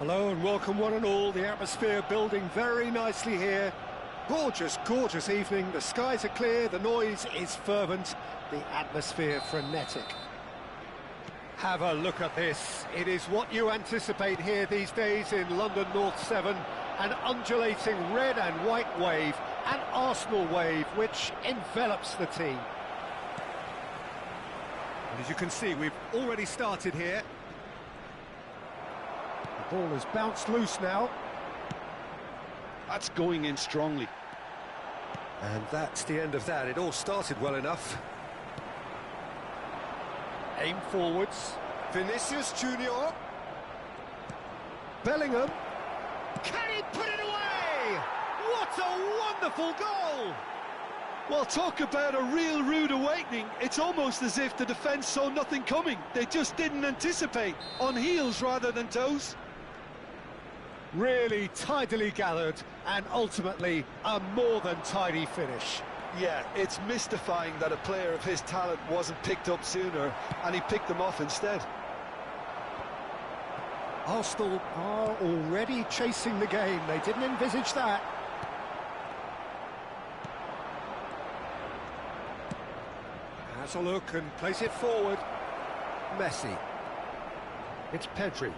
Hello and welcome one and all. The atmosphere building very nicely here. Gorgeous, gorgeous evening. The skies are clear, the noise is fervent, the atmosphere frenetic. Have a look at this. It is what you anticipate here these days in London North 7. An undulating red and white wave, an Arsenal wave which envelops the team. And as you can see, we've already started here. The ball has bounced loose now. That's going in strongly. And that's the end of that. It all started well enough. Aim forwards. Vinicius Junior. Bellingham. Can he put it away? What a wonderful goal! Well, talk about a real rude awakening. It's almost as if the defence saw nothing coming. They just didn't anticipate. On heels rather than toes. Really tidily gathered, and ultimately a more than tidy finish. Yeah, it's mystifying that a player of his talent wasn't picked up sooner, and he picked them off instead. Arsenal are already chasing the game. They didn't envisage that. Has a look and plays it forward. Messi. It's Pedri.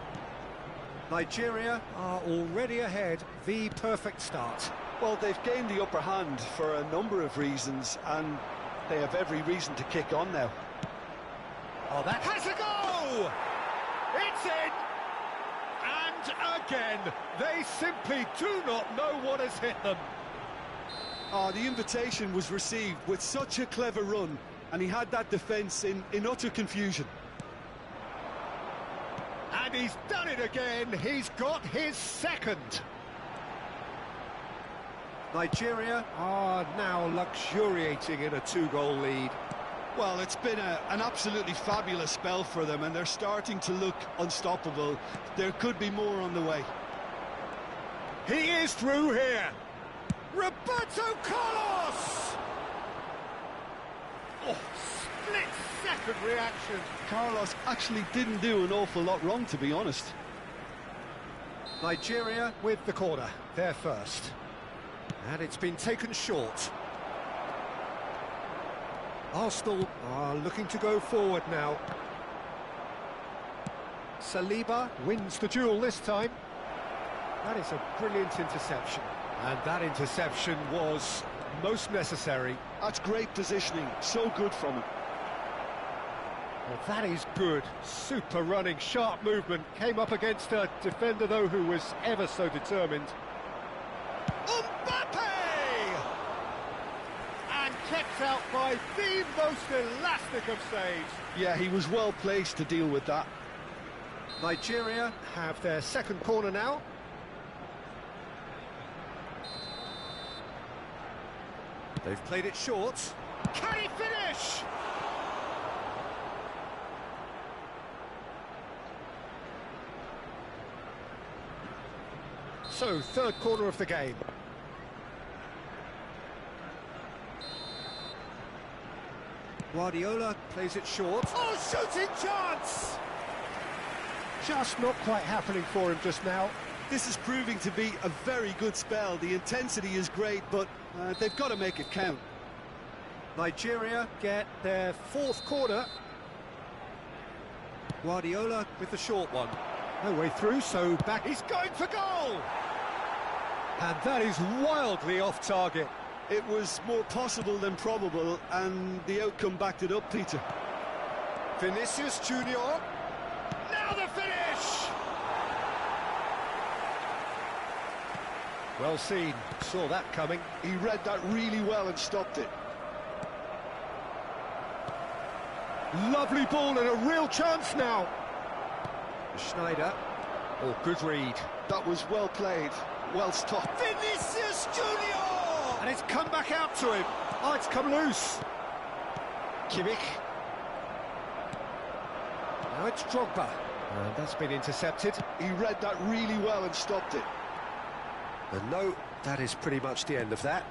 Nigeria are already ahead. The perfect start. Well, they've gained the upper hand for a number of reasons, and they have every reason to kick on now. Oh, that has a go! It's in! And again, they simply do not know what has hit them. Oh, the invitation was received with such a clever run, and he had that defence in utter confusion. And he's done it again. He's got his second. Nigeria are now luxuriating in a two-goal lead. Well, it's been an absolutely fabulous spell for them, and they're starting to look unstoppable. There could be more on the way. He is through here. Roberto Carlos! Oh, split-second reaction. Carlos actually didn't do an awful lot wrong, to be honest. Nigeria with the corner, they're first. And it's been taken short. Arsenal are looking to go forward now. Saliba wins the duel this time. That is a brilliant interception. And that interception was most necessary. That's great positioning, so good from him. Well, that is good. Super running, sharp movement. Came up against a defender, though, who was ever so determined. Mbappe! And kept out by the most elastic of saves. Yeah, he was well placed to deal with that. Nigeria have their second corner now. They've played it short. Can he finish? So, third corner of the game. Guardiola plays it short. Oh, shooting chance! Just not quite happening for him just now. This is proving to be a very good spell. The intensity is great, but they've got to make it count. Nigeria get their fourth corner. Guardiola with the short one. No way through, so back. He's going for goal! And that is wildly off target. It was more possible than probable, and the outcome backed it up, Peter. Vinicius Junior. Now the finish! Well seen, saw that coming. He read that really well and stopped it. Lovely ball and a real chance now. Schneider. Oh, good read. That was well played, well stopped. Vinicius Junior! And it's come back out to him. Oh, it's come loose. Kimmich. Now it's Drogba. And that's been intercepted. He read that really well and stopped it. And no, that is pretty much the end of that.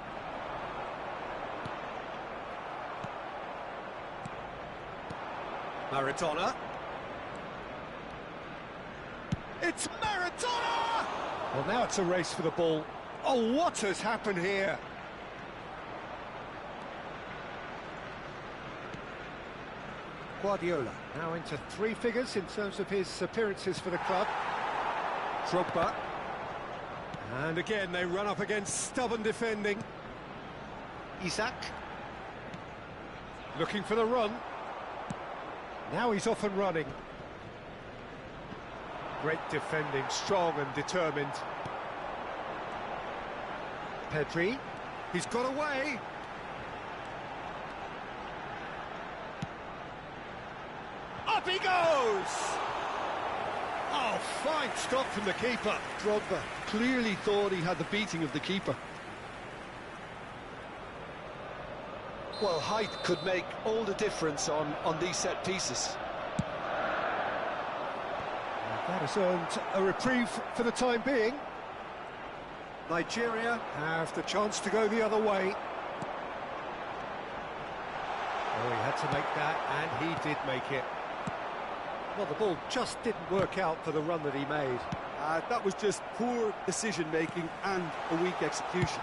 Maradona. It's Maradona! Maradona! Well, now it's a race for the ball. Oh, what has happened here? Guardiola now into three figures in terms of his appearances for the club. Drogba. And again, they run up against stubborn defending. Isak. Looking for the run. Now he's off and running. Great defending, strong and determined. Pedri. He's got away. Up he goes! Oh, fine stop from the keeper. Drogba clearly thought he had the beating of the keeper. Well, height could make all the difference on these set pieces. That has earned a reprieve for the time being. Nigeria have the chance to go the other way. Oh, he had to make that, and he did make it. Well, the ball just didn't work out for the run that he made. That was just poor decision-making and a weak execution.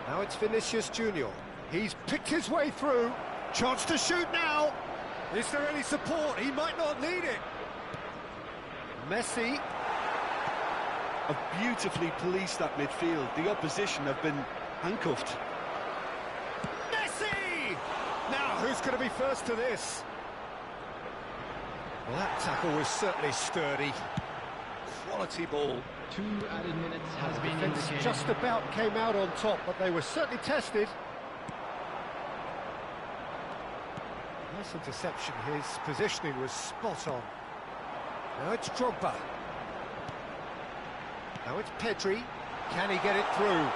Now it's Vinicius Junior. He's picked his way through. Chance to shoot now. Is there any support? He might not need it. Messi. Have beautifully policed that midfield. The opposition have been handcuffed. Messi! Now, who's going to be first to this? Well, that tackle was certainly sturdy. Quality ball. 2 added minutes has been Defence indicated. just about came out on top, but they were certainly tested. Nice interception. His positioning was spot on. Now it's Drogba. Now it's Pedri. Can he get it through?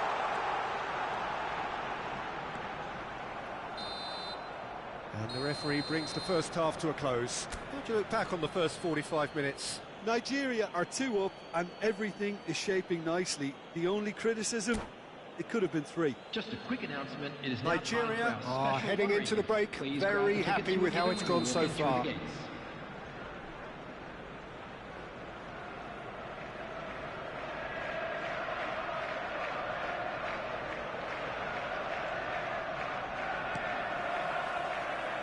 And the referee brings the first half to a close. How do you look back on the first 45 minutes? Nigeria are 2 up and everything is shaping nicely. The only criticism, it could have been 3. Just a quick announcement. It is now Nigeria time for our are special heading lottery. into the break, Please very grab the happy tickets with how you it's were gone given so when you entered far. the gates.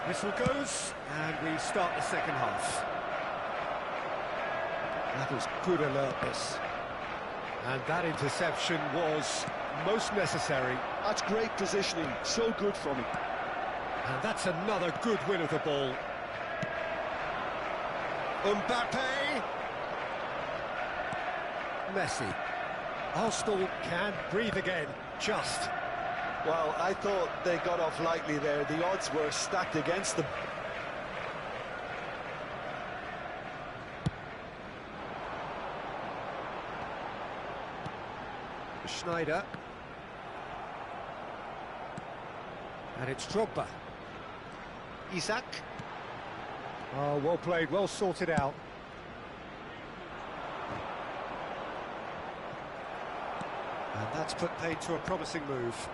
Whistle goes, and we start the second half. That was good alertness. And that interception was most necessary. That's great positioning, so good from him. And that's another good win of the ball. Mbappe. Messi. Arsenal can breathe again, just. Well, I thought they got off lightly there. The odds were stacked against them. Schneider. And it's Drogba. Isak. Oh, well played, well sorted out. And that's put paid to a promising move.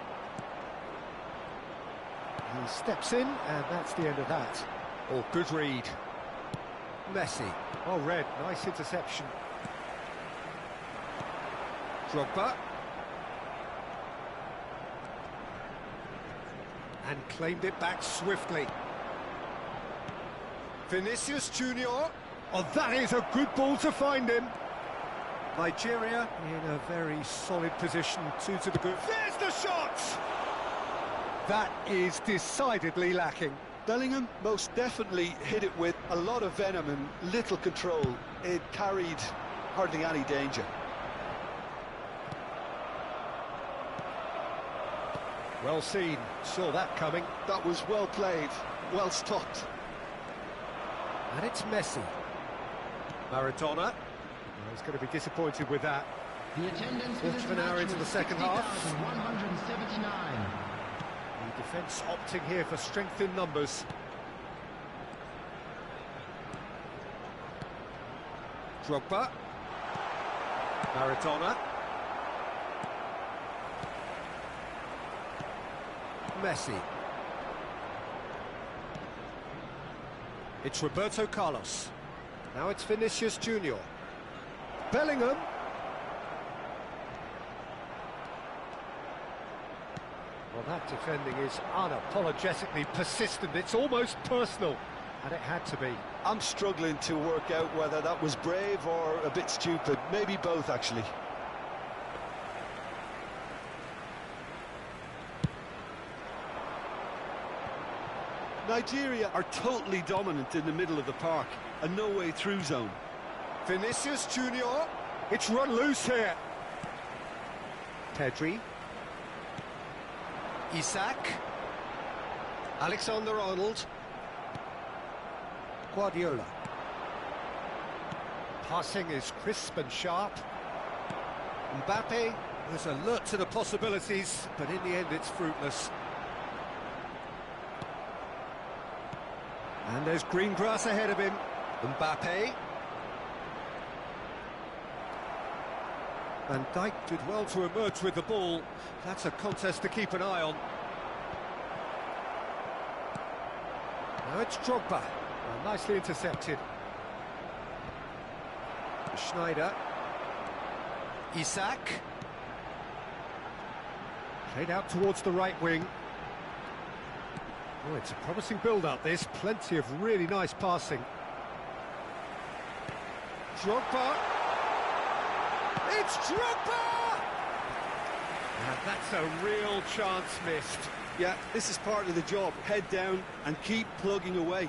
He steps in, and that's the end of that. Oh, good read. Messi. Oh, red, nice interception. Drogba. And claimed it back swiftly. Vinicius Junior. Oh, that is a good ball to find him. Nigeria in a very solid position, 2 to the good. There's the shot! That is decidedly lacking. Bellingham most definitely hit it with a lot of venom and little control. It carried hardly any danger. Well seen, saw that coming. That was well played, well stopped. And it's Messi. Maradona. Well, he's going to be disappointed with that. The attendance for Quarter this of an hour match into the was second half. 60,179. The defence opting here for strength in numbers. Drogba. Maradona. Messi. It's Roberto Carlos. Now it's Vinicius Junior. Bellingham. Well, that defending is unapologetically persistent. It's almost personal, and it had to be. I'm struggling to work out whether that was brave or a bit stupid. Maybe both, actually. Nigeria are totally dominant in the middle of the park, a no-way through zone. Vinicius Junior. It's run loose here. Pedri. Isak. Alexander-Arnold. Guardiola. Passing is crisp and sharp. Mbappe was alert to the possibilities, but in the end it's fruitless. And there's green grass ahead of him. Mbappe. Van Dijk did well to emerge with the ball. That's a contest to keep an eye on. Now it's Drogba. Well, nicely intercepted. Schneider. Isak. Played out towards the right wing. Oh, it's a promising build-up, this. Plenty of really nice passing. Drogba. It's Drogba! And that's a real chance missed. Yeah, this is part of the job. Head down and keep plugging away.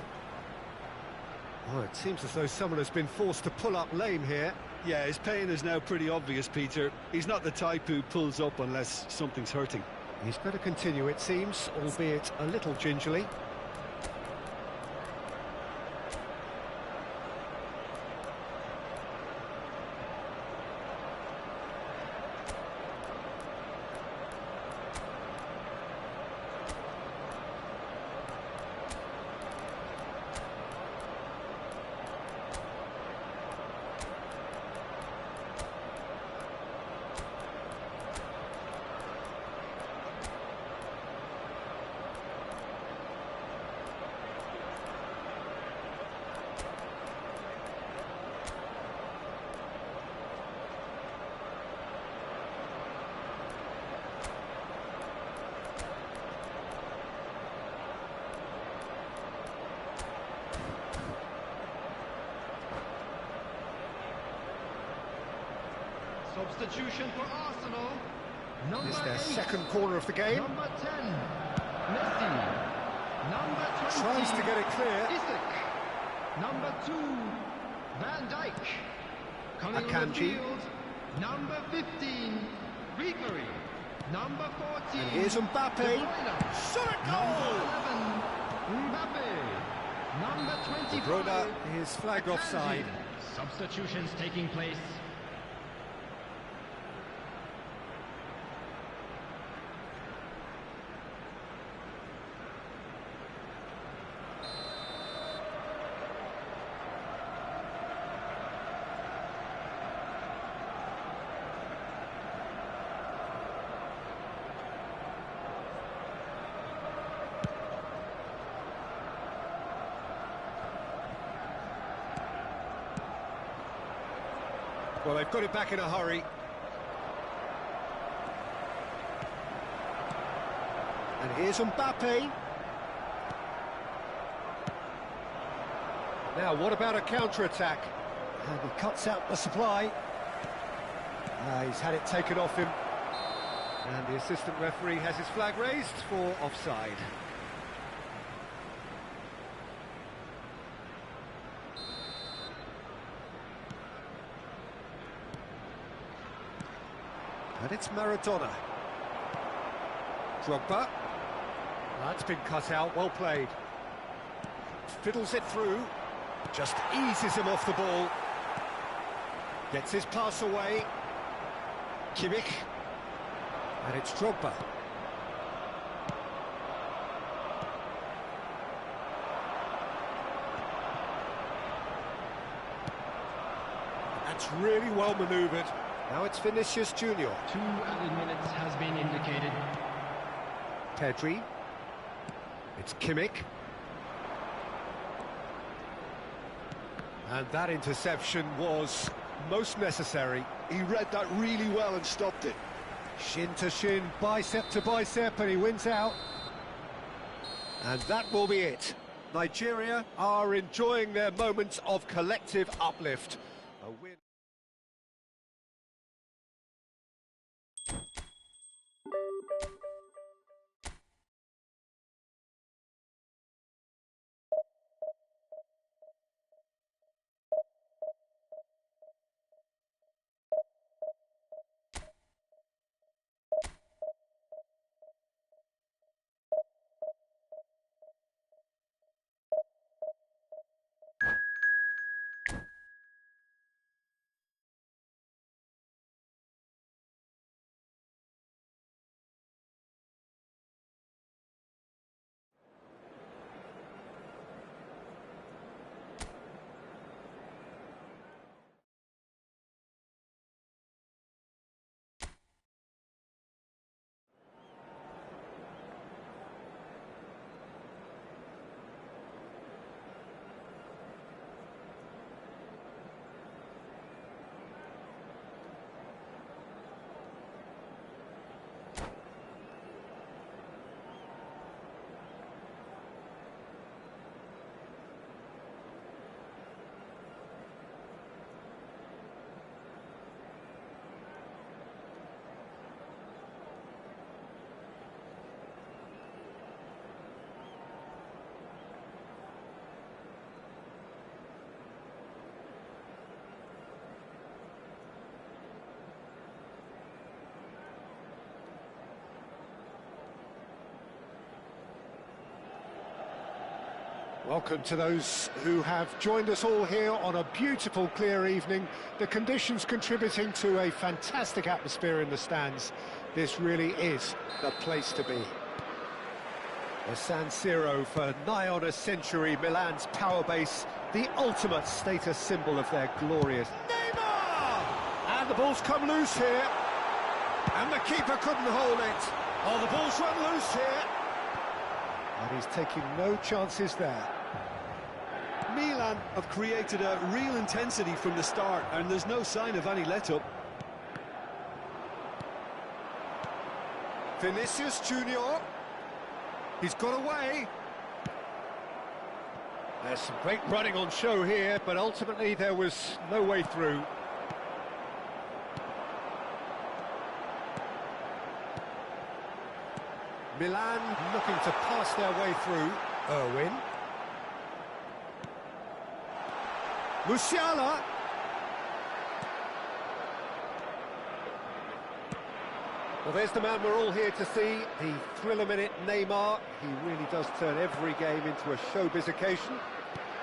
Oh, it seems as though someone has been forced to pull up lame here. Yeah, his pain is now pretty obvious, Peter. He's not the type who pulls up unless something's hurting. He's got to continue, it seems, albeit a little gingerly. Substitution for Arsenal. Number This is their 8. second corner of the game. Number 10, Messi. Number 20, Tries to get it clear. Isak. Number 2, Van Dijk. Coming on the Akanji. field, number 15, Ribery. Number 14, And here's Mbappe. De Bruyne. Shot at Number goal! 11, Mbappe. Number De 25, Bruyne is flagged offside. Akanji. Substitutions taking place. Well, they've got it back in a hurry. And here's Mbappe. Now, what about a counter-attack? And he cuts out the supply. He's had it taken off him. And the assistant referee has his flag raised for offside. And it's Maradona. Drogba. That's been cut out, well played. Fiddles it through. Just eases him off the ball. Gets his pass away. Kimmich. And it's Drogba. That's really well manoeuvred. Now it's Vinicius Junior. 2 added minutes has been indicated. Pedri. It's Kimmich. And that interception was most necessary. He read that really well and stopped it. Shin to shin, bicep to bicep, and he wins out. And that will be it. Nigeria are enjoying their moments of collective uplift. A win. Welcome to those who have joined us all here on a beautiful, clear evening. The conditions contributing to a fantastic atmosphere in the stands. This really is the place to be. The San Siro for nigh on a century, Milan's power base, the ultimate status symbol of their glorious... Neymar! And the ball's come loose here. And the keeper couldn't hold it. Oh, the ball's run loose here. And he's taking no chances there. Milan have created a real intensity from the start, and there's no sign of any let-up. Vinicius Junior. He's got away. There's some great running on show here, but ultimately there was no way through. Milan looking to pass their way through. Irwin. Musiala. Well, there's the man we're all here to see, the thriller-minute Neymar. He really does turn every game into a showbiz occasion.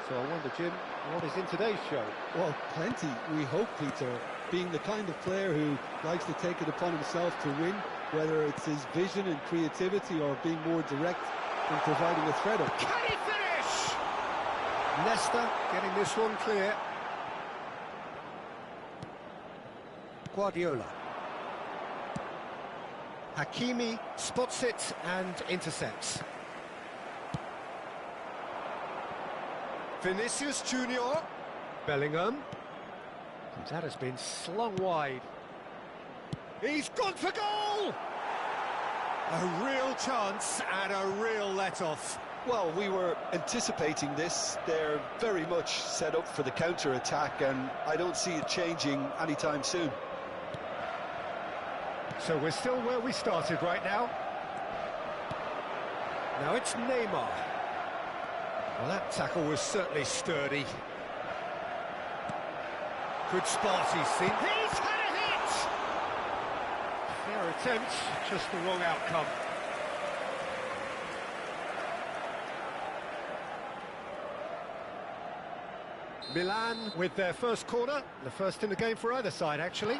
So I wonder, Jim, what is in today's show? Well, plenty, we hope, Peter. Being the kind of player who likes to take it upon himself to win, whether it's his vision and creativity or being more direct in providing a threat. Can he finish? Leicester getting this one clear. Guardiola. Hakimi spots it and intercepts. Vinicius Junior. Bellingham. And that has been slung wide. He's gone for goal! A real chance and a real let-off. Well, we were anticipating this. They're very much set up for the counter-attack, and I don't see it changing anytime soon. So we're still where we started right now. Now it's Neymar. Well, that tackle was certainly sturdy. Good spot he's seen. He's had a hit! Fair attempt, just the wrong outcome. Milan with their first corner, the first in the game for either side, actually.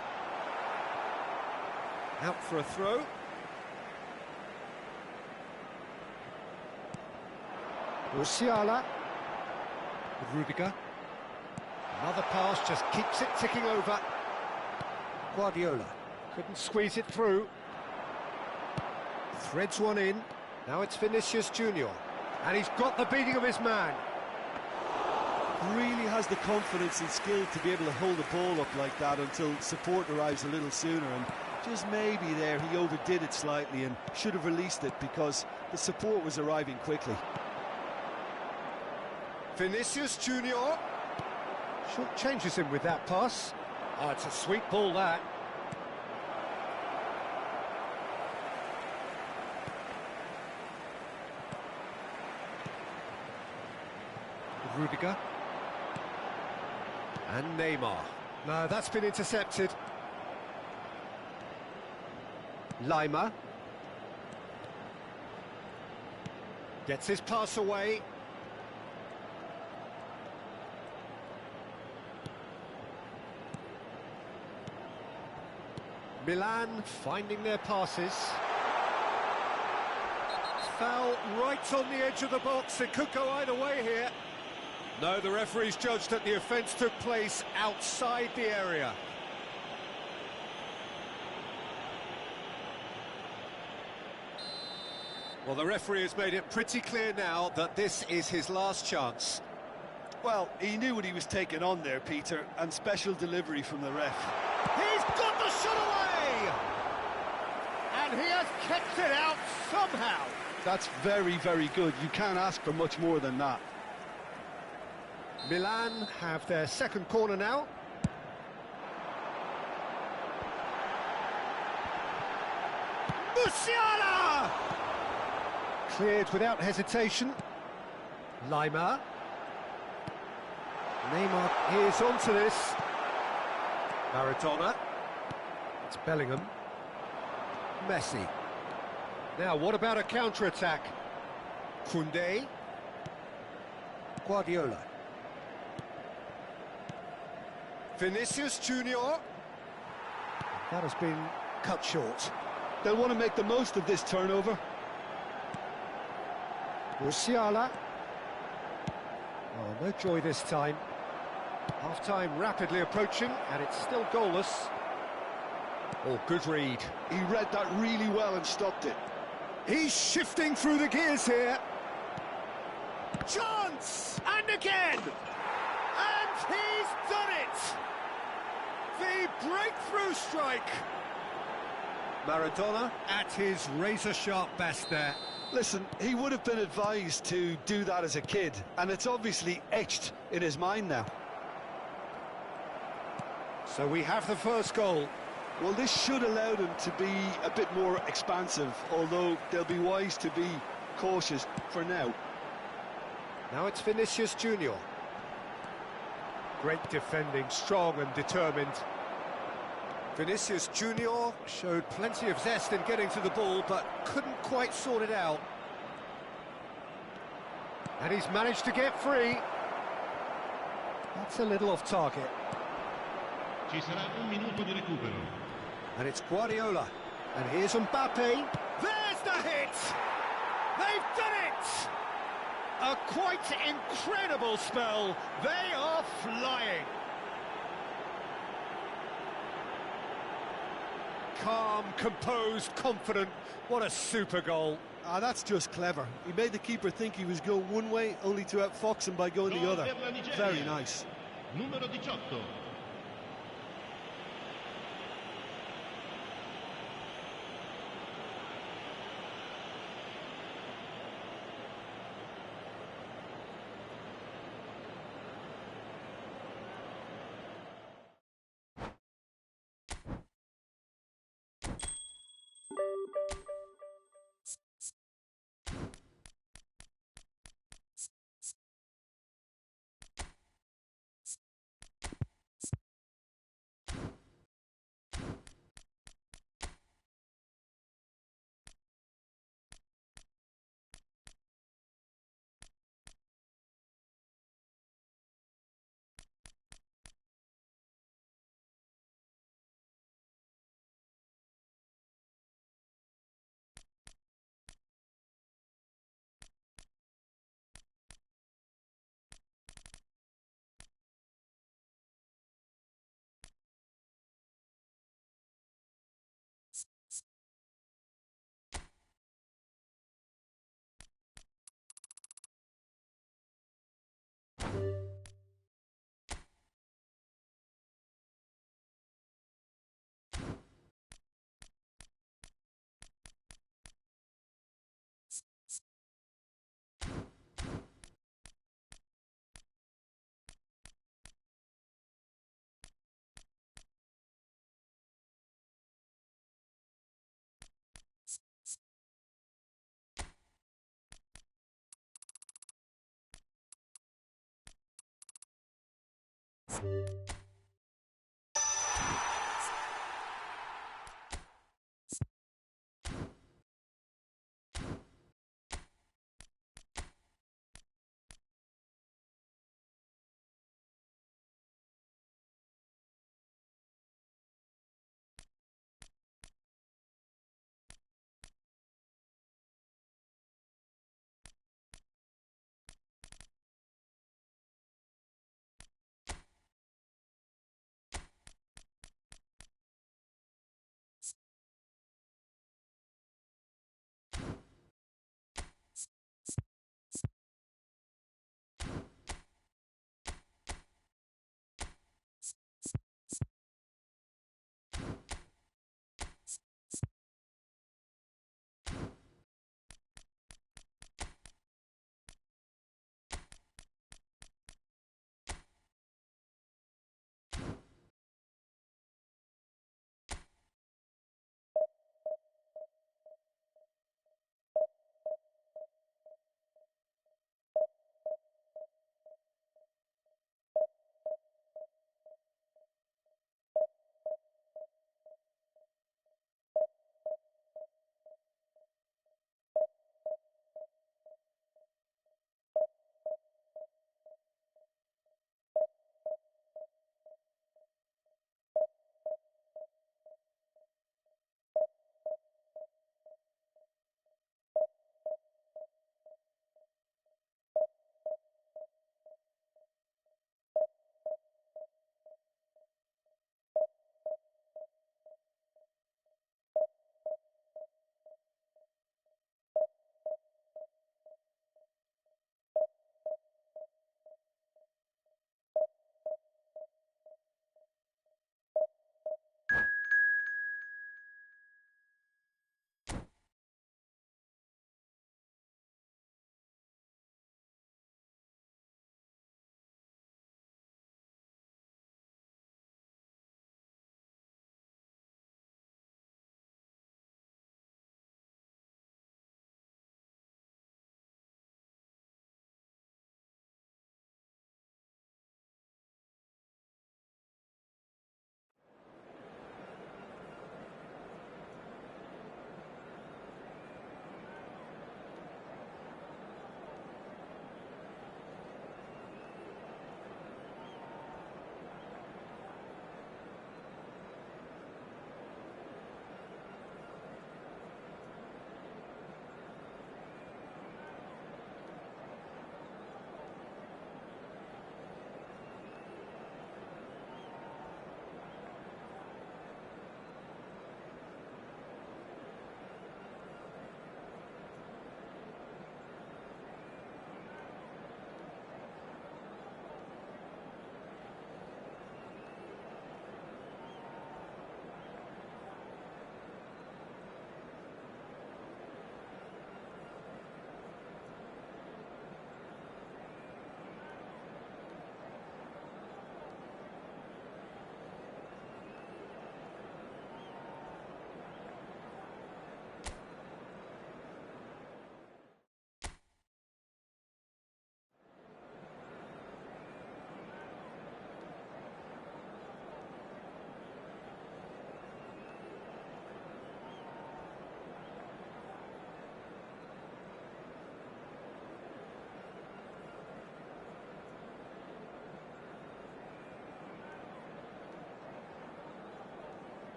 Out for a throw. Musiala. Rudiger. Another pass, just keeps it ticking over. Guardiola. Couldn't squeeze it through. Threads one in. Now it's Vinicius Junior. And he's got the beating of his man. really has the confidence and skill to be able to hold the ball up like that until support arrives a little sooner, and just maybe there he overdid it slightly and should have released it because the support was arriving quickly. Vinicius Junior short changes him with that pass. Oh, it's a sweet ball, that. Rudiger. And Neymar. No, that's been intercepted. Lima. Gets his pass away. Milan finding their passes. Foul right on the edge of the box. It could go either way here. No, the referee's judged that the offence took place outside the area. Well, the referee has made it pretty clear now that this is his last chance. Well, he knew what he was taking on there, Peter, and special delivery from the ref. He's got the shot away! And he has kept it out somehow. That's very, very good. You can't ask for much more than that. Milan have their second corner now. Musiala! Cleared without hesitation. Lima. Neymar is onto this. Maradona. It's Bellingham. Messi. Now, what about a counter-attack? Koundé. Guardiola. Vinicius Junior. That has been cut short. They'll want to make the most of this turnover. Musiala. Oh, no joy this time. Half-time rapidly approaching, and it's still goalless. Oh, good read. He read that really well and stopped it. He's shifting through the gears here. Chance! And again! And he's done it! The breakthrough strike! Maradona at his razor-sharp best there. Listen, he would have been advised to do that as a kid, and it's obviously etched in his mind now. So we have the first goal. Well, this should allow them to be a bit more expansive, although they'll be wise to be cautious for now. Now it's Vinicius Junior. Great defending, strong and determined. Vinicius Junior showed plenty of zest in getting to the ball, but couldn't quite sort it out. And he's managed to get free. That's a little off target. Ci sarà un minuto di recupero. And it's Guardiola. And here's Mbappe. There's the hit! They've done it! A quite incredible spell. They are flying. Calm, composed, confident. What a super goal. Ah, that's just clever. He made the keeper think he was going one way, only to outfox him by going the other. Very nice. Numero 18.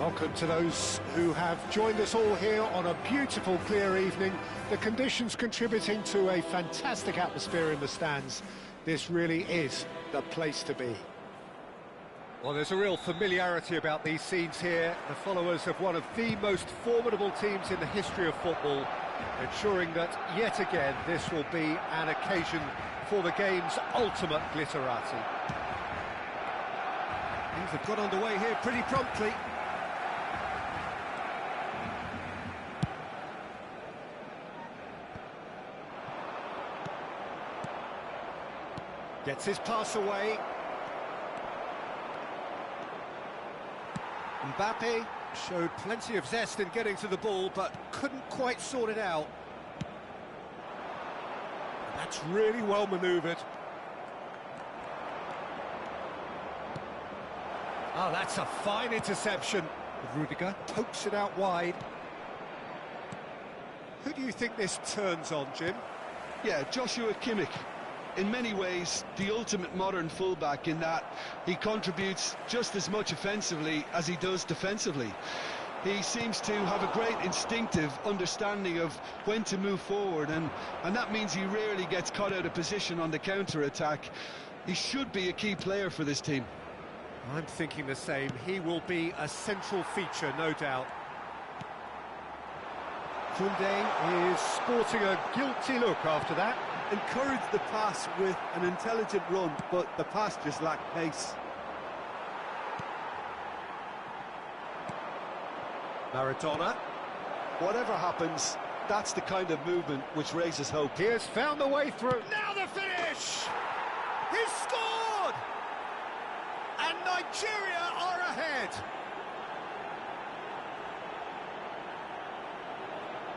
Welcome to those who have joined us all here on a beautiful, clear evening. The conditions contributing to a fantastic atmosphere in the stands. This really is the place to be. Well, there's a real familiarity about these scenes here. The followers of one of the most formidable teams in the history of football, ensuring that, yet again, this will be an occasion for the game's ultimate glitterati. Things have got underway here pretty promptly. Gets his pass away. Mbappe showed plenty of zest in getting to the ball, but couldn't quite sort it out. That's really well manoeuvred. Oh, that's a fine interception. Rudiger pokes it out wide. Who do you think this turns on, Jim? Yeah, Joshua Kimmich. In many ways, the ultimate modern fullback in that he contributes just as much offensively as he does defensively. He seems to have a great instinctive understanding of when to move forward, and that means he rarely gets caught out of position on the counter-attack. He should be a key player for this team. I'm thinking the same. He will be a central feature, no doubt. Koundé is sporting a guilty look after that. Encouraged the pass with an intelligent run, but the pass just lacked pace. Maradona. Whatever happens, that's the kind of movement which raises hope. He has found the way through. Now the finish! He's scored! And Nigeria are ahead.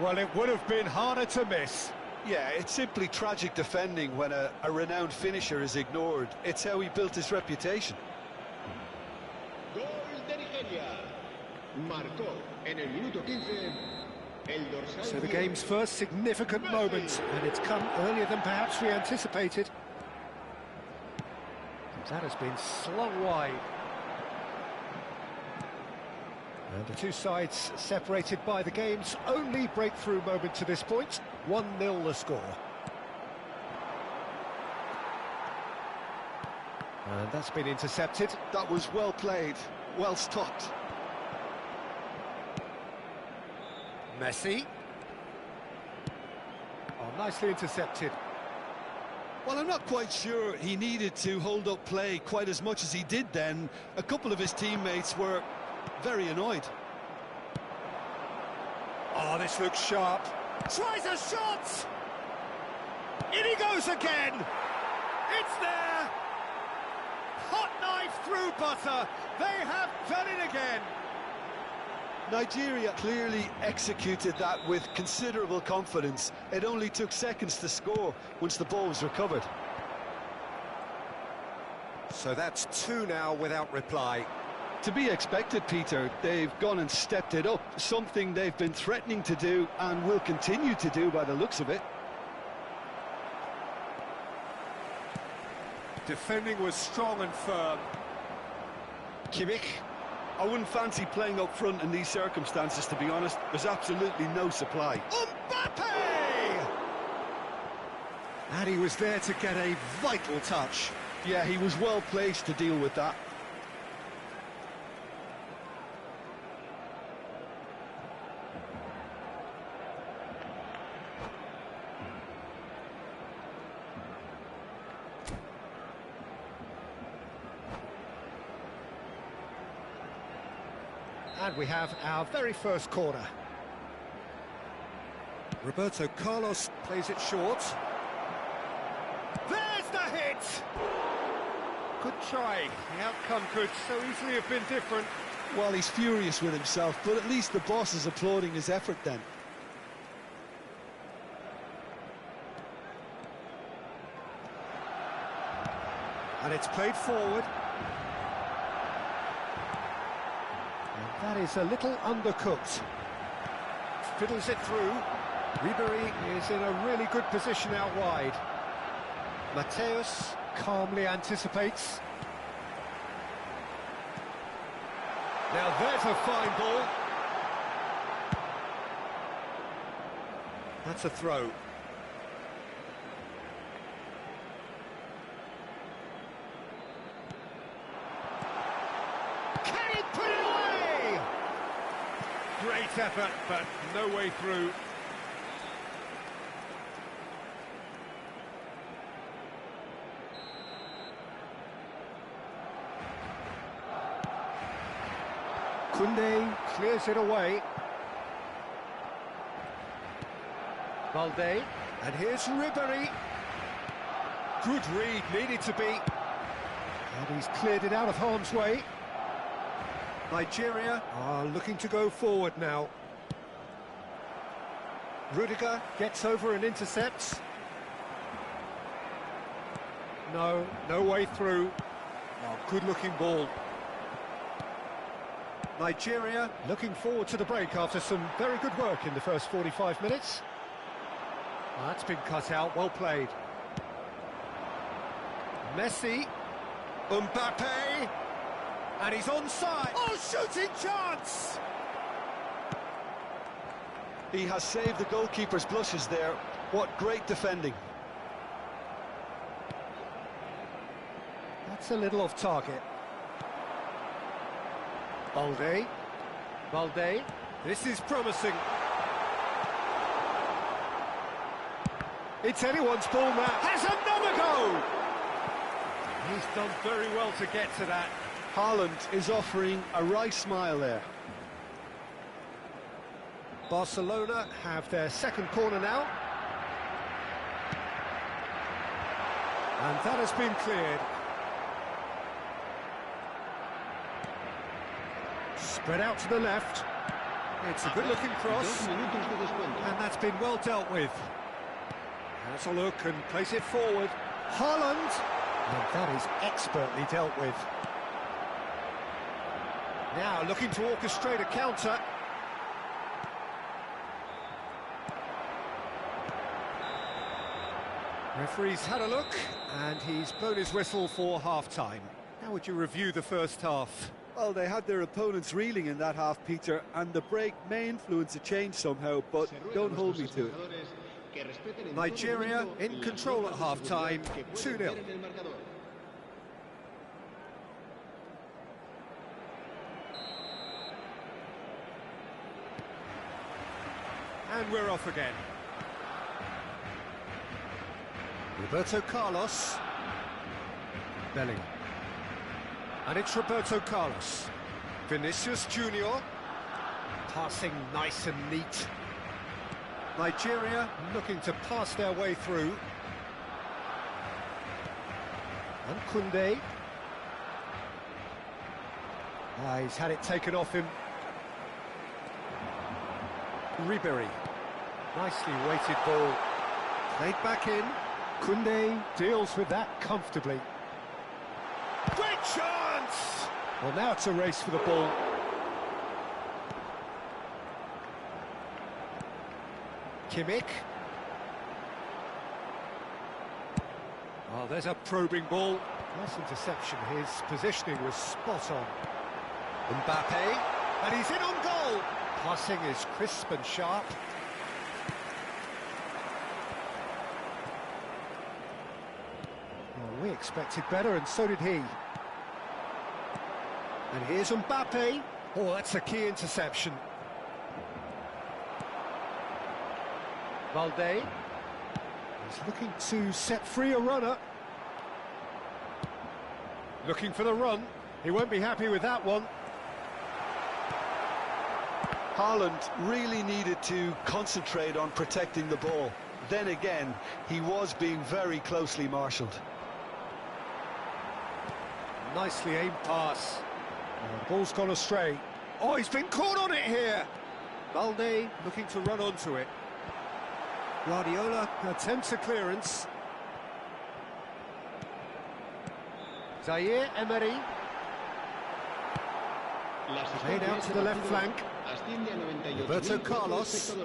Well, it would have been harder to miss. Yeah, it's simply tragic defending when a renowned finisher is ignored. It's how he built his reputation. Gol de Nigeria. Marcó en el minuto 15 el dorsal. So the game's first significant moment, and it's come earlier than perhaps we anticipated. That has been slung wide. And the two sides separated by the game's only breakthrough moment to this point. 1-0 the score. And that's been intercepted. That was well played, well stopped. Messi. Oh, nicely intercepted. Well, I'm not quite sure he needed to hold up play quite as much as he did then. A couple of his teammates were very annoyed. Oh, this looks sharp. Tries a shot! In he goes again! It's there! Hot knife through butter. They have done it again. Nigeria clearly executed that with considerable confidence. It only took seconds to score once the ball was recovered. So that's two now without reply. To be expected, Peter. They've gone and stepped it up, something they've been threatening to do and will continue to do by the looks of it. Defending was strong and firm. Kimmich. I wouldn't fancy playing up front in these circumstances, to be honest. There's absolutely no supply. Mbappe! And he was there to get a vital touch. Yeah, he was well placed to deal with that. And we have our very first corner. Roberto Carlos plays it short. There's the hit! Good try. The outcome could so easily have been different. Well, he's furious with himself, but at least the boss is applauding his effort then. And it's played forward. That is a little undercooked. Fiddles it through. Ribery is in a really good position out wide. Mateus calmly anticipates. Now there's a fine ball. That's a throw. Can he put it away? Great effort, but no way through. Koundé clears it away. Valde, and here's Ribery. Good read, needed to be. And he's cleared it out of harm's way. Nigeria are looking to go forward now. Rudiger gets over and intercepts. No way through. Oh, good-looking ball. Nigeria looking forward to the break after some very good work in the first 45 minutes. Oh, that's been cut out, well played. Messi, Mbappe, and he's onside. Oh, shooting chance! He has saved the goalkeeper's blushes there. What great defending. That's a little off target. Balde, this is promising. It's anyone's ball now. Has another goal! He's done very well to get to that. Haaland is offering a right smile there. Barcelona have their second corner now. And that has been cleared. Spread out to the left. It's a good-looking cross. And that's been well dealt with. Has a look and plays it forward. Haaland! And that is expertly dealt with. Now looking to orchestrate a counter. Referee's had a look, and he's blown his whistle for half-time. How would you review the first half? Well, they had their opponents reeling in that half, Peter, and the break may influence a change somehow, but don't hold me to it. Nigeria in control at half-time, 2-0. And we're off again. Roberto Carlos. Bellingham. And it's Roberto Carlos. Vinicius Junior. Passing nice and neat. Nigeria looking to pass their way through. And Koundé. He's had it taken off him. Ribery. Nicely weighted ball. Played back in. Koundé deals with that comfortably. Great chance! Well, now it's a race for the ball. Kimmich. Oh, there's a probing ball. Nice interception. His positioning was spot on. Mbappe. And he's in on goal. Passing is crisp and sharp. Well, we expected better, and so did he. And here's Mbappe. Oh, that's a key interception. Balde. He's looking to set free a runner. Looking for the run. He won't be happy with that one. Haaland really needed to concentrate on protecting the ball. Then again, he was being very closely marshalled. Nicely aimed pass. The ball's gone astray. Oh, he's been caught on it here. Balde looking to run onto it. Guardiola attempts a clearance. Zaire Emery. Played out to the left flank. Roberto Carlos.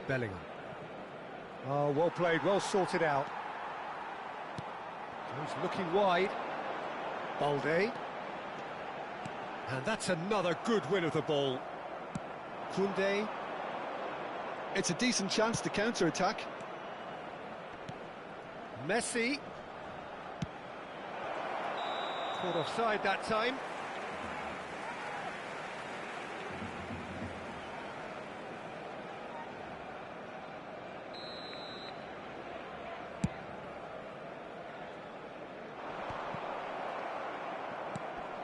Bellingham. Oh, well played, well sorted out. He's looking wide. Balde. And that's another good win of the ball. Koundé. It's a decent chance to counter-attack. Messi. Caught offside that time.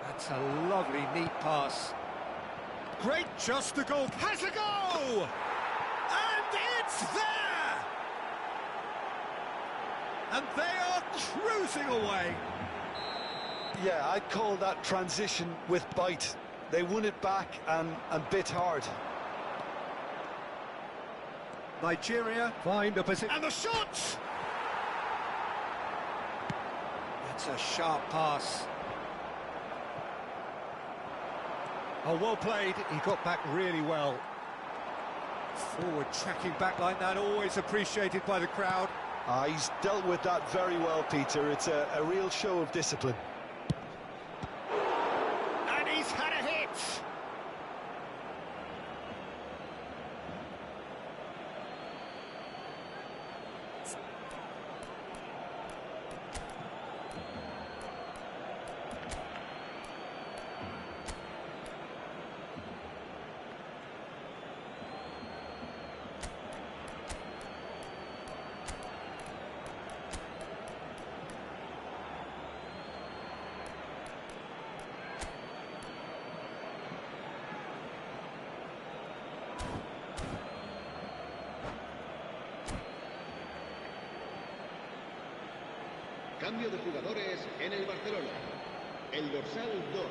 That's a lovely, neat pass. Great, just the goal. Has a go! And it's there! And they are cruising away. Yeah, I'd call that transition with bite. They won it back and bit hard. Nigeria find a position. And the shot! It's a sharp pass. Oh, well played. He got back really well. Forward tracking back like that, always appreciated by the crowd. He's dealt with that very well, Peter. It's a real show of discipline. And he's had a hit! Cambio de jugadores en el Barcelona. El dorsal 2,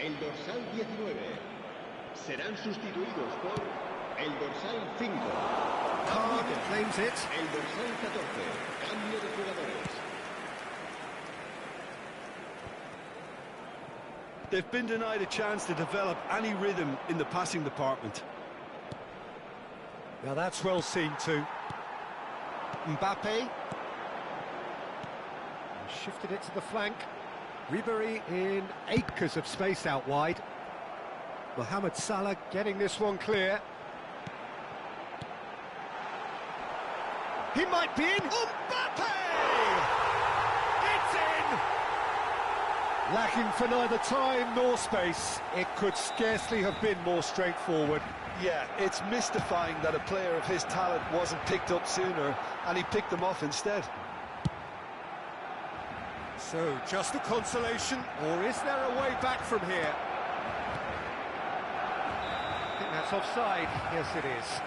el dorsal 19 serán sustituidos por el dorsal 5. Card claims it. El dorsal 14. Cambio de jugadores. They've been denied a chance to develop any rhythm in the passing department. Now that's well seen too. Mbappe. Shifted it to the flank. Ribery in acres of space out wide. Mohamed Salah getting this one clear. He might be in. Mbappe! It's in! Lacking for neither time nor space. It could scarcely have been more straightforward. Yeah, it's mystifying that a player of his talent wasn't picked up sooner, and he picked them off instead. So, just a consolation, or is there a way back from here? I think that's offside. Yes, it is.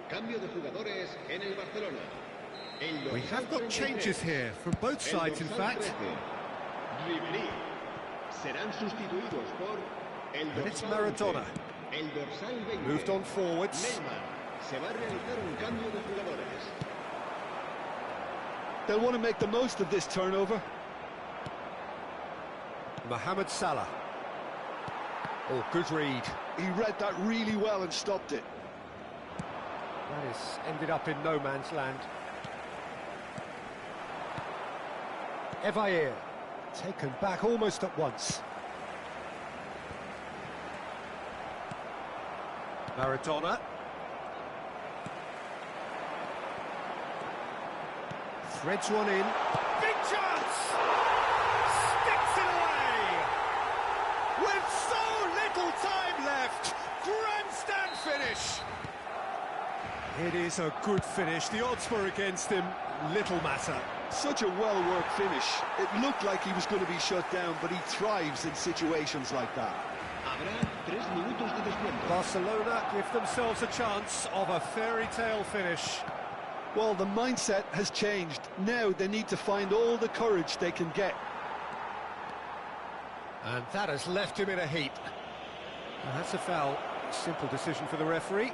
Cambio de jugadores en el Barcelona. El We have got changes here from both sides, in fact. Ribery serán sustituidos por el And it's dorsal Maradona. 11, el dorsal 20. Moved on forwards. Neymar. Se va a realizar un cambio de jugadores. They'll want to make the most of this turnover. Mohamed Salah. Oh, good read. He read that really well and stopped it. That has ended up in no man's land. Evair, taken back almost at once. Maradona. Threads one in. Big chance! Sticks it away! With so little time left! Grandstand finish! It is a good finish. The odds were against him. Little matter. Such a well-worked finish. It looked like he was going to be shut down, but he thrives in situations like that. Habrá 3 minutos de descuento. Barcelona give themselves a chance of a fairy tale finish. Well, the mindset has changed. Now they need to find all the courage they can get. And that has left him in a heap. And that's a foul. Simple decision for the referee.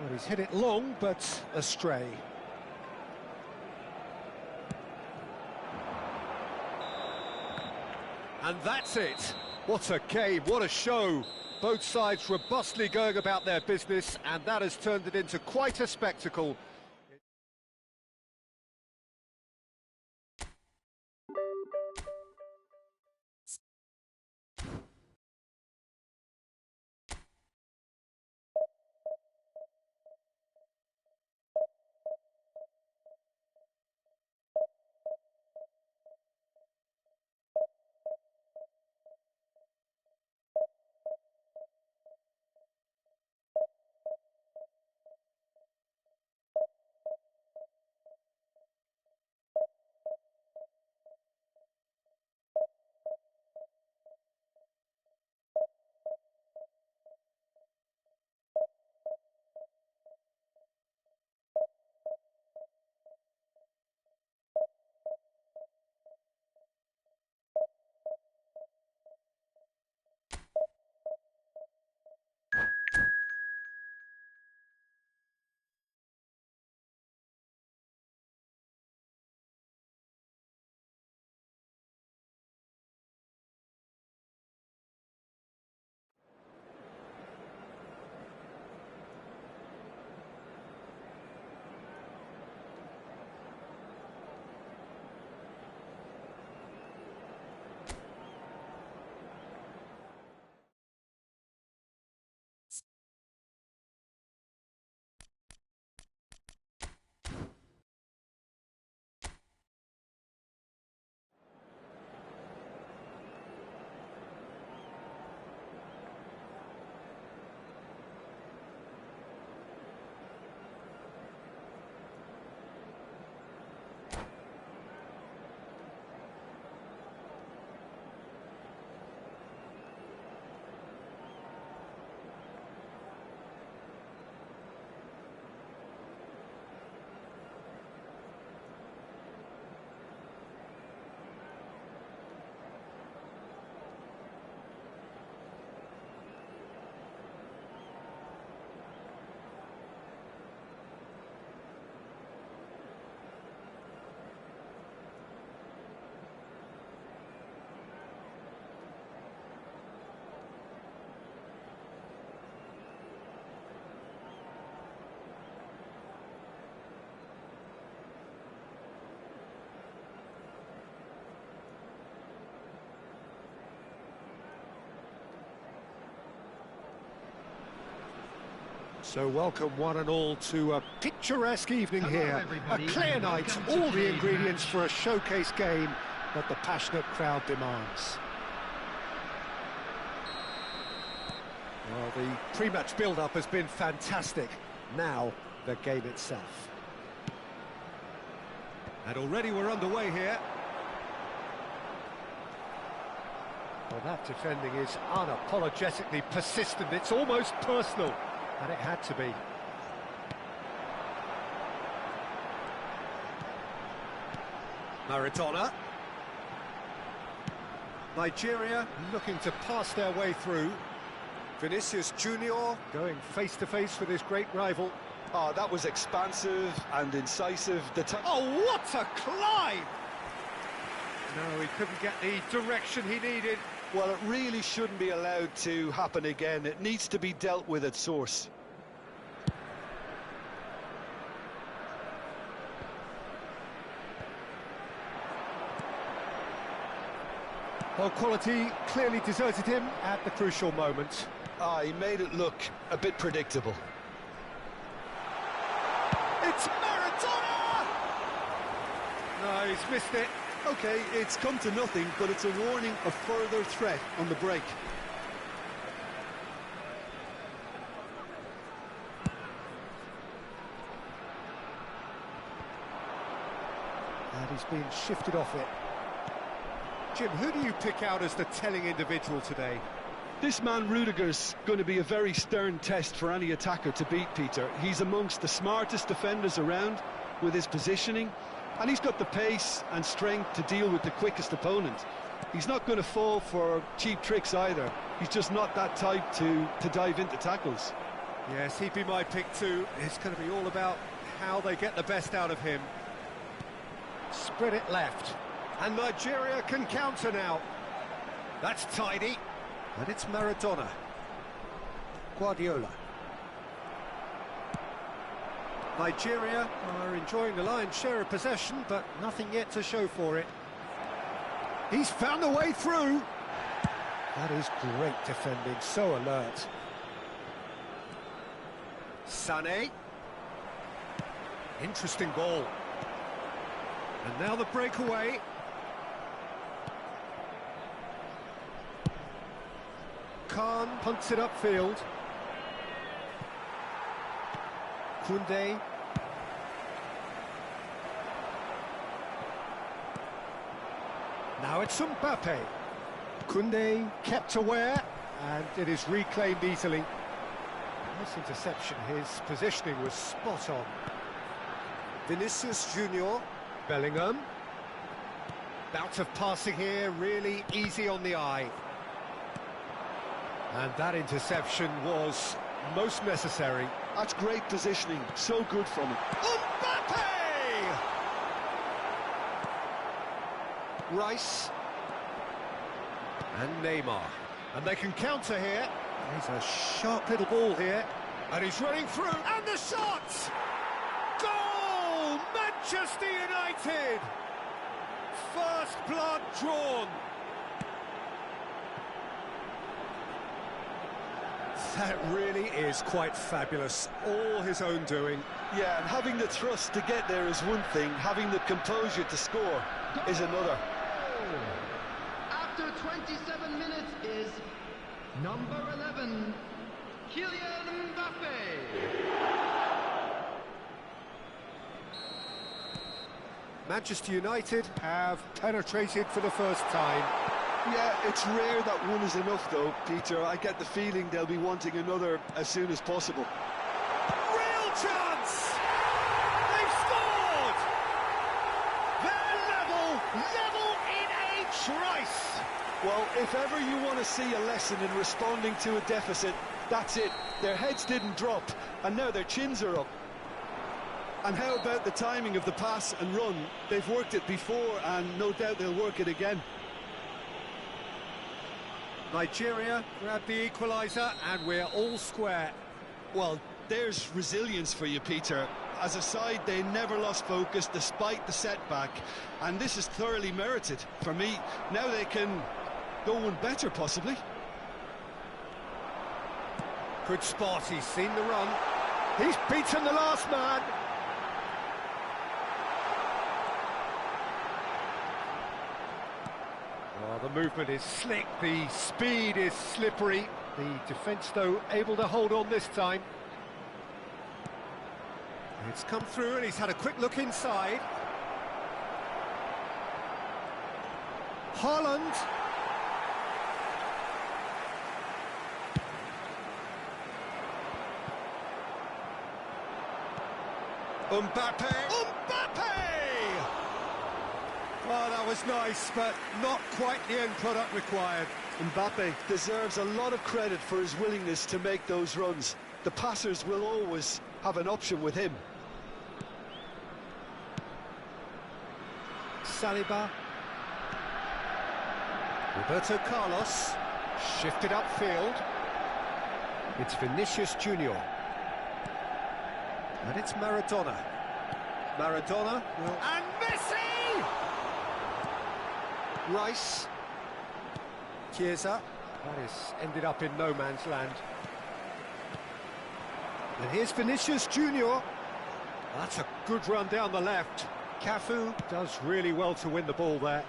Well, he's hit it long, but astray. And that's it. What a game, what a show. Both sides robustly going about their business, and that has turned it into quite a spectacle. So welcome one and all to a picturesque evening here. A everybody, clear and night, welcome to all the today's ingredients match. for a showcase game that the passionate crowd demands. Well, the pre-match build-up has been fantastic. Now, the game itself. And already we're underway here. Well, that defending is unapologetically persistent. It's almost personal, and it had to be. Maradona. Nigeria looking to pass their way through. Vinicius Junior going face-to-face with his great rival. Oh, that was expansive and incisive. Oh, what a climb! No, he couldn't get the direction he needed. Well, it really shouldn't be allowed to happen again. It needs to be dealt with at source. Well, quality clearly deserted him at the crucial moment. Ah, he made it look a bit predictable. It's Maradona! No, he's missed it. Okay, it's come to nothing, but it's a warning of further threat on the break. And he's been shifted off it. Jim, who do you pick out as the telling individual today? This man Rudiger's going to be a very stern test for any attacker to beat, Peter. He's amongst the smartest defenders around with his positioning, and he's got the pace and strength to deal with the quickest opponent. He's not going to fall for cheap tricks either. He's just not that type to dive into tackles. Yes, he'd be my pick too. It's going to be all about how they get the best out of him. Spread it left. And Nigeria can counter now. That's tidy. And it's Maradona. Guardiola. Nigeria are enjoying the lion's share of possession, but nothing yet to show for it. He's found a way through. That is great defending, so alert. Sané. Interesting ball. And now the breakaway. Khan punts it upfield. Koundé. Now it's Mbappe. Koundé kept aware, and it is reclaimed easily. Nice interception, his positioning was spot on. Vinicius Junior. Bellingham. Bout of passing here, really easy on the eye. And that interception was most necessary. That's great positioning, so good from him. Mbappe! Rice. And Neymar. And they can counter here. He's a sharp little ball here. And he's running through. And the shot! Goal! Manchester United! First blood drawn. That really is quite fabulous. All his own doing. Yeah, and having the thrust to get there is one thing, having the composure to score is another. After 27 minutes is number 11, Kylian Mbappe. Manchester United have penetrated for the first time. Yeah, it's rare that one is enough though, Peter. I get the feeling they'll be wanting another as soon as possible. Real chance! They've scored! They're level in a trice! Well, if ever you want to see a lesson in responding to a deficit, that's it. Their heads didn't drop, and now their chins are up. And how about the timing of the pass and run? They've worked it before, and no doubt they'll work it again. Nigeria grab the equaliser, and we're all square. Well, there's resilience for you, Peter. As a side, they never lost focus despite the setback, and this is thoroughly merited. For me, now they can go one better, possibly. Good spot, he's seen the run. He's beaten the last man. Well, the movement is slick, the speed is slippery. The defence, though, able to hold on this time. It's come through and he's had a quick look inside. Haaland. Mbappe! Oh, that was nice, but not quite the end product required. Mbappe deserves a lot of credit for his willingness to make those runs. The passers will always have an option with him. Saliba. Roberto Carlos. Shifted upfield. It's Vinicius Junior. And it's Maradona. Maradona will... And Messi! Rice. Chiesa. That is ended up in no man's land. And here's Vinicius Junior. That's a good run down the left. Cafu does really well to win the ball there.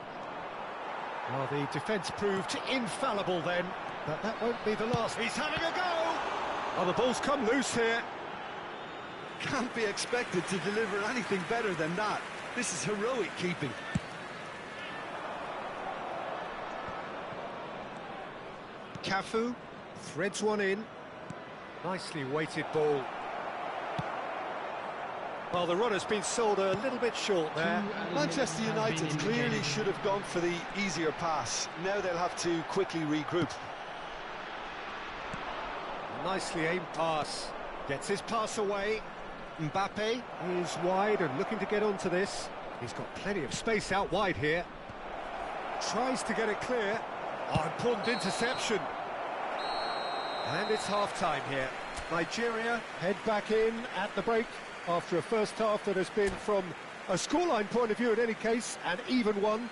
Well, the defence proved infallible then, but that won't be the last. He's having a go! Oh, the ball's come loose here. Can't be expected to deliver anything better than that. This is heroic keeping. Cafu threads one in. Nicely weighted ball. Well, the run has been sold a little bit short there. Manchester United clearly should have gone for the easier pass. Now they'll have to quickly regroup. Nicely aimed pass. Gets his pass away. Mbappe is wide and looking to get onto this. He's got plenty of space out wide here. Tries to get it clear. Oh, important interception. And it's half-time here. Nigeria head back in at the break after a first half that has been, from a scoreline point of view in any case, an even one.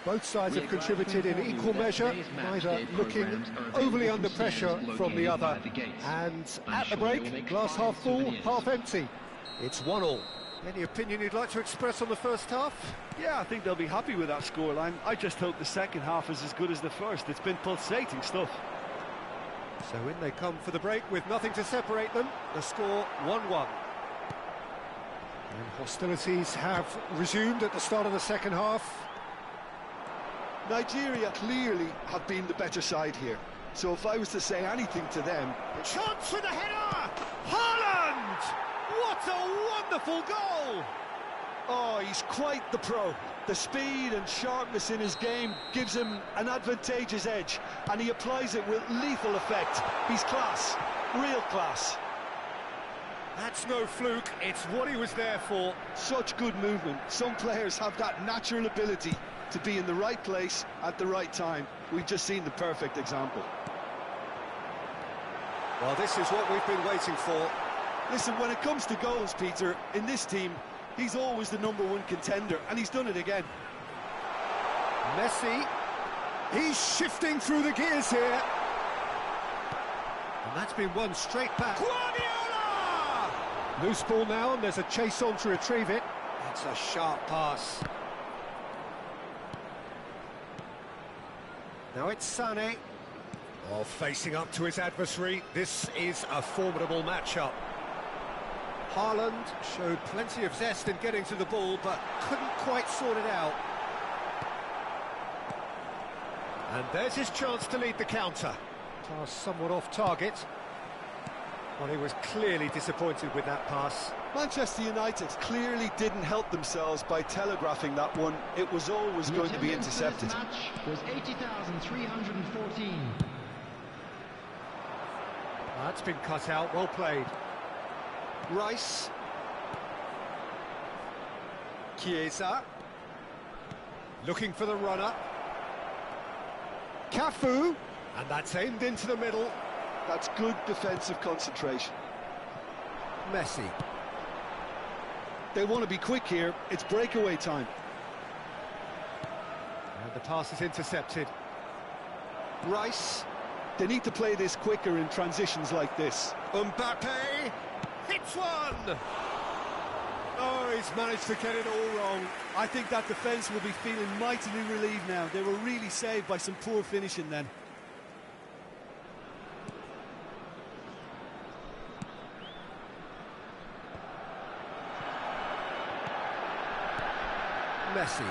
Both sides have contributed in equal measure, neither looking overly under pressure from the other. And at the break, glass half full, half empty. It's 1-1. Any opinion you'd like to express on the first half? Yeah, I think they'll be happy with that scoreline. I just hope the second half is as good as the first. It's been pulsating stuff. So in they come for the break with nothing to separate them. The score 1-1. And hostilities have resumed at the start of the second half. Nigeria clearly have been the better side here. So if I was to say anything to them... Chance for the header! Haaland! What a wonderful goal! Oh, he's quite the pro. The speed and sharpness in his game gives him an advantageous edge, and he applies it with lethal effect. He's class, real class. That's no fluke, it's what he was there for. Such good movement. Some players have that natural ability to be in the right place at the right time. We've just seen the perfect example. Well, this is what we've been waiting for. Listen, when it comes to goals, Peter, in this team, he's always the #1 contender, and he's done it again. Messi, he's shifting through the gears here. And that's been won straight back. Guardiola! Loose ball now, and there's a chase on to retrieve it. That's a sharp pass. Now it's Sané. Oh, facing up to his adversary. This is a formidable matchup. Haaland showed plenty of zest in getting to the ball, but couldn't quite sort it out. And there's his chance to lead the counter. Pass somewhat off target. Well, he was clearly disappointed with that pass. Manchester United clearly didn't help themselves by telegraphing that one. It was always going to be intercepted. The match was 80,314. That's been cut out, well played. Rice. Chiesa. Looking for the runner. Cafu. And that's aimed into the middle. That's good defensive concentration. Messi. They want to be quick here. It's breakaway time. And the pass is intercepted. Rice. They need to play this quicker in transitions like this. Mbappe hits one! Oh, he's managed to get it all wrong. I think that defence will be feeling mightily relieved now. They were really saved by some poor finishing then. Messi.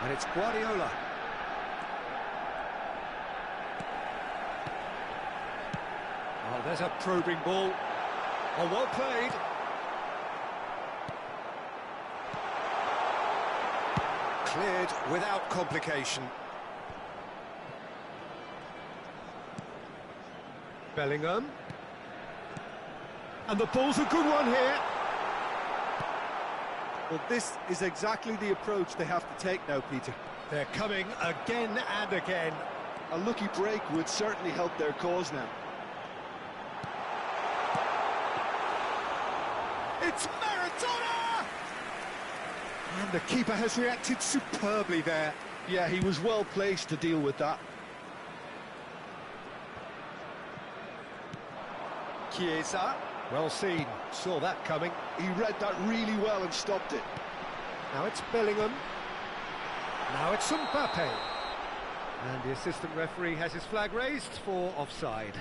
And it's Guardiola. Oh, there's a probing ball. Oh, well played. Cleared without complication. Bellingham. And the ball's a good one here. Well, this is exactly the approach they have to take now, Peter. They're coming again and again. A lucky break would certainly help their cause now. It's Maradona! And the keeper has reacted superbly there. Yeah, he was well placed to deal with that. Chiesa, well seen, saw that coming. He read that really well and stopped it. Now it's Bellingham. Now it's Mbappe. And the assistant referee has his flag raised for offside.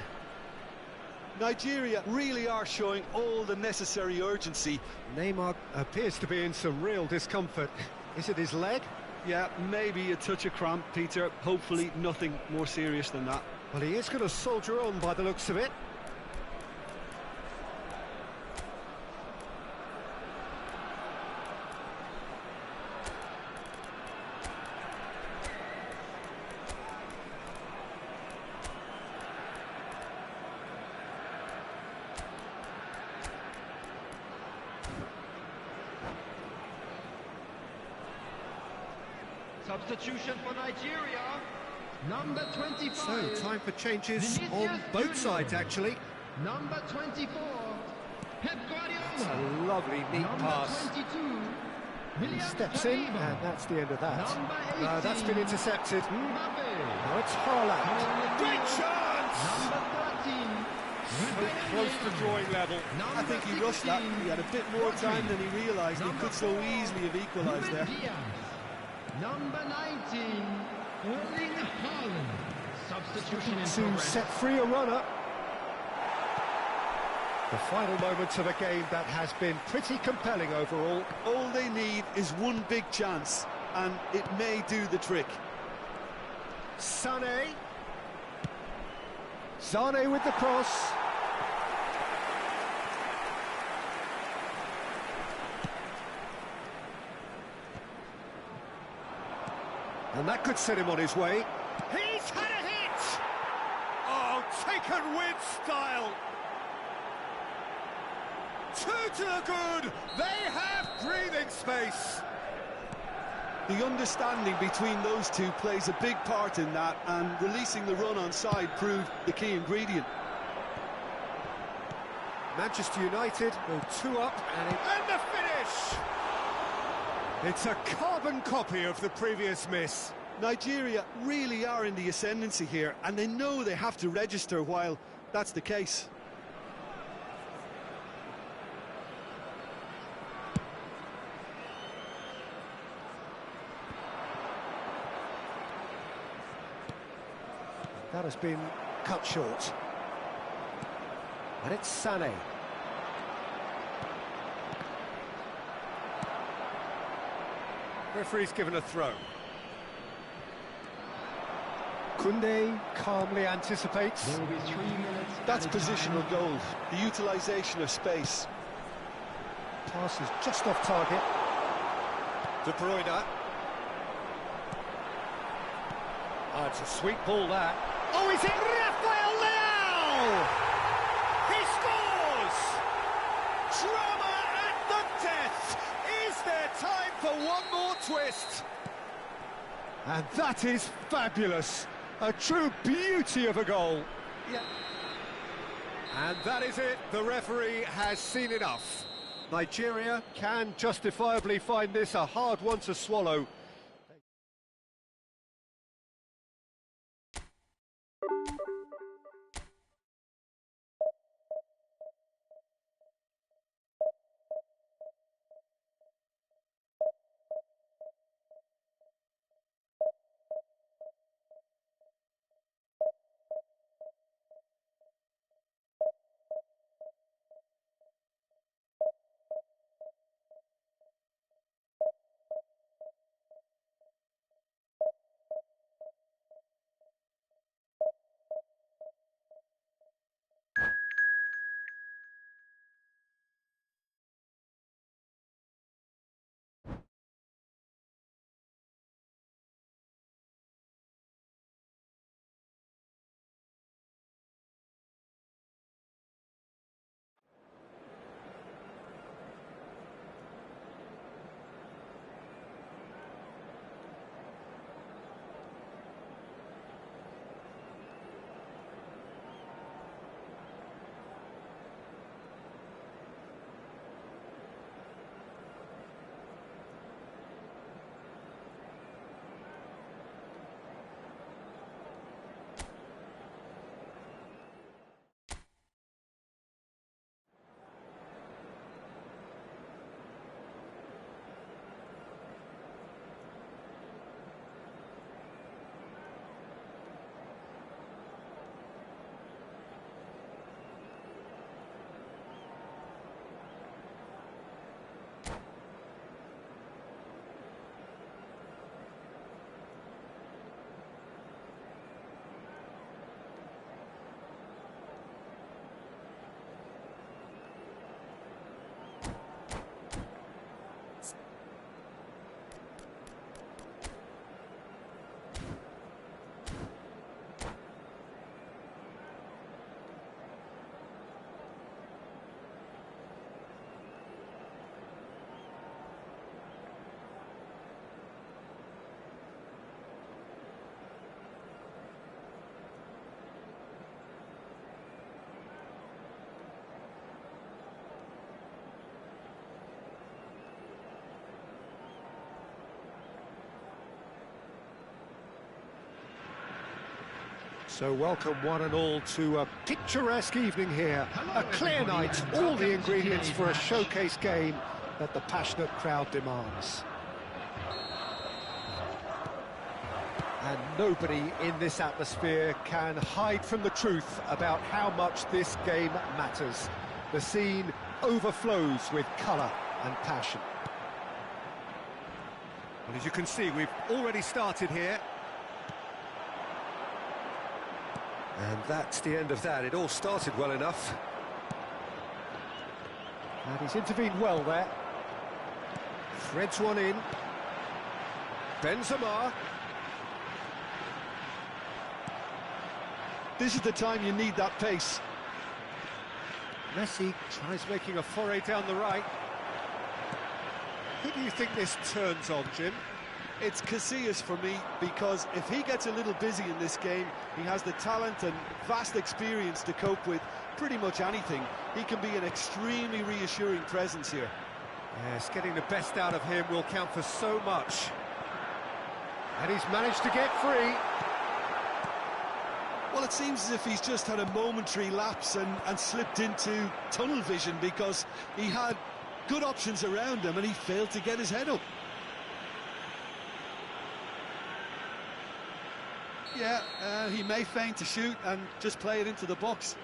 Nigeria really are showing all the necessary urgency. Neymar appears to be in some real discomfort. Is it his leg? Yeah, maybe a touch of cramp, Peter. Hopefully nothing more serious than that. Well, he is going to soldier on by the looks of it. Substitution for Nigeria. Number 25. So, time for changes Vinicius on both Junior. sides, actually. Number 24. Pep Guardiola. It's a lovely, neat Number pass. 22. He William steps in, Saliba. and that's the end of that. Number No, that's been 18. intercepted. Mbappe. Now it's Haaland. Great chance! Number 13. So close to drawing level. I think he rushed that. He had a bit more time than he realised. He could so easily have equalised there. Number 19, Erling Haaland. Substitution in To progress. set free a runner. The final moments of a game that has been pretty compelling overall. All they need is one big chance, and it may do the trick. Sané. Sané with the cross. And that could set him on his way. He's had a hit! Oh, taken with style. Two to the good. They have breathing space. The understanding between those two plays a big part in that, and releasing the run on side proved the key ingredient. Manchester United go 2 up and the finish! It's a carbon copy of the previous miss. Nigeria really are in the ascendancy here, and they know they have to register while that's the case. That has been cut short. And it's Sané. Referee's given a throw. Koundé calmly anticipates. There will be 3 minutes. That's added time. positional goals, the utilisation of space. Pass is just off target. De Bruyne. Oh, it's a sweet ball, that. Oh, is it Rafael Leao? He scores! Drama at the death! Is there time for one more twist? And that is fabulous. A true beauty of a goal. Yeah. And that is it. The referee has seen enough. Nigeria can justifiably find this a hard one to swallow. So welcome one and all to a picturesque evening here. A clear night, all the ingredients for a showcase game that the passionate crowd demands. And nobody in this atmosphere can hide from the truth about how much this game matters. The scene overflows with colour and passion. Well, as you can see, we've already started here. And that's the end of that. It all started well enough. And he's intervened well there. Threads one in. Benzema. This is the time you need that pace. Messi tries making a foray down the right. Who do you think this turns on, Jim? It's Casillas for me, because if he gets a little busy in this game, he has the talent and vast experience to cope with pretty much anything. He can be an extremely reassuring presence here. Yes, getting the best out of him will count for so much. And he's managed to get free. Well, it seems as if he's just had a momentary lapse and slipped into tunnel vision, because he had good options around him and he failed to get his head up. Yeah, he may feign to shoot and just play it into the box.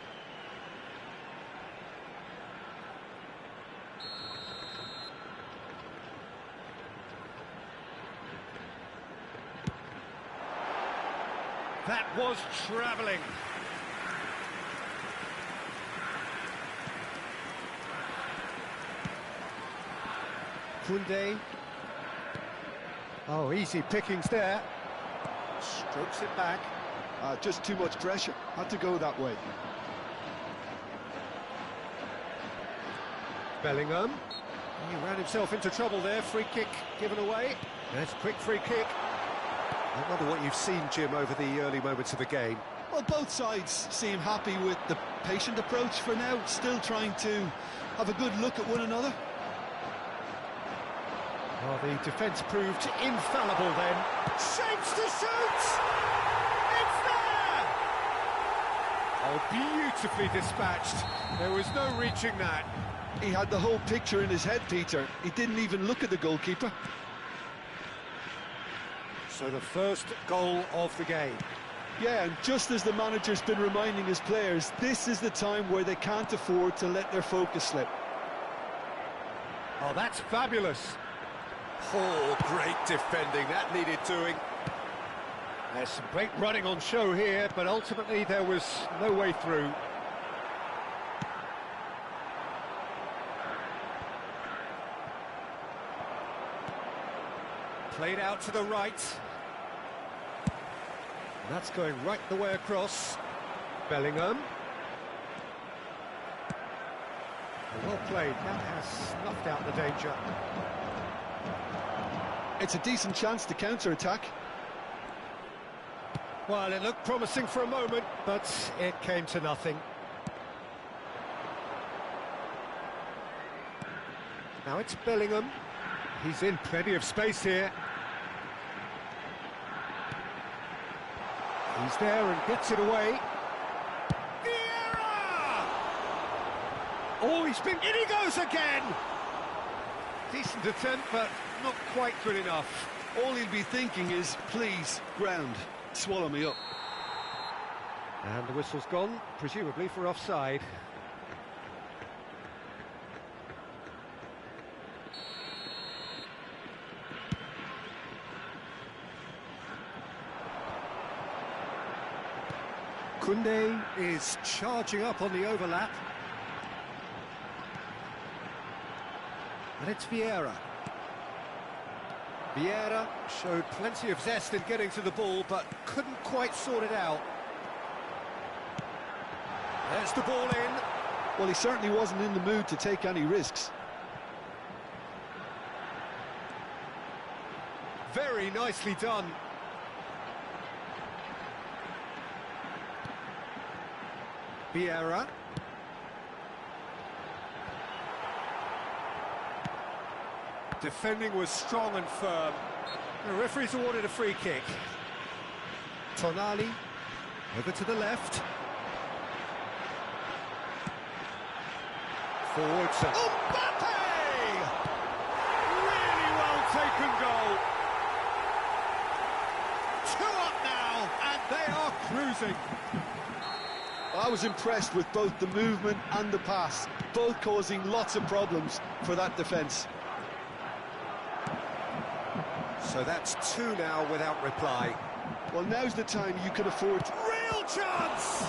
That was travelling. Koundé. Oh, easy pickings there. Strokes it back. Just too much pressure. Had to go that way. Bellingham. He ran himself into trouble there. Free kick given away. That's a quick free kick. I wonder what you've seen, Jim, over the early moments of the game. Well, both sides seem happy with the patient approach for now, still trying to have a good look at one another. Well, the defence proved infallible then. Shapes to shoot! It's there! Oh, beautifully dispatched. There was no reaching that. He had the whole picture in his head, Peter. He didn't even look at the goalkeeper. So the first goal of the game. Yeah, and just as the manager's been reminding his players, this is the time where they can't afford to let their focus slip. Oh, that's fabulous. Oh, great defending. That needed doing. There's some great running on show here, but ultimately there was no way through. Played out to the right. That's going right the way across. Bellingham. Well played. That has snuffed out the danger. It's a decent chance to counter-attack. Well, it looked promising for a moment, but it came to nothing. Now it's Bellingham. He's in plenty of space here. He's there and gets it away. Vieira! Oh, in he goes again! Decent attempt, but not quite good enough. All he'll be thinking is, please, ground, swallow me up. And the whistle's gone, presumably for offside. Koundé is charging up on the overlap. And it's Vieira. Vieira showed plenty of zest in getting to the ball, but couldn't quite sort it out. There's the ball in. Well, he certainly wasn't in the mood to take any risks. Very nicely done. Vieira. Defending was strong and firm. The referee's awarded a free kick. Tonali. Over to the left. Forwards. Mbappe! Really well taken goal. 2 up now, and they are cruising. I was impressed with both the movement and the pass, both causing lots of problems for that defence. So that's 2 now without reply. Well, now's the time you can afford to... Real chance!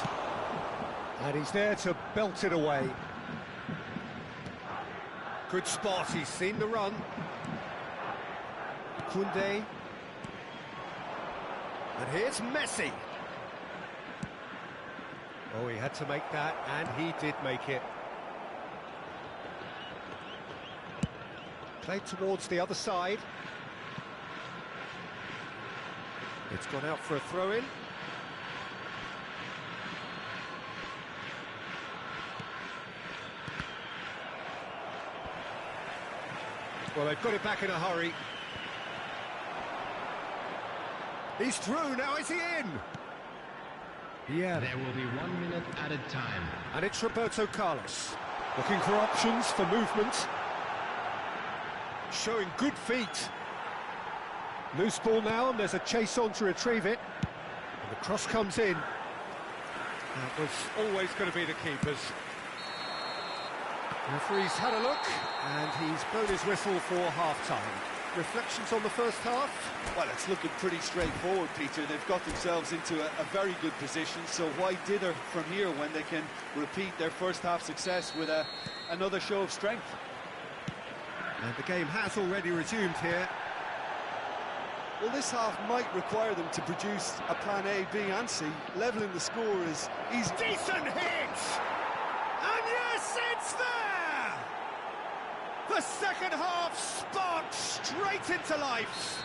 And he's there to belt it away. Good spot, he's seen the run. Koundé. And here's Messi. Oh, he had to make that, and he did make it. Played towards the other side. It's gone out for a throw-in. Well, they've got it back in a hurry. He's through, now is he in? Yeah. There will be 1 minute added time. And it's Roberto Carlos. Looking for options for movement. Showing good feet. Loose ball now, and there's a chase on to retrieve it. And the cross comes in. That was always going to be the keeper's. The referee's had a look, and he's blown his whistle for half-time. Reflections on the first half? Well, it's looking pretty straightforward, Peter. They've got themselves into a very good position, so why dither from here when they can repeat their first half success with another show of strength? And the game has already resumed here. Well, this half might require them to produce a plan A, B and C. Levelling the score is easy. Decent hit! And yes, it's there! The second half sparked straight into life.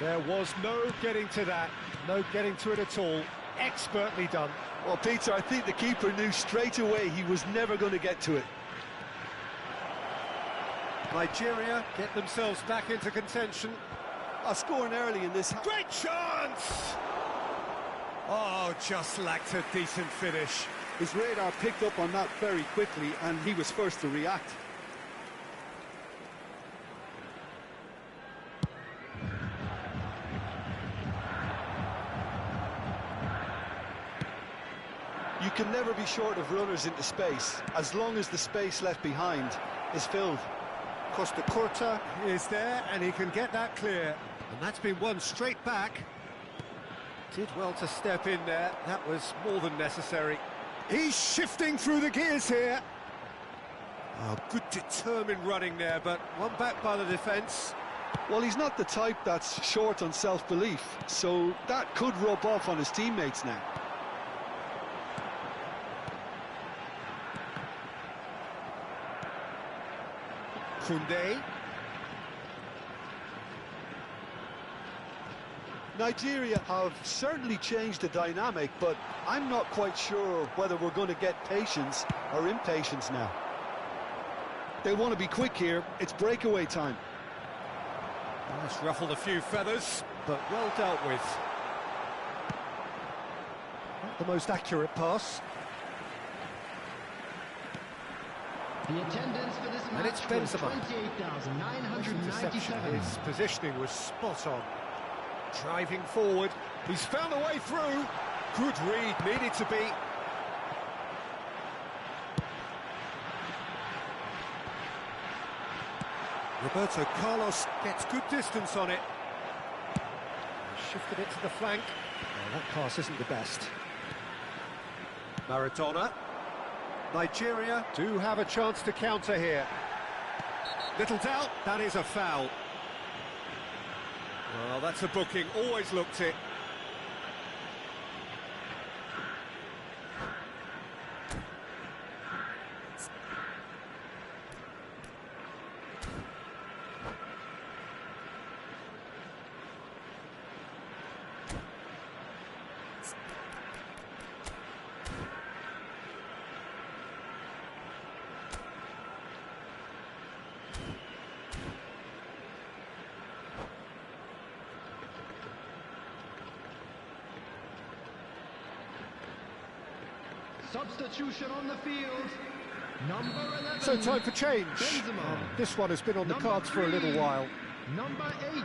There was no getting to that, no getting to it at all. Expertly done. Well, Peter, I think the keeper knew straight away he was never going to get to it. Nigeria get themselves back into contention. Scoring early in this half. Great chance! Oh, just lacked a decent finish. His radar picked up on that very quickly, and he was first to react. You can never be short of runners into space, as long as the space left behind is filled. Costa Curta is there, and he can get that clear. And that's been won straight back. Did well to step in there. That was more than necessary. He's shifting through the gears here. Oh, good determined running there, but one back by the defence. Well, he's not the type that's short on self-belief, so that could rub off on his teammates now. Koundé. Nigeria have certainly changed the dynamic, but I'm not quite sure whether we're going to get patience or impatience now. They want to be quick here. It's breakaway time. Oh, it's ruffled a few feathers, but well dealt with. Not the most accurate pass. The attendance for this And it's match was Benzema. 28,997. His positioning was spot on. Driving forward, he's found a way through. Good read, needed to be. Roberto Carlos gets good distance on it. Shifted it to the flank. Oh, that pass isn't the best. Maradona. Nigeria do have a chance to counter here. Little doubt, that is a foul. Well, that's a booking, always looked it. Substitution on the field. Number 11. So time for change. Benzema. This one has been on the cards for a little while. Number 8.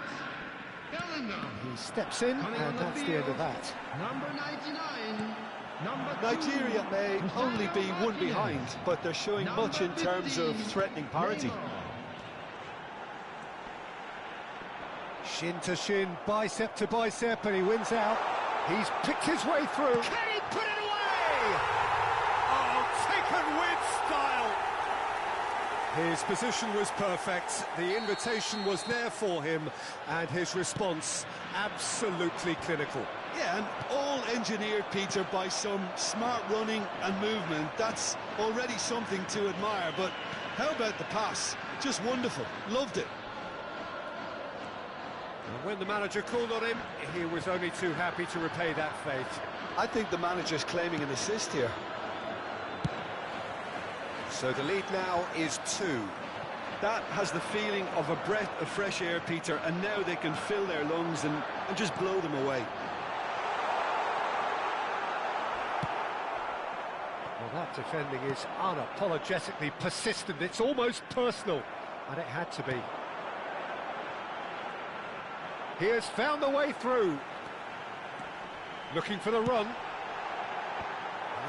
Bellingham. He steps in, Coming on and the that's the end of field. that. Number 99. Number 2. Nigeria may only be one behind, but they're showing much in terms of 15, threatening parity. Neymar. Shin to shin, bicep to bicep, and he wins out. He's picked his way through. Can he put it away? Oh, taken with style. His position was perfect. The invitation was there for him, and his response absolutely clinical. Yeah, and all engineered, Peter, by some smart running and movement. That's already something to admire, but how about the pass? Just wonderful. Loved it. And when the manager called on him, he was only too happy to repay that faith. I think the manager's claiming an assist here. So the lead now is 2. That has the feeling of a breath of fresh air, Peter, and now they can fill their lungs and just blow them away. Well, that defending is unapologetically persistent. It's almost personal, and it had to be. He has found the way through. Looking for the run.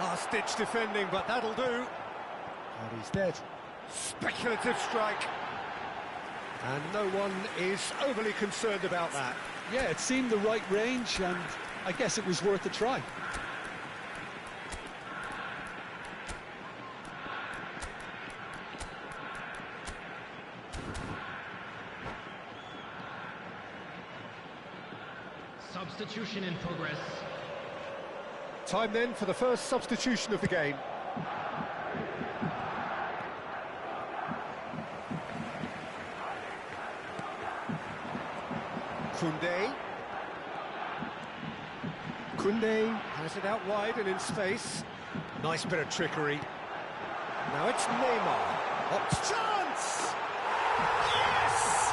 Last-ditch defending, but that'll do. And he's dead. Speculative strike. And no one is overly concerned about that. Yeah, it seemed the right range, and I guess it was worth a try. Substitution in progress. Time then for the first substitution of the game. Koundé has it out wide and in space. Nice bit of trickery. Now it's Neymar. Ops chance! Yes!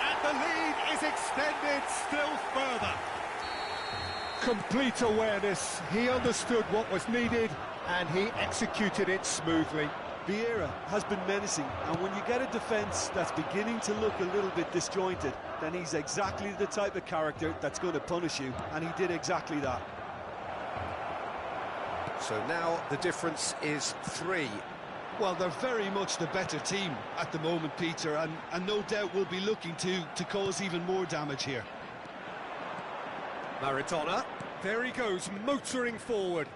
And the lead is extended still further. Complete awareness. He understood what was needed and he executed it smoothly. Vieira has been menacing, and when you get a defence that's beginning to look a little bit disjointed, then he's exactly the type of character that's going to punish you, and he did exactly that. So now the difference is 3. Well, they're very much the better team at the moment, Peter, and no doubt will be looking to cause even more damage here. Maradona, there he goes, motoring forward.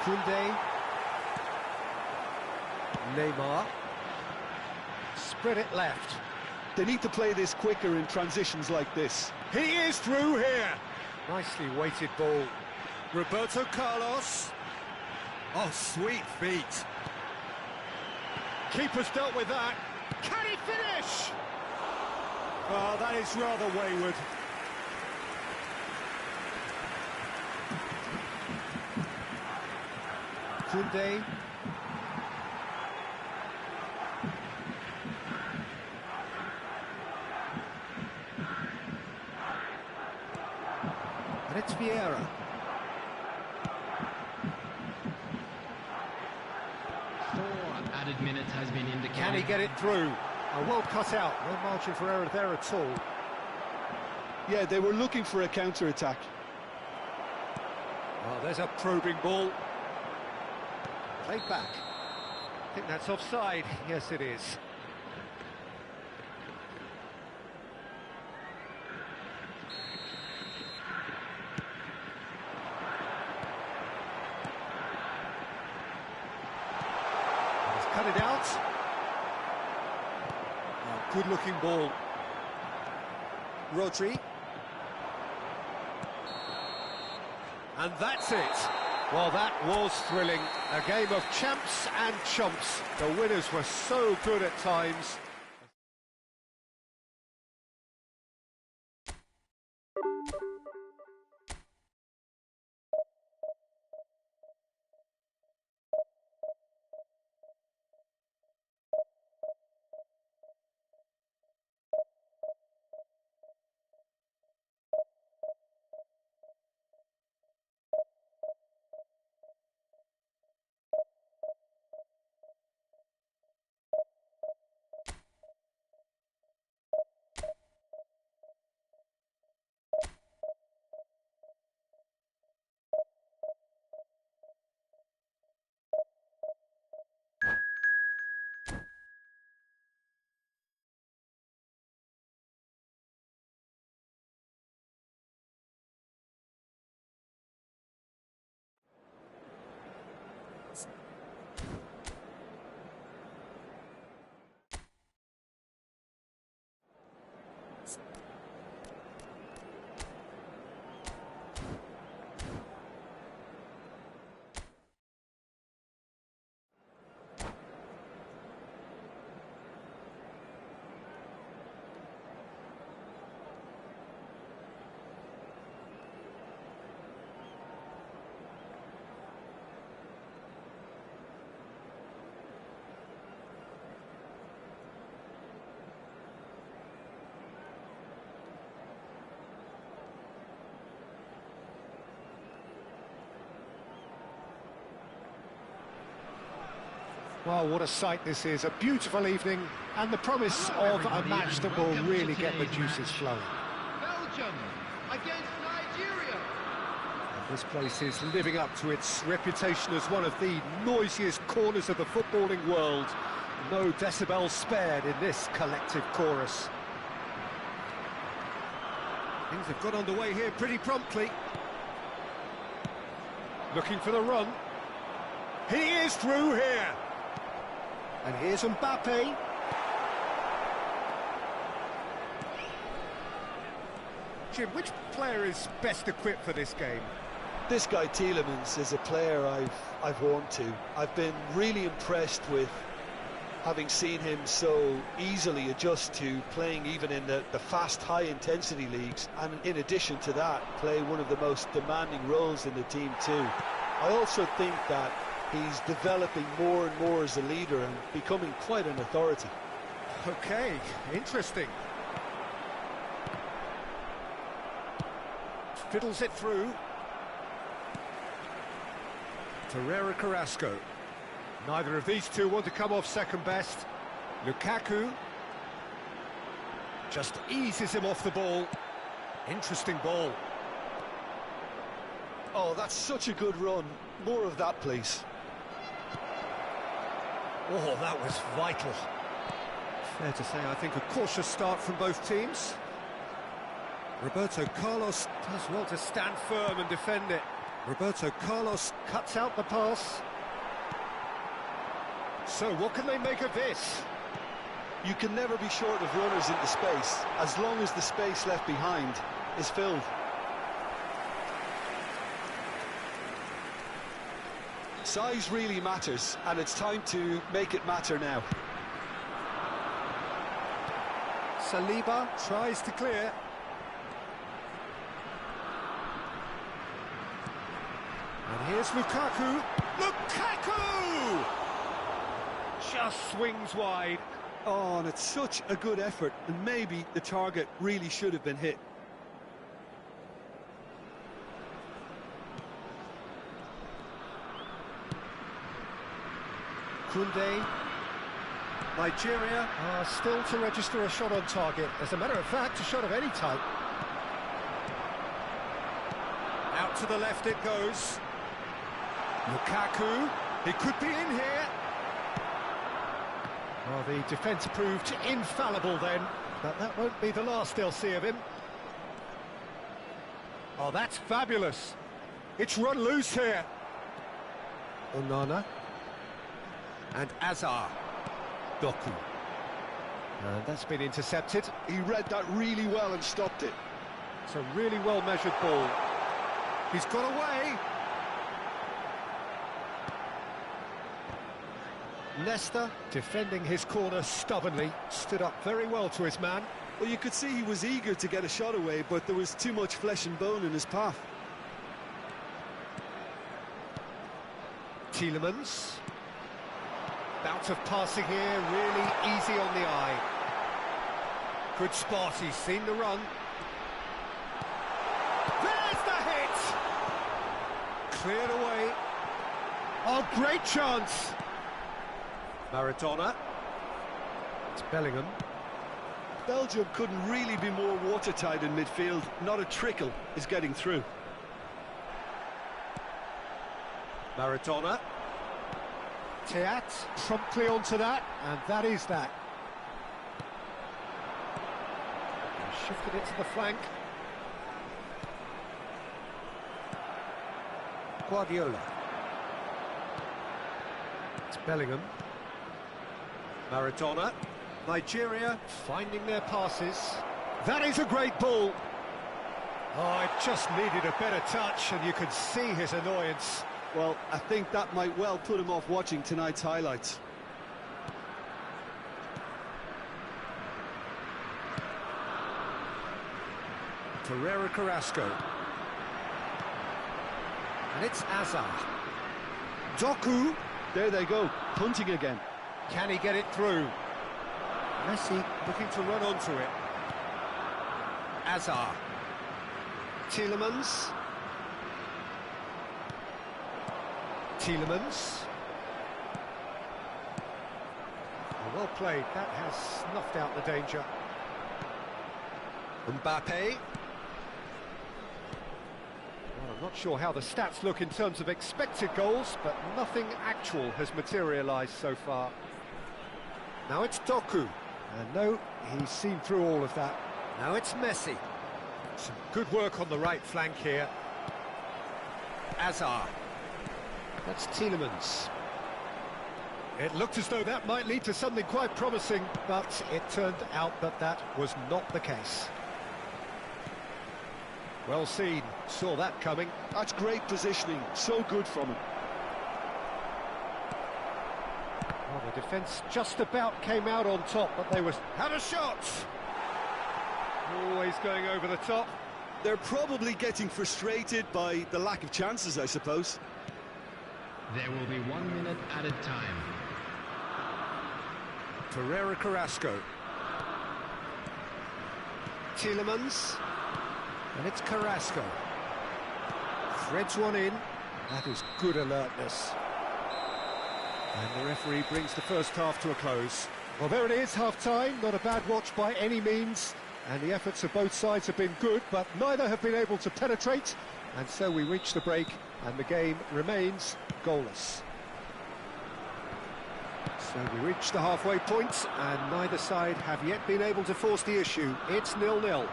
Koundé. Neymar. Spread it left. They need to play this quicker in transitions like this. He is through here. Nicely weighted ball. Roberto Carlos. Oh, sweet feet. Keeper's dealt with that. Can he finish? Oh, that is rather wayward. Koundé. And it's Vieira. 4 added minutes has been indicated. Can he get it through? Well cut out. No margin for error there at all. Yeah, they were looking for a counter-attack. Oh, there's a probing ball. Played back. I think that's offside. Yes, it is. He's cut it out. Oh, good-looking ball. Rodri. And that's it. Well, that was thrilling. A game of champs and chumps. The winners were so good at times. Well, what a sight this is. A beautiful evening and the promise of a match that will really get the juices flowing. Belgium against Nigeria. This place is living up to its reputation as one of the noisiest corners of the footballing world. No decibels spared in this collective chorus. Things have got underway here pretty promptly. Looking for the run. He is through here. And here's Mbappe. Jim, which player is best equipped for this game? This guy Tielemans is a player I've warmed to. I've been really impressed with having seen him so easily adjust to playing even in the fast, high-intensity leagues, and in addition to that, play one of the most demanding roles in the team too. I also think that he's developing more and more as a leader and becoming quite an authority. Okay, interesting. Fiddles it through. Torreira Carrasco. Neither of these two want to come off second best. Lukaku just eases him off the ball. Interesting ball. Oh, that's such a good run. More of that, please. Oh, that was vital. Fair to say, I think, a cautious start from both teams. Roberto Carlos does well to stand firm and defend it. Roberto Carlos cuts out the pass. So, what can they make of this? You can never be short of runners into space, as long as the space left behind is filled. Size really matters, and it's time to make it matter now. Saliba tries to clear. And here's Lukaku. Lukaku! Just swings wide. Oh, and it's such a good effort, and maybe the target really should have been hit. Koundé. Nigeria are still to register a shot on target. As a matter of fact, a shot of any type. Out to the left it goes. Lukaku. He could be in here. Well, the defence proved infallible then, but that won't be the last they'll see of him. Oh, that's fabulous. It's run loose here. Onana. And Azar. Doku. And that's been intercepted. He read that really well and stopped it. It's a really well-measured ball. He's got away. Leicester, defending his corner stubbornly, stood up very well to his man. Well, you could see he was eager to get a shot away, but there was too much flesh and bone in his path. Tielemans. Bout of passing here, really easy on the eye. Good spot, he's seen the run. There's the hit! Cleared away. Oh, great chance! Maradona. It's Bellingham. Belgium couldn't really be more watertight in midfield. Not a trickle is getting through. Maradona. Teat promptly onto that, and that is that. Shifted it to the flank. Guardiola. It's Bellingham. Maradona. Nigeria finding their passes. That is a great ball. Oh, it just needed a better touch, and you could see his annoyance. Well, I think that might well put him off watching tonight's highlights. Torreira Carrasco. And it's Azar. Doku. There they go, punting again. Can he get it through? Messi looking to run onto it. Azar. Tielemans. Tielemans. Well played, that has snuffed out the danger. Mbappe. Well, I'm not sure how the stats look in terms of expected goals, but nothing actual has materialised so far. Now it's Doku. And no, he's seen through all of that. Now it's Messi. Some good work on the right flank here. Azar. That's Tielemans. It looked as though that might lead to something quite promising, but it turned out that that was not the case. Well seen, saw that coming. That's great positioning, so good from him. Well, the defence just about came out on top, but they had a shot! Always going over the top. They're probably getting frustrated by the lack of chances, I suppose. There will be 1 minute added time. Pereira Carrasco. Tielemans. And it's Carrasco. Threads one in. That is good alertness. And the referee brings the first half to a close. Well, there it is, half-time. Not a bad watch by any means. And the efforts of both sides have been good, but neither have been able to penetrate. And so we reach the break, and the game remains goalless. So we reach the halfway point, and neither side have yet been able to force the issue. It's 0-0. And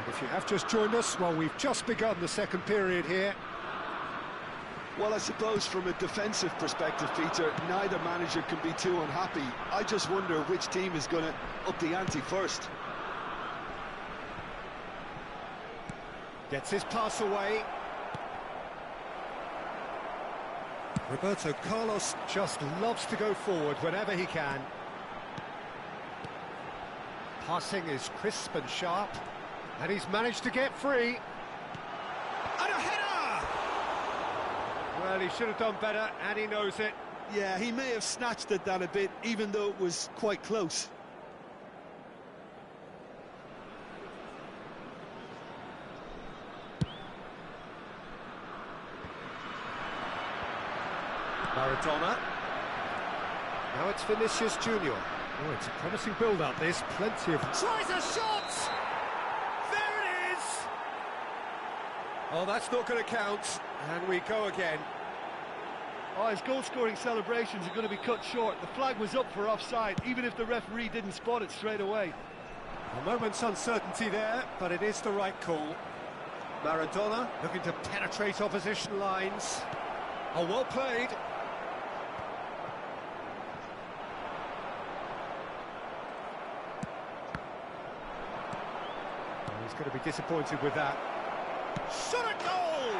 if you have just joined us, well, we've just begun the second period here. Well, I suppose from a defensive perspective, Peter, neither manager can be too unhappy. I just wonder which team is going to up the ante first. Gets his pass away. Roberto Carlos just loves to go forward whenever he can. Passing is crisp and sharp, and he's managed to get free. And a header! Well, he should have done better, and he knows it. Yeah, he may have snatched at that a bit, even though it was quite close. Maradona. Now it's Vinicius Junior. Oh, it's a promising build-up, this. Plenty of... Tries a shot! There it is! Oh, that's not going to count. And we go again. Oh, his goal-scoring celebrations are going to be cut short. The flag was up for offside, even if the referee didn't spot it straight away. A moment's uncertainty there, but it is the right call. Maradona looking to penetrate opposition lines. Oh, well played. He's going to be disappointed with that. Shot a goal!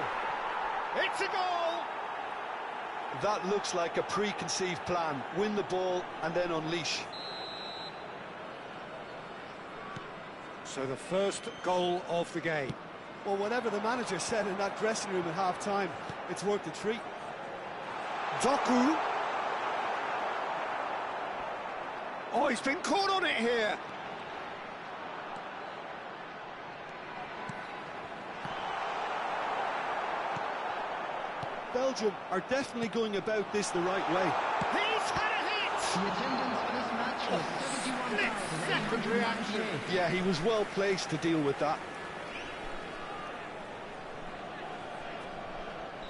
It's a goal! That looks like a preconceived plan. Win the ball and then unleash. So the first goal of the game. Well, whatever the manager said in that dressing room at half-time, it's worked a treat. Doku. Oh, he's been caught on it here. Belgium are definitely going about this the right way. He's had a hit! The attendance for this match was 71,898. reaction. Yeah, he was well placed to deal with that.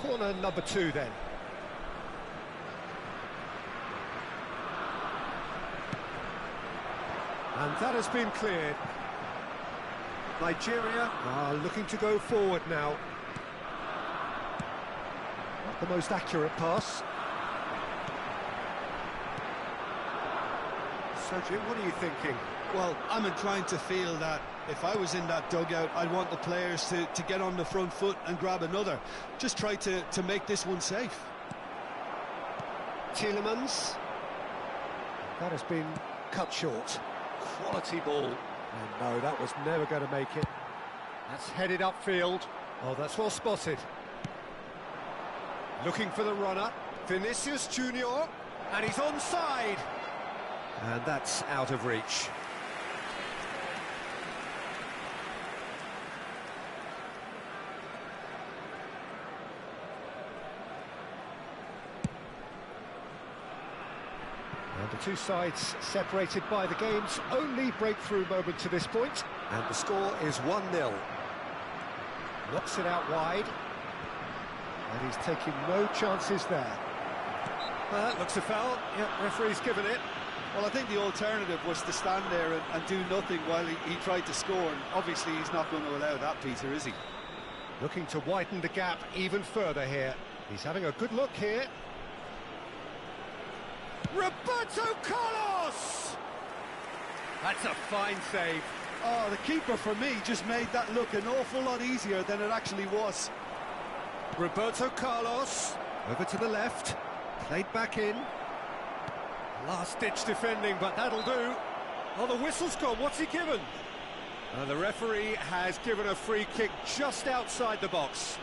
Corner number 2 then. And that has been cleared. Nigeria are looking to go forward now. Not the most accurate pass. Sergio, what are you thinking? Well, I'm inclined to feel that if I was in that dugout, I'd want the players to get on the front foot and grab another. Just try to make this one safe. Tielemans. That has been cut short. Quality ball. And no, that was never going to make it. That's headed upfield. Oh, that's well spotted. Looking for the runner. Vinicius Junior. And he's onside. And that's out of reach. And a two sides separated by the game's only breakthrough moment to this point. And the score is 1-0. Knocks it out wide. And he's taking no chances there. That looks a foul. Yeah, referee's given it. Well, I think the alternative was to stand there and do nothing while he tried to score, and obviously he's not going to allow that, Peter, is he? Looking to widen the gap even further here. He's having a good look here. Roberto Carlos! That's a fine save. Oh, the keeper, for me, just made that look an awful lot easier than it actually was. Roberto Carlos, over to the left, played back in. Last-ditch defending, but that'll do. Oh, the whistle's gone. What's he given? The referee has given a free kick just outside the box.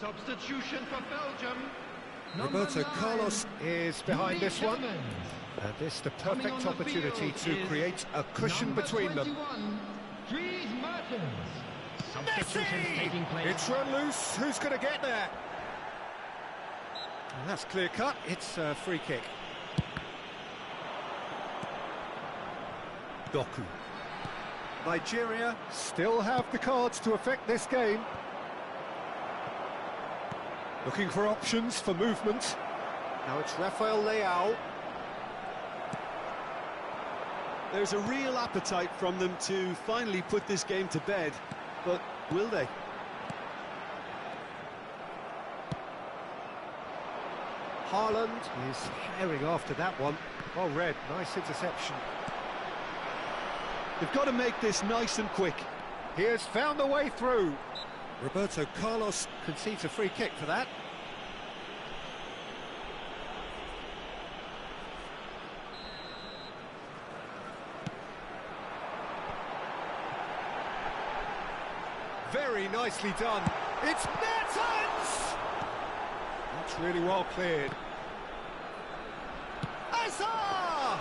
Substitution for Belgium. Roberto Carlos is behind this one. And this the perfect opportunity to create a cushion between them. Messi! It's run loose. Who's going to get there? And that's clear cut. It's a free kick. Doku. Nigeria still have the cards to affect this game. Looking for options for movement. Now it's Rafael Leao. There's a real appetite from them to finally put this game to bed, but will they? Haaland is herring after that one. Well read, nice interception. They've got to make this nice and quick. He has found the way through. Roberto Carlos concedes a free kick for that. Very nicely done. It's Mertens! That's really well cleared. Hazard!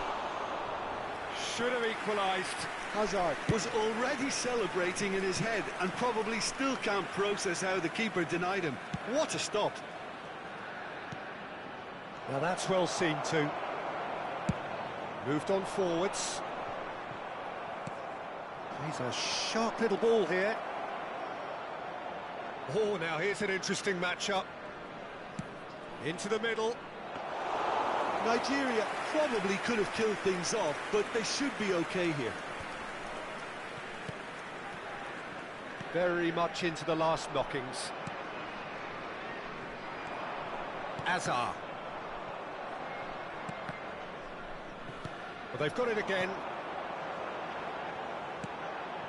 Should have equalised. Hazard was already celebrating in his head and probably still can't process how the keeper denied him. What a stop. Now that's well seen too. Moved on forwards. He's a sharp little ball here. Oh, now here's an interesting matchup. Into the middle. Nigeria probably could have killed things off, but they should be okay here. Very much into the last knockings. Hazard. Well, they've got it again.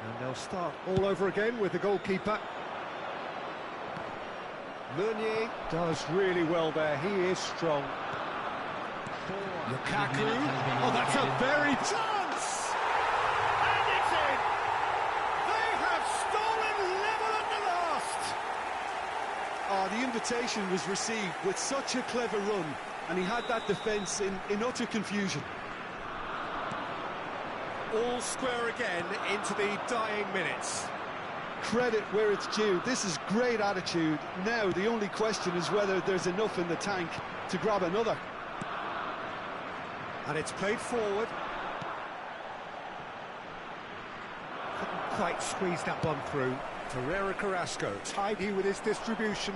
And they'll start all over again with the goalkeeper. Meunier does really well there. He is strong. Lukaku. Oh, that's a very chance! And it's in! They have stolen level at the last! Oh, the invitation was received with such a clever run, and he had that defence in utter confusion. All square again into the dying minutes. Credit where it's due. This is great attitude. Now the only question is whether there's enough in the tank to grab another. And it's played forward. Couldn't quite squeeze that one through. Torreira Carrasco, tidy with his distribution.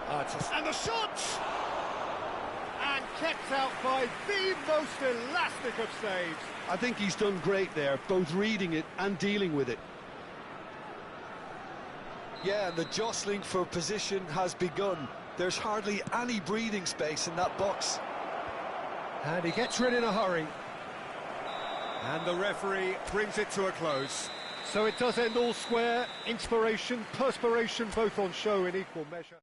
And the shot! And kept out by the most elastic of saves. I think he's done great there, both reading it and dealing with it. Yeah, and the jostling for position has begun. There's hardly any breathing space in that box. And he gets rid in a hurry. And the referee brings it to a close. So it does end all square. Inspiration, perspiration, both on show in equal measure.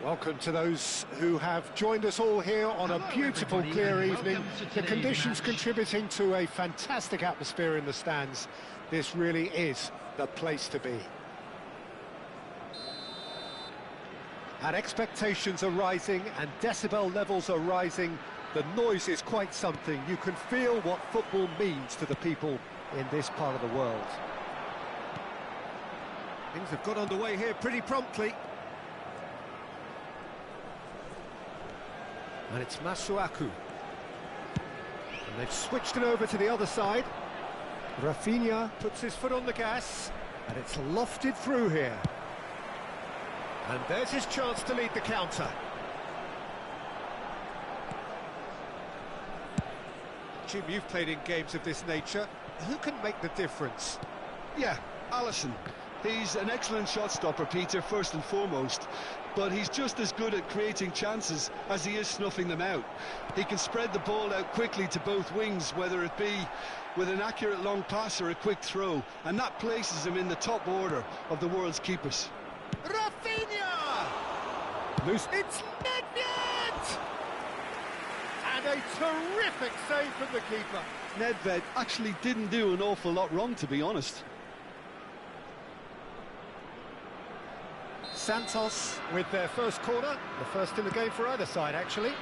Welcome to those who have joined us all here on a beautiful, clear evening. The conditions contributing to a fantastic atmosphere in the stands. This really is the place to be. And expectations are rising and decibel levels are rising. The noise is quite something. You can feel what football means to the people in this part of the world. Things have got underway here pretty promptly. And it's Masuaku. And they've switched it over to the other side. Rafinha puts his foot on the gas, and it's lofted through here. And there's his chance to lead the counter. Jim, you've played in games of this nature. Who can make the difference? Yeah, Alisson. He's an excellent shot stopper, Peter, first and foremost. But he's just as good at creating chances as he is snuffing them out. He can spread the ball out quickly to both wings, whether it be with an accurate long pass or a quick throw, and that places him in the top order of the world's keepers. Rafinha! Loose. It's Nedved! And a terrific save from the keeper. Nedved actually didn't do an awful lot wrong, to be honest. Santos with their first corner, the first in the game for either side, actually.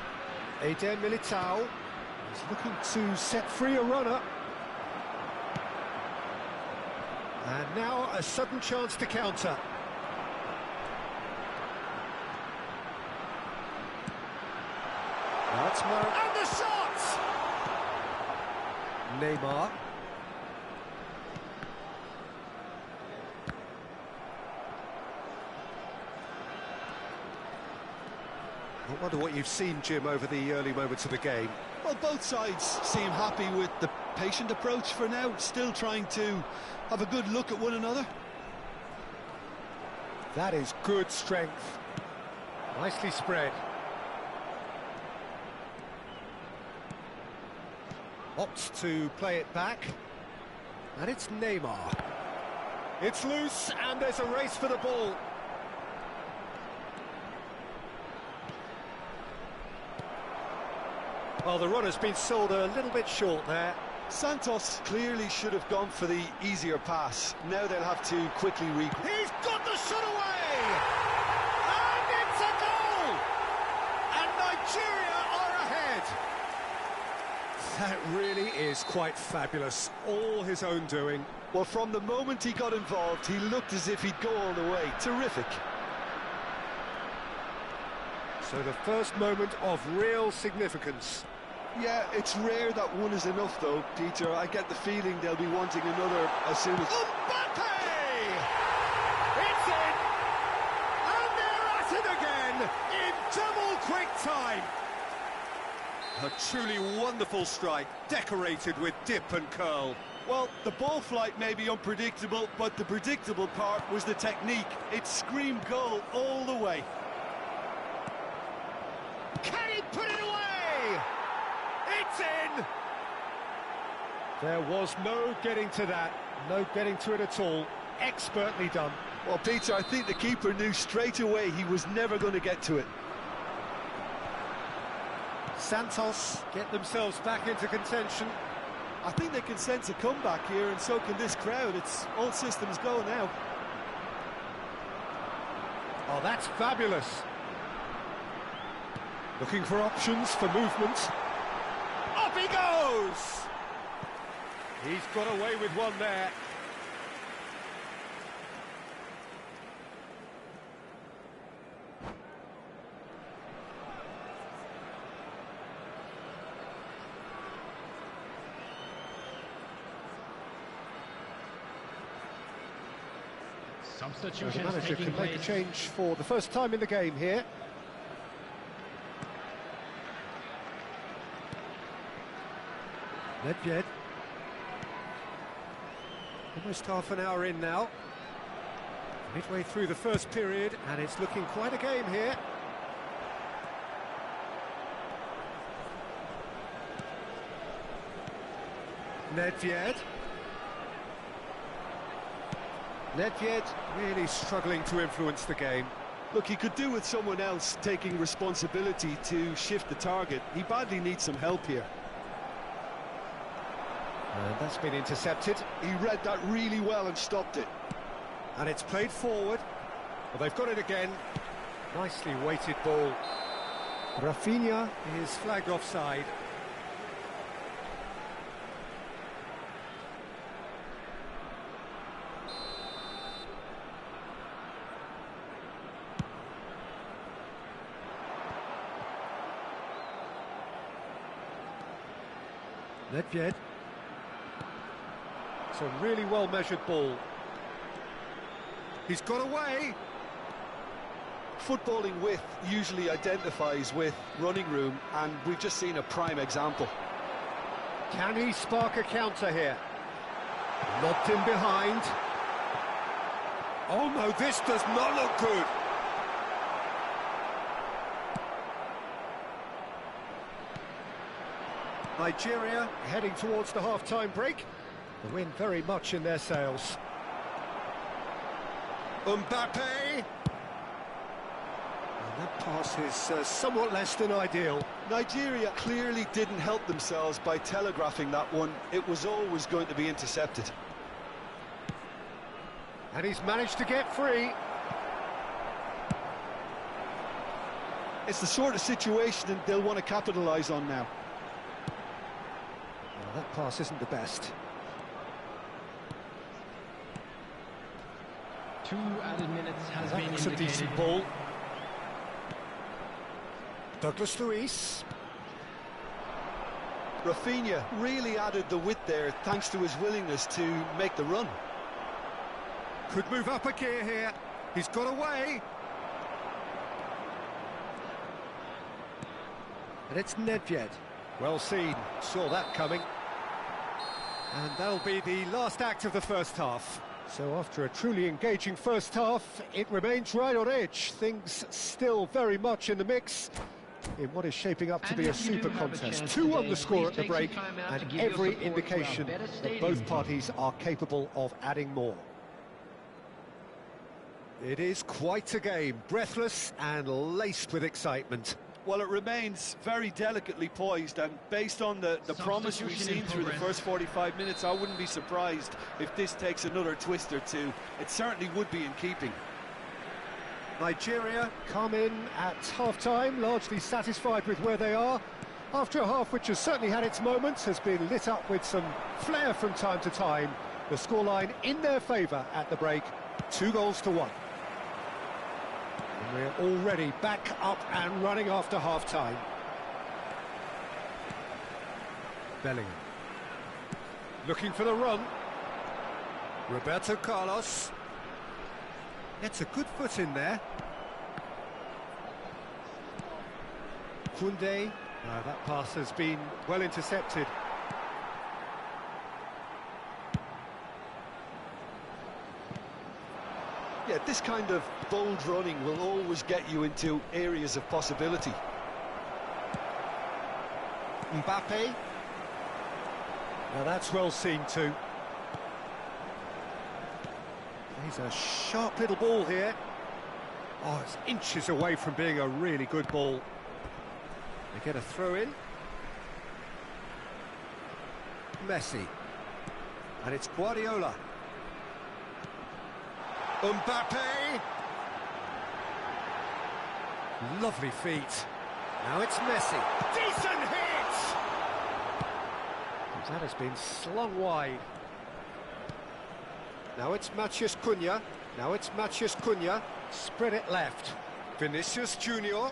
Eder Militao is looking to set free a runner. And now a sudden chance to counter. That's Mar and the shot! Neymar. I wonder what you've seen, Jim, over the early moments of the game. Well, both sides seem happy with the patient approach for now, still trying to have a good look at one another. That is good strength. Nicely spread. Opts to play it back. And it's Neymar. It's loose, and there's a race for the ball. Well, the runner's been sold a little bit short there. Santos clearly should have gone for the easier pass. Now they'll have to quickly regroup. He's got the shot away! And it's a goal! And Nigeria are ahead! That really is quite fabulous. All his own doing. Well, from the moment he got involved, he looked as if he'd go all the way. Terrific. So the first moment of real significance. Yeah, it's rare that one is enough, though, Peter. I get the feeling they'll be wanting another as soon as... Mbappe! It's in! And they're at it again in double quick time. A truly wonderful strike, decorated with dip and curl. Well, the ball flight may be unpredictable, but the predictable part was the technique. It screamed goal all the way. Can he put it away? It's in! There was no getting to that, no getting to it at all. Expertly done. Well, Peter, I think the keeper knew straight away he was never going to get to it. Santos get themselves back into contention. I think they can sense a comeback here, and so can this crowd. It's all systems go now. Oh, that's fabulous. Looking for options for movement. Up he goes! He's got away with one there. Substitutions The manager taking can place. make a change for the first time in the game here. Nedved. Almost half an hour in now. Midway through the first period, and it's looking quite a game here. Nedved. Nedved really struggling to influence the game. Look, he could do with someone else taking responsibility to shift the target. He badly needs some help here. And that's been intercepted. He read that really well and stopped it. And it's played forward. Well, they've got it again. Nicely weighted ball. Rafinha is flagged offside. Nedved. It's a really well-measured ball. He's got away. Footballing width usually identifies with running room, and we've just seen a prime example. Can he spark a counter here? Lobbed in behind. Oh no, this does not look good. Nigeria heading towards the half-time break. The wind very much in their sails. Mbappe! And that pass is somewhat less than ideal. Nigeria clearly didn't help themselves by telegraphing that one. It was always going to be intercepted. And he's managed to get free. It's the sort of situation that they'll want to capitalise on now. Well, that pass isn't the best. 2 added minutes has That been looks a indicated. decent ball. Douglas Luiz. Rafinha really added the width there thanks to his willingness to make the run. Could move up a gear here. He's got away. And it's Nedved. Well seen, saw that coming. And that'll be the last act of the first half. So after a truly engaging first half, it remains right on edge. Things still very much in the mix in what is shaping up to be a super contest. 2 on the score at the break, and every indication that both parties are capable of adding more. It is quite a game, breathless and laced with excitement. Well, it remains very delicately poised, and based on the promise we've seen through the first 45 minutes, I wouldn't be surprised if this takes another twist or two. It certainly would be in keeping. Nigeria come in at half-time, largely satisfied with where they are. After a half which has certainly had its moments, has been lit up with some flair from time to time. The scoreline in their favour at the break, 2-1. And we're already back up and running after half-time. Bellingham. Looking for the run. Roberto Carlos. Gets a good foot in there. Koundé. That pass has been well intercepted. Yeah, this kind of bold running will always get you into areas of possibility. Mbappe. Now that's well seen too. He's a sharp little ball here. Oh, it's inches away from being a really good ball. They get a throw in. Messi. And it's Guardiola. Mbappe. Lovely feet. Now it's Messi. Decent hit! That has been slung wide. Now it's Matheus Cunha. Now it's Matheus Cunha. Spread it left. Vinicius Junior.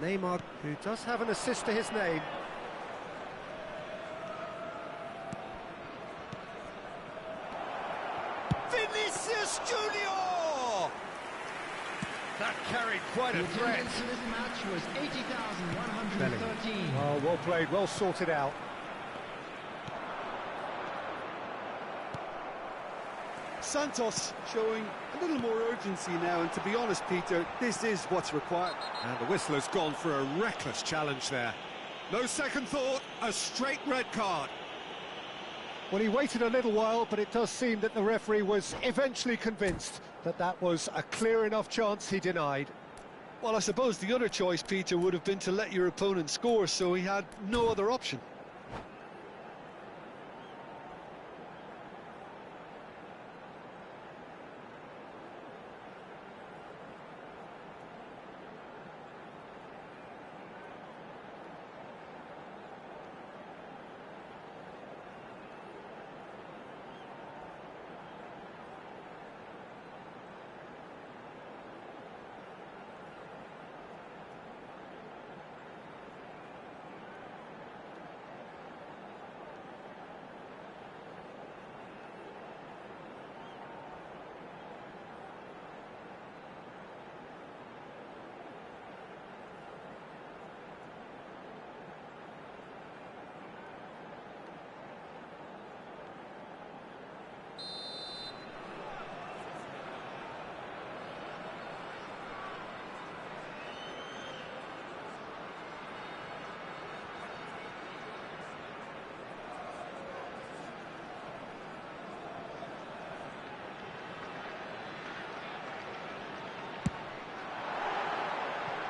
Neymar, who does have an assist to his name. Vinicius Junior! That carried quite a threat. The attendance for this match was 80,113. Oh, well played, well sorted out. Santos showing a little more urgency now, and to be honest, Peter, this is what's required. And the whistle has gone for a reckless challenge there. No second thought, a straight red card. Well, he waited a little while, but it does seem that the referee was eventually convinced that that was a clear enough chance he denied. Well, I suppose the other choice, Peter, would have been to let your opponent score, so he had no other option.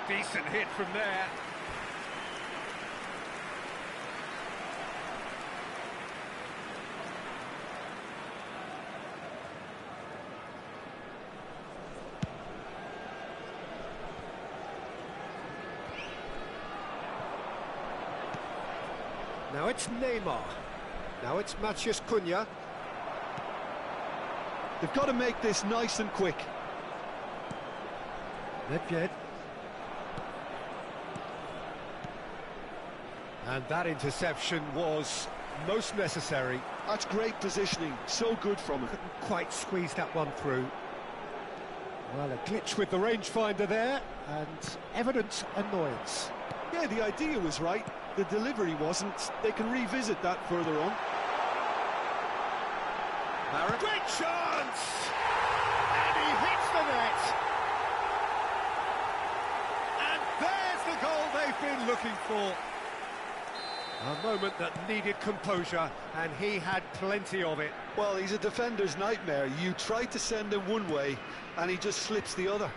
Decent hit from there. Now it's Neymar. Now it's Matheus Cunha. They've got to make this nice and quick. Nedved. And that interception was most necessary. That's great positioning, so good from him. Couldn't quite squeeze that one through. Well, a glitch with the rangefinder there, and evident annoyance. Yeah, the idea was right, the delivery wasn't. They can revisit that further on. Great chance! And he hits the net! And there's the goal they've been looking for. A moment that needed composure, and he had plenty of it. Well, he's a defender's nightmare. You try to send him one way, and he just slips the other.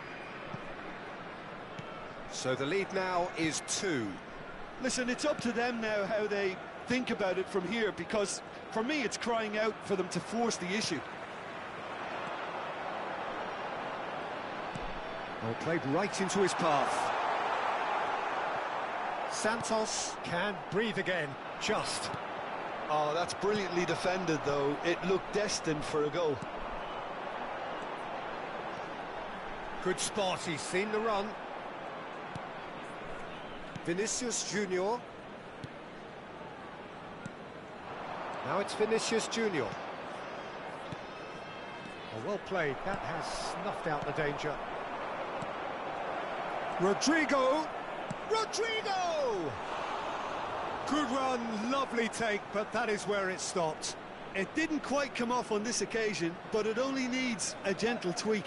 So the lead now is 2. Listen, it's up to them now how they think about it from here, because for me it's crying out for them to force the issue. Well, played right into his path. Santos can breathe again, just. Oh, that's brilliantly defended, though. It looked destined for a goal. Good spot, he's seen the run. Vinicius Junior. Now it's Vinicius Junior. Oh, well played, that has snuffed out the danger. Rodrigo! Rodrigo! Good run, lovely take, but that is where it stopped. It didn't quite come off on this occasion, but it only needs a gentle tweak.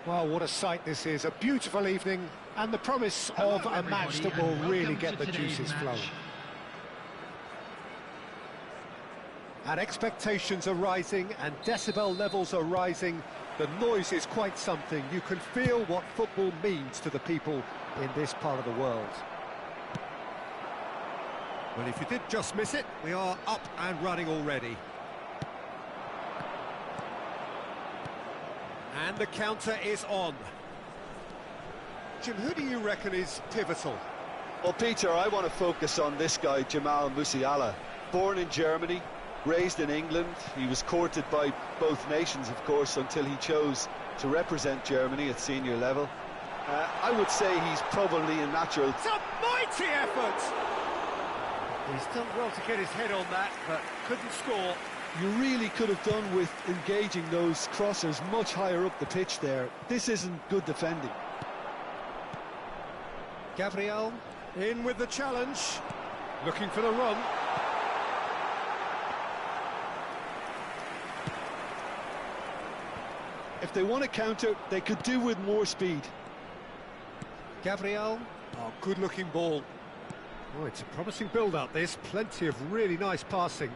Well, what a sight this is. A beautiful evening and the promise of a match that will really get the juices flowing. And expectations are rising and decibel levels are rising. The noise is quite something. You can feel what football means to the people in this part of the world. Well, if you did just miss it, we are up and running already. And the counter is on. Jim, who do you reckon is pivotal? Well, Peter, I want to focus on this guy, Jamal Musiala. Born in Germany, raised in England. He was courted by both nations, of course, until he chose to represent Germany at senior level. I would say he's probably a natural. It's a mighty effort! He's done well to get his head on that, but couldn't score. You really could have done with engaging those crossers much higher up the pitch there. This isn't good defending. Gabriel in with the challenge, looking for the run. If they want to counter, they could do with more speed. Gabriel, oh, good-looking ball. Oh, it's a promising build-up, this. Plenty of really nice passing.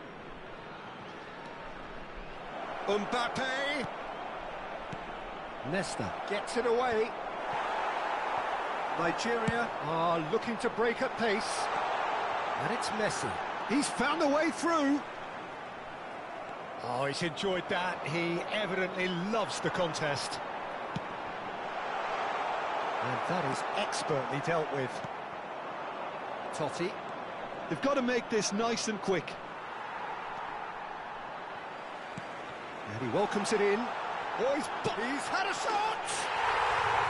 Mbappe. Nesta gets it away. Nigeria are looking to break at pace. And it's Messi. He's found a way through. Oh, he's enjoyed that. He evidently loves the contest. And that is expertly dealt with. Totti. They've got to make this nice and quick. And he welcomes it in. Oh, he's had a shot!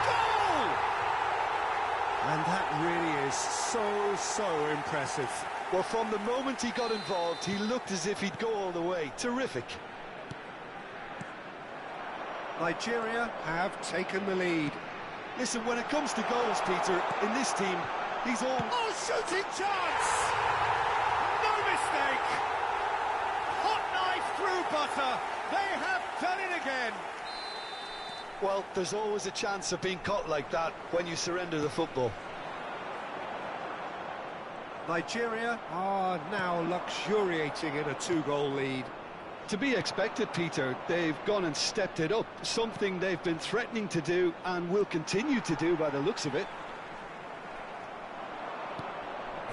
Goal! And that really is so impressive. Well, from the moment he got involved, he looked as if he'd go all the way. Terrific. Nigeria have taken the lead. Listen, when it comes to goals, Peter, in this team, he's all... Oh, shooting chance! No mistake! Hot knife through butter. They have done it again. Well, there's always a chance of being caught like that when you surrender the football. Nigeria are now luxuriating in a 2-goal lead. To be expected, Peter. They've gone and stepped it up, something they've been threatening to do and will continue to do by the looks of it.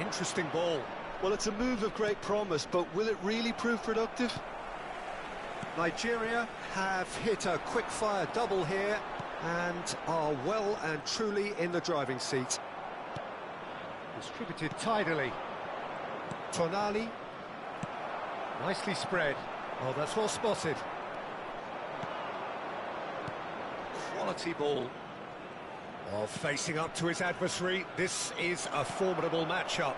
Interesting ball. Well, it's a move of great promise, but will it really prove productive? Nigeria have hit a quick-fire double here and are well and truly in the driving seat. Distributed tidily. Tonali. Nicely spread. Oh, that's well spotted. Quality ball. Oh, facing up to his adversary. This is a formidable matchup.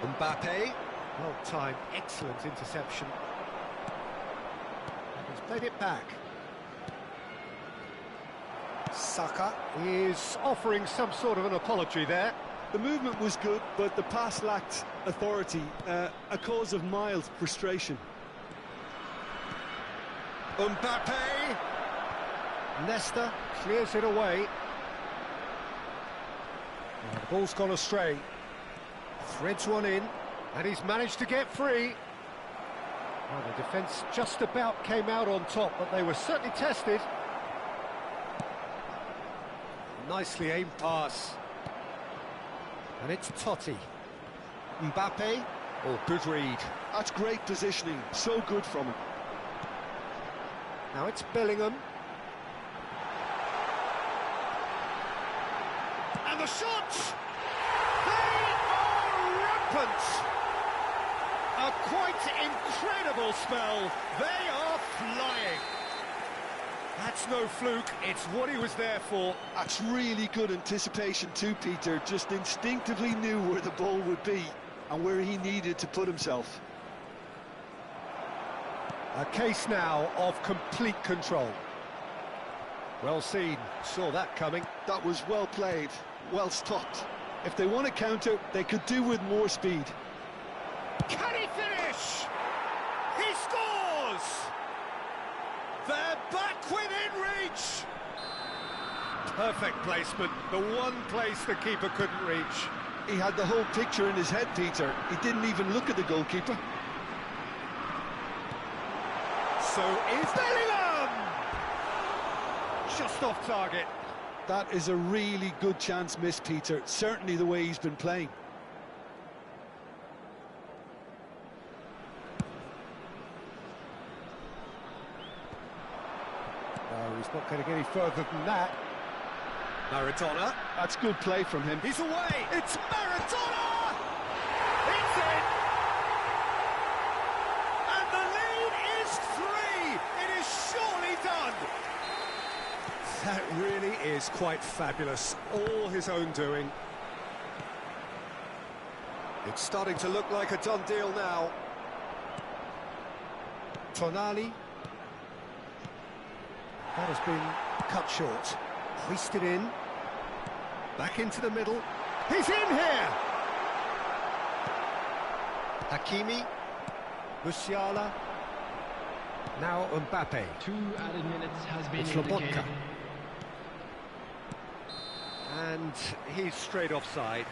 Mbappe. Well timed, excellent interception. He's played it back. Saka is offering some sort of an apology there. The movement was good, but the pass lacked authority, a cause of mild frustration. Mbappe. Nesta clears it away. Oh, the ball's gone astray. Threads one in, and he's managed to get free. Well, the defence just about came out on top, but they were certainly tested. Nicely aimed pass. And it's Totti. Mbappe. Oh, good read. That's great positioning. So good from him. Now it's Bellingham. And the shot! They are rampant! A quite incredible spell. They are flying. That's no fluke, it's what he was there for. That's really good anticipation too, Peter. Just instinctively knew where the ball would be and where he needed to put himself. A case now of complete control. Well seen, saw that coming. That was well played, well stopped. If they want to counter, they could do with more speed. Can he finish? He scores! They're back within reach! Perfect placement, the one place the keeper couldn't reach. He had the whole picture in his head, Peter. He didn't even look at the goalkeeper. So is Bellingham! Just off target. That is a really good chance missed, Peter. Certainly the way he's been playing. No, he's not getting any further than that. Maradona. That's good play from him. He's away. It's Maradona! It's in! And the lead is 3! It is surely done! That really is quite fabulous. All his own doing. It's starting to look like a done deal now. Tonali. That has been cut short. Hoisted in. Back into the middle. He's in here! Hakimi. Musiala. Now Mbappe. 2 added minutes has been It's indicated. Lobotka. And he's straight offside.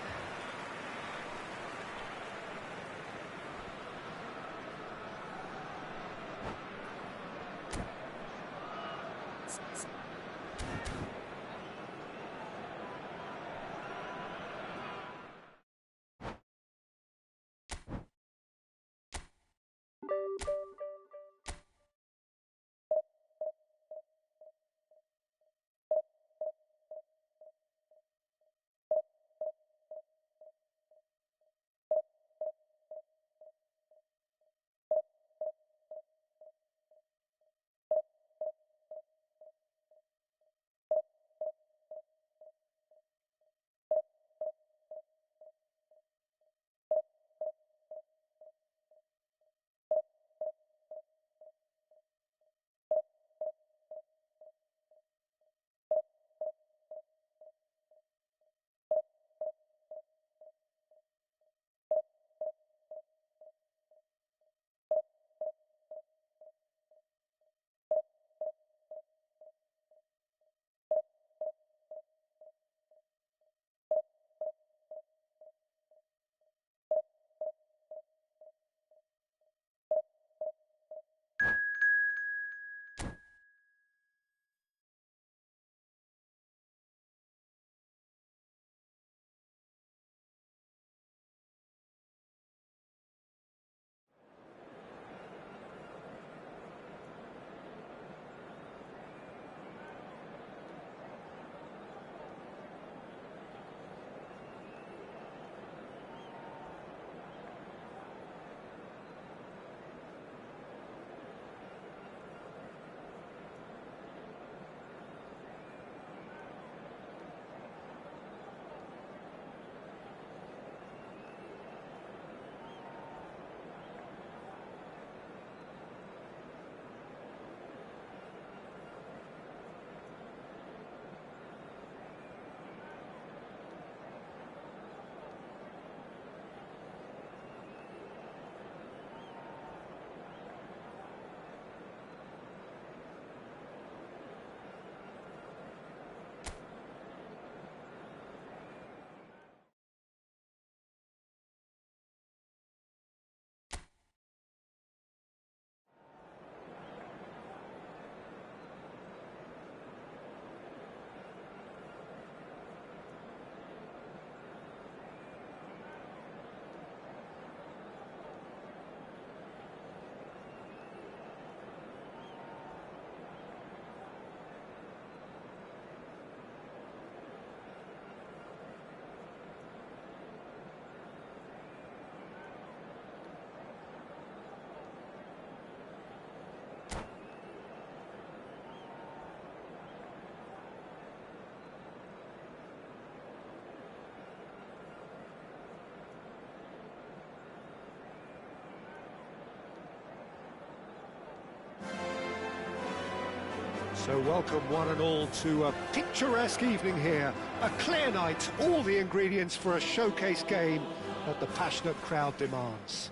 So welcome one and all to a picturesque evening here. A clear night, all the ingredients for a showcase game that the passionate crowd demands.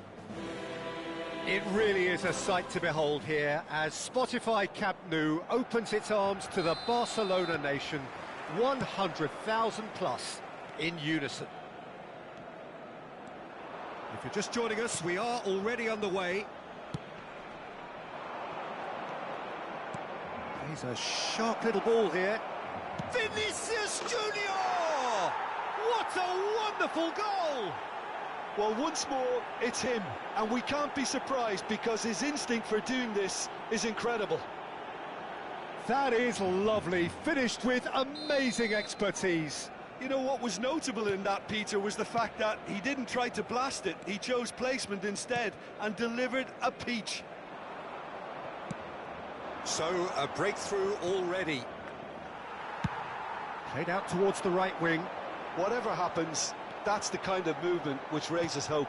It really is a sight to behold here as Spotify Camp Nou opens its arms to the Barcelona nation 100,000 plus in unison. If you're just joining us, we are already underway. He's a sharp little ball here. Vinicius Junior! What a wonderful goal! Well, once more, it's him, and we can't be surprised because his instinct for doing this is incredible. That is lovely, finished with amazing expertise. You know what was notable in that, Peter, was the fact that he didn't try to blast it. He chose placement instead and delivered a peach. So, a breakthrough already. Played out towards the right wing. Whatever happens, that's the kind of movement which raises hope.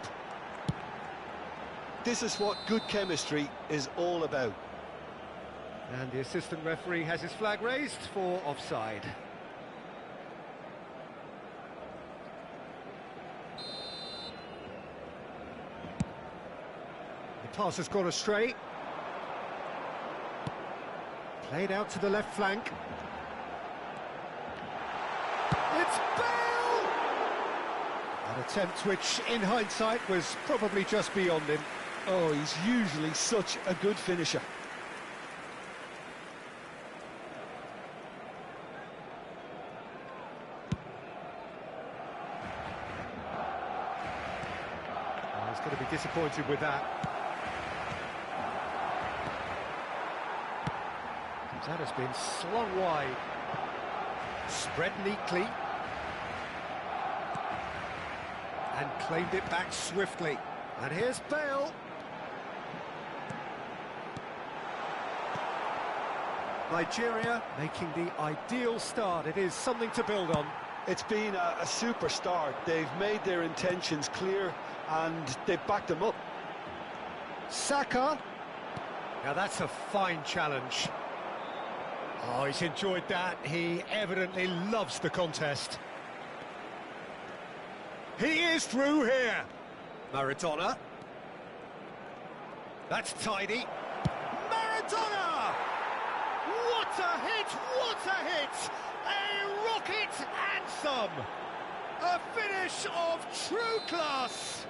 This is what good chemistry is all about. And the assistant referee has his flag raised for offside. The pass has gone astray. Played out to the left flank. It's Bale! An attempt which, in hindsight, was probably just beyond him. Oh, he's usually such a good finisher. Oh, he's going to be disappointed with that. That has been slung wide. Spread neatly. And claimed it back swiftly. And here's Bale. Nigeria making the ideal start. It is something to build on. It's been a super start. They've made their intentions clear and they've backed them up. Saka. Now that's a fine challenge. Oh, he's enjoyed that. He evidently loves the contest. He is through here. Maradona. That's tidy. Maradona! What a hit! What a hit! A rocket anthem! A finish of true class!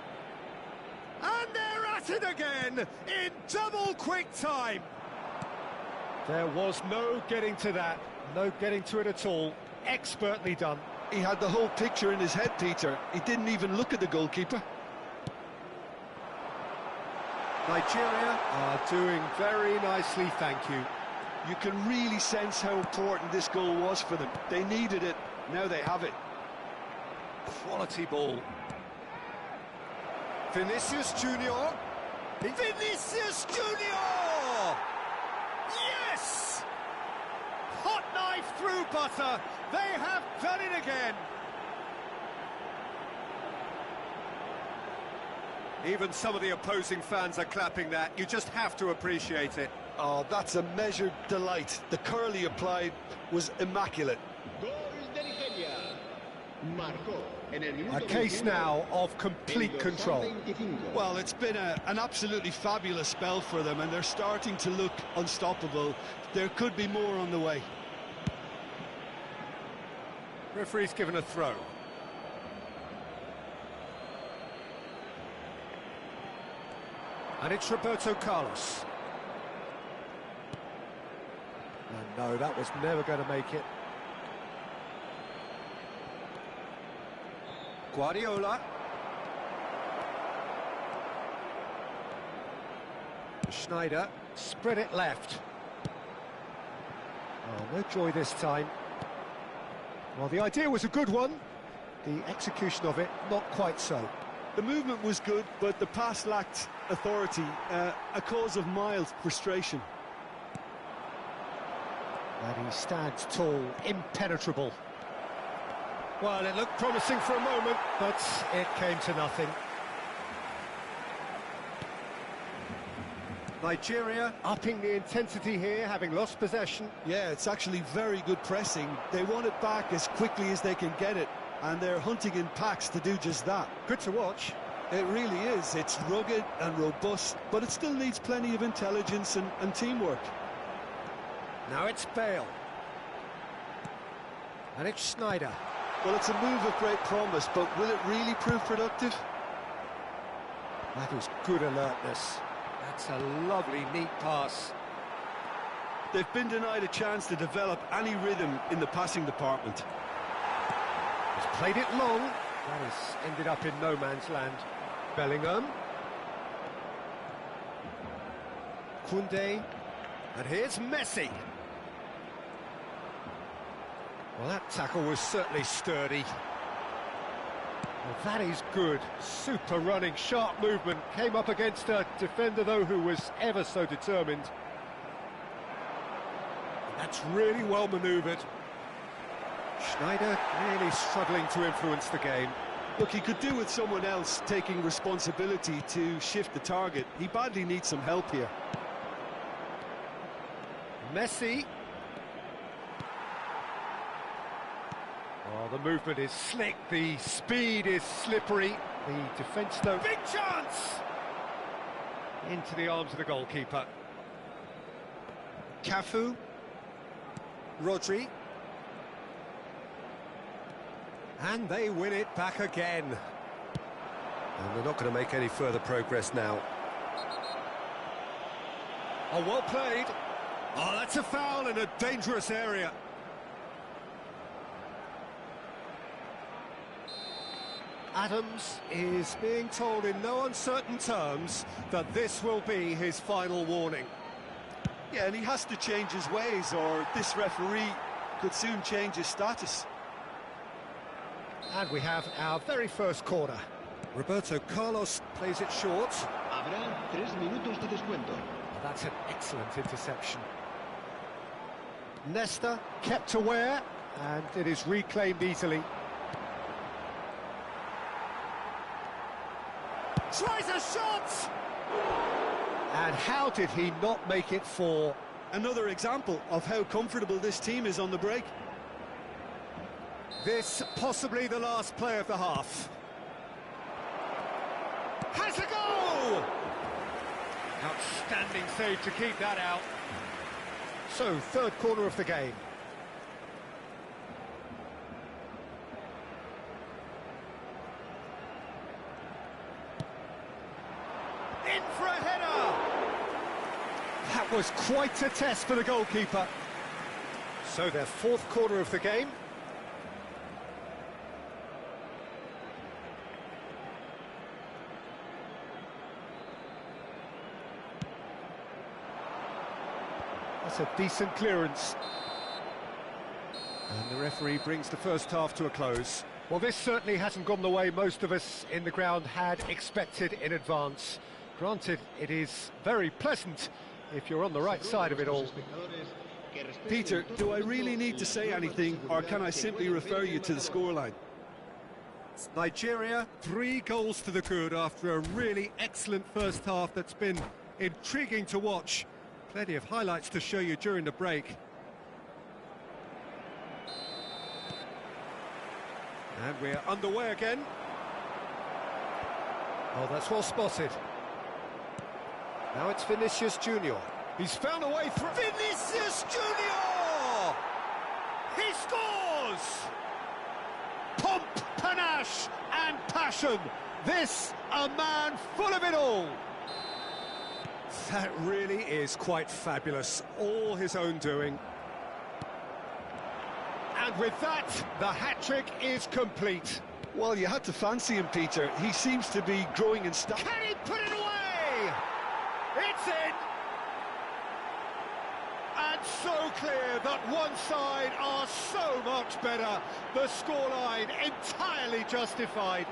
And they're at it again in double quick time. There was no getting to that, no getting to it at all. Expertly done. He had the whole picture in his head, Peter. He didn't even look at the goalkeeper. Nigeria are doing very nicely, thank you. You can really sense how important this goal was for them. They needed it, now they have it. Quality ball. Vinicius Junior. Vinicius Junior! Yes! Hot knife through butter. They have done it again. Even some of the opposing fans are clapping that. You just have to appreciate it. Oh, that's a measured delight. The curl he applied was immaculate. Gol de Nigeria. Marcó en el minuto A case 21, now of complete el dorsal control. 25. Well, it's been an absolutely fabulous spell for them, and they're starting to look unstoppable. There could be more on the way. Referee's given a throw. And it's Roberto Carlos. And no, that was never going to make it. Guardiola. Schneider, spread it left. Oh, no joy this time. Well, the idea was a good one. The execution of it, not quite so. The movement was good, but the pass lacked authority, a cause of mild frustration. And he stands tall, impenetrable. Well, it looked promising for a moment, but it came to nothing. Nigeria upping the intensity here, having lost possession. Yeah, it's actually very good pressing. They want it back as quickly as they can get it, and they're hunting in packs to do just that. Good to watch. It really is. It's rugged and robust, but it still needs plenty of intelligence and teamwork. Now it's Bale. And it's Schneider. Well, it's a move of great promise, but will it really prove productive? That is good alertness. That's a lovely, neat pass. They've been denied a chance to develop any rhythm in the passing department. He's played it long. That has ended up in no man's land. Bellingham. Koundé. And here's Messi. Well, that tackle was certainly sturdy. Well, that is good. Super running, sharp movement. Came up against a defender, though, who was ever so determined. That's really well manoeuvred. Schneider really struggling to influence the game. Look, he could do with someone else taking responsibility to shift the target. He badly needs some help here. Messi. Oh, the movement is slick, the speed is slippery. The defence, though, big chance! Into the arms of the goalkeeper. Cafu. Rodri. And they win it back again. And they're not going to make any further progress now. Oh, well played. Oh, that's a foul in a dangerous area. Adams is being told in no uncertain terms that this will be his final warning. Yeah, and he has to change his ways, or this referee could soon change his status. And we have our very first corner. Roberto Carlos plays it short. Habrá 3 minutos de descuento. That's an excellent interception. Nesta kept aware, and it is reclaimed easily. Tries a shot! And how did he not make it for? Another example of how comfortable this team is on the break. This possibly the last play of the half. Has a goal! Outstanding save to keep that out. So, third corner of the game. In for a header! That was quite a test for the goalkeeper. So, their fourth corner of the game. That's a decent clearance. And the referee brings the first half to a close. Well, this certainly hasn't gone the way most of us in the ground had expected in advance. Granted, it is very pleasant if you're on the right side of it all. Peter, do I really need to say anything, or can I simply refer you to the scoreline? It's Nigeria, 3 goals to the good after a really excellent first half that's been intriguing to watch. Plenty of highlights to show you during the break. And we're underway again. Oh, that's well spotted. Now it's Vinicius Junior. He's found a way through. Vinicius Junior! He scores! Pomp, panache and passion. This, a man full of it all. That really is quite fabulous. All his own doing. And with that, the hat-trick is complete. Well, you had to fancy him, Peter. He seems to be growing in style. Can he put it away? It's in! And so clear that one side are so much better. The scoreline entirely justified.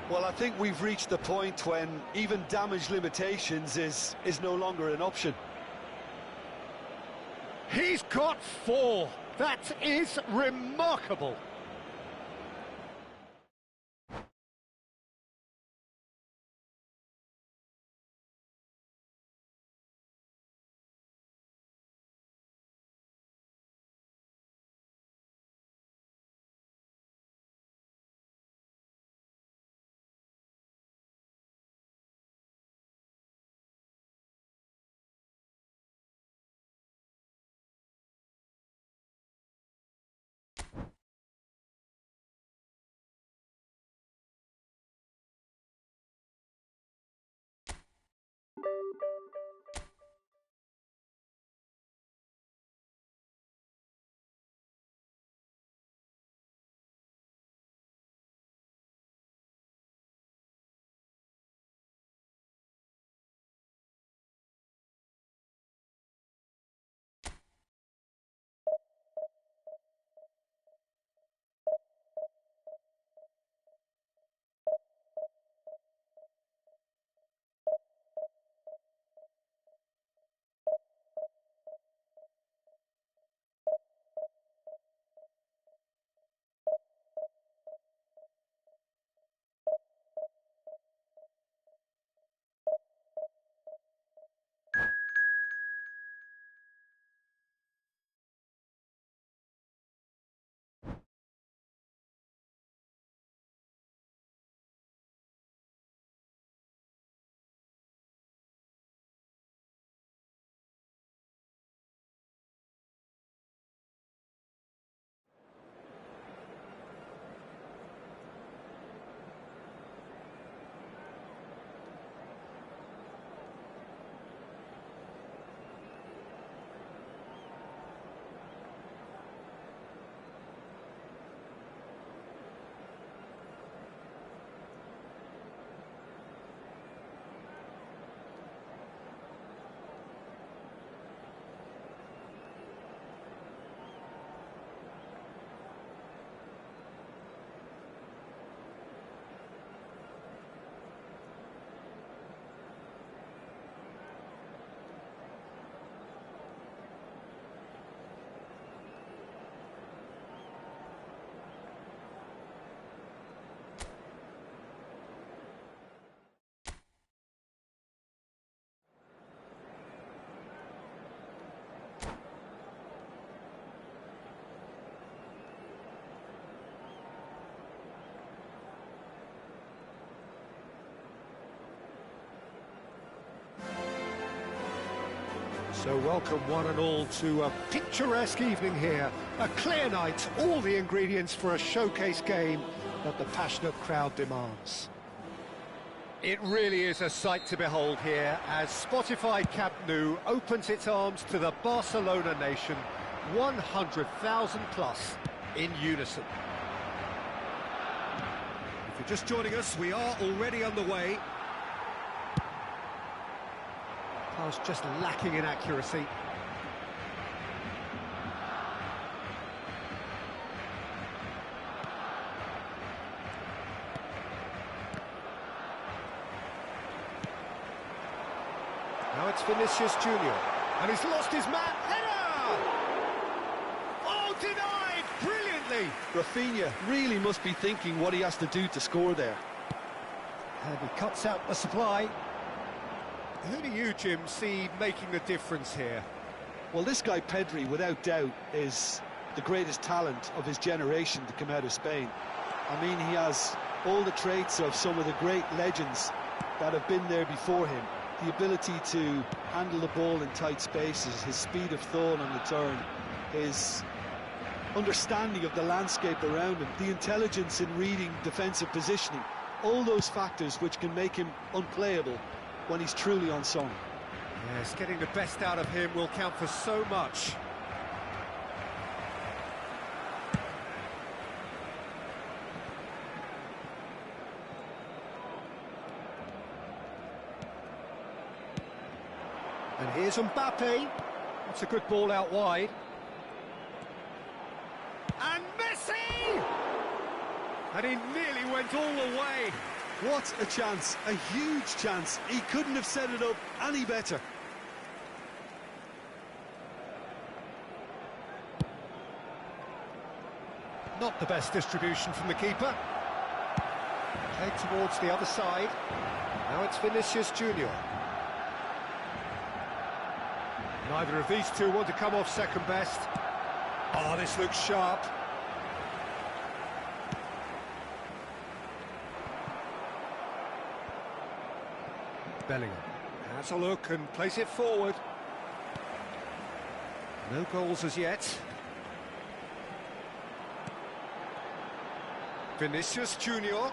Well, I think we've reached the point when even damage limitations is no longer an option. He's got 4. That is remarkable. So welcome one and all to a picturesque evening here. A clear night, all the ingredients for a showcase game that the passionate crowd demands. It really is a sight to behold here as Spotify Camp Nou opens its arms to the Barcelona nation, 100,000 plus in unison. If you're just joining us, we are already underway. Pass just lacking in accuracy. Now it's Vinicius Junior, and he's lost his man. Header! Oh, denied brilliantly. Rafinha really must be thinking what he has to do to score there. And he cuts out the supply. Who do you, Jim, see making the difference here? Well, this guy Pedri, without doubt, is the greatest talent of his generation to come out of Spain. I mean, he has all the traits of some of the great legends that have been there before him. The ability to handle the ball in tight spaces, his speed of thought on the turn, his understanding of the landscape around him, the intelligence in reading defensive positioning, all those factors which can make him unplayable when he's truly on song. Yes, getting the best out of him will count for so much. And here's Mbappe. That's a good ball out wide. And Messi! And he nearly went all the way. What a chance, a huge chance. He couldn't have set it up any better. Not the best distribution from the keeper. Played towards the other side. Now it's Vinicius Junior. Neither of these two want to come off second best. Oh, this looks sharp. Bellingham has a look and plays it forward. No goals as yet. Vinicius Junior.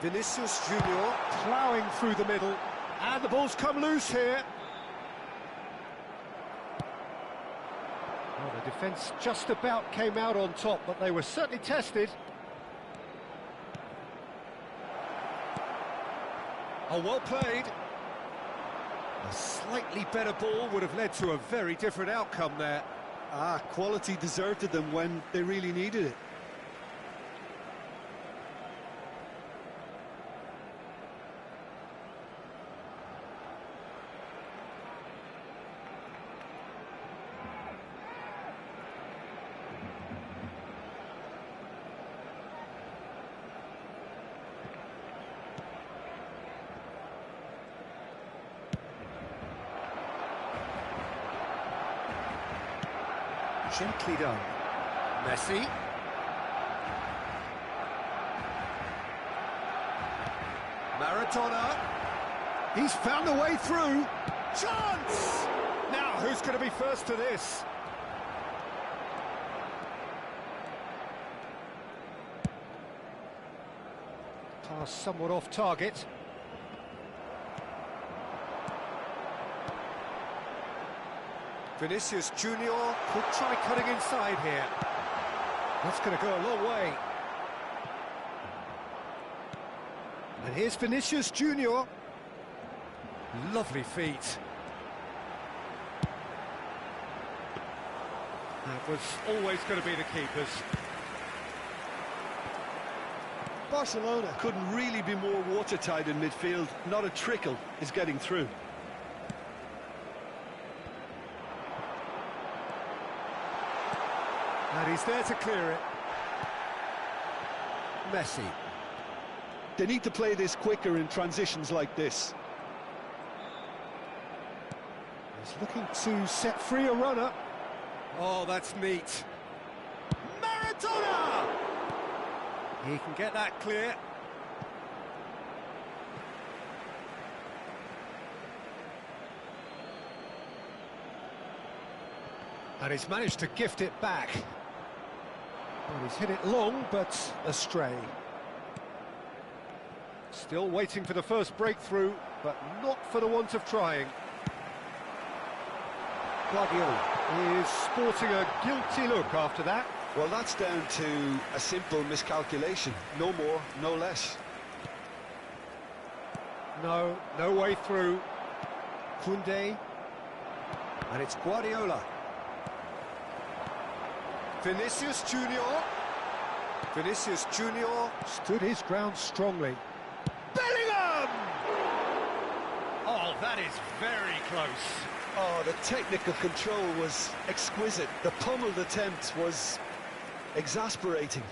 Vinicius Junior ploughing through the middle, and the ball's come loose here. Well, the defence just about came out on top, but they were certainly tested. Oh, well played. A slightly better ball would have led to a very different outcome there. Quality deserted them when they really needed it. Gently done. Messi. Maradona. He's found a way through. Chance! Now, who's going to be first to this? Pass somewhat off target. Vinicius Junior could try cutting inside here. That's going to go a long way. And here's Vinicius Junior. Lovely feet. That was always going to be the keepers. Barcelona couldn't really be more watertight in midfield. Not a trickle is getting through. And he's there to clear it. Messi. They need to play this quicker in transitions like this. He's looking to set free a runner. Oh, that's neat. Maradona! He can get that clear. And he's managed to gift it back. Well, he's hit it long, but astray. Still waiting for the first breakthrough, but not for the want of trying. Guardiola is sporting a guilty look after that. Well, that's down to a simple miscalculation. No more, no less. No way through. Koundé. And it's Guardiola. Vinicius Junior. Vinicius Junior stood his ground strongly. Bellingham! Oh, that is very close. Oh, the technical control was exquisite. The pummeled attempt was exasperating.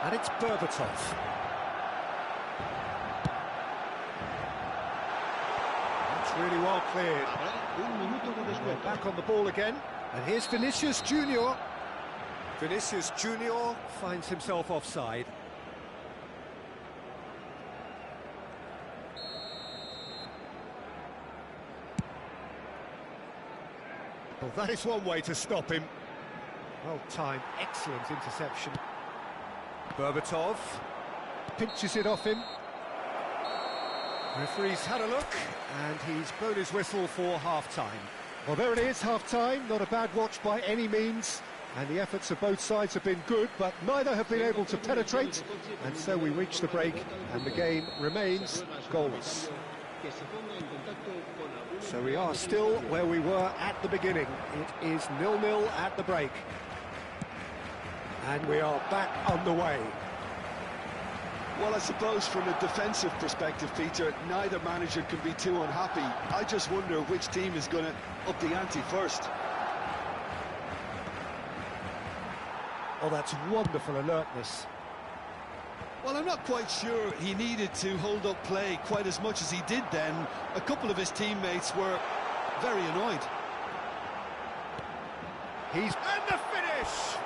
And it's Berbatov. That's really well cleared. We're back on the ball again. And here's Vinicius Junior. Vinicius Junior finds himself offside. Well, that is one way to stop him. Well timed, excellent interception. Berbatov pinches it off him. Referee's had a look, and he's blown his whistle for half-time. Well, there it is, half-time. Not a bad watch by any means. And the efforts of both sides have been good, but neither have been able to penetrate. And so we reach the break, and the game remains goalless. So we are still where we were at the beginning. It is 0-0 at the break. And we are back underway. Well, I suppose from a defensive perspective, Peter, neither manager can be too unhappy. I just wonder which team is going to up the ante first. Oh, that's wonderful alertness. Well, I'm not quite sure he needed to hold up play quite as much as he did then. A couple of his teammates were very annoyed. And the finish!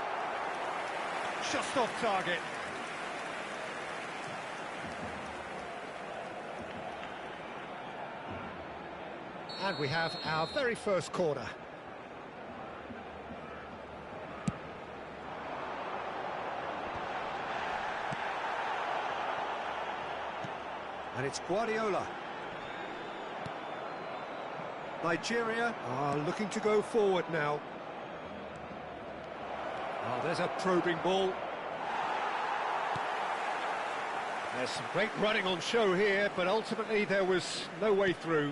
Just off target. And we have our very first corner. And it's Guardiola. Nigeria are looking to go forward now. Oh, there's a probing ball. There's some great running on show here, but ultimately there was no way through.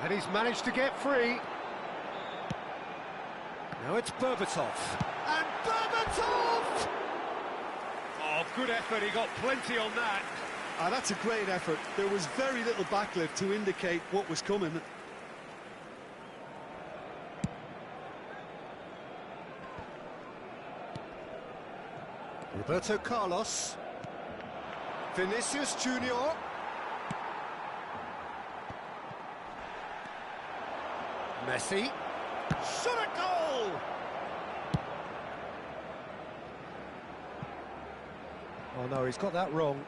And he's managed to get free. Now it's Berbatov. And Berbatov! Oh, good effort, he got plenty on that. That's a great effort. There was very little backlift to indicate what was coming. Roberto Carlos. Vinicius Junior. Messi. Shot a goal! Oh no, he's got that wrong.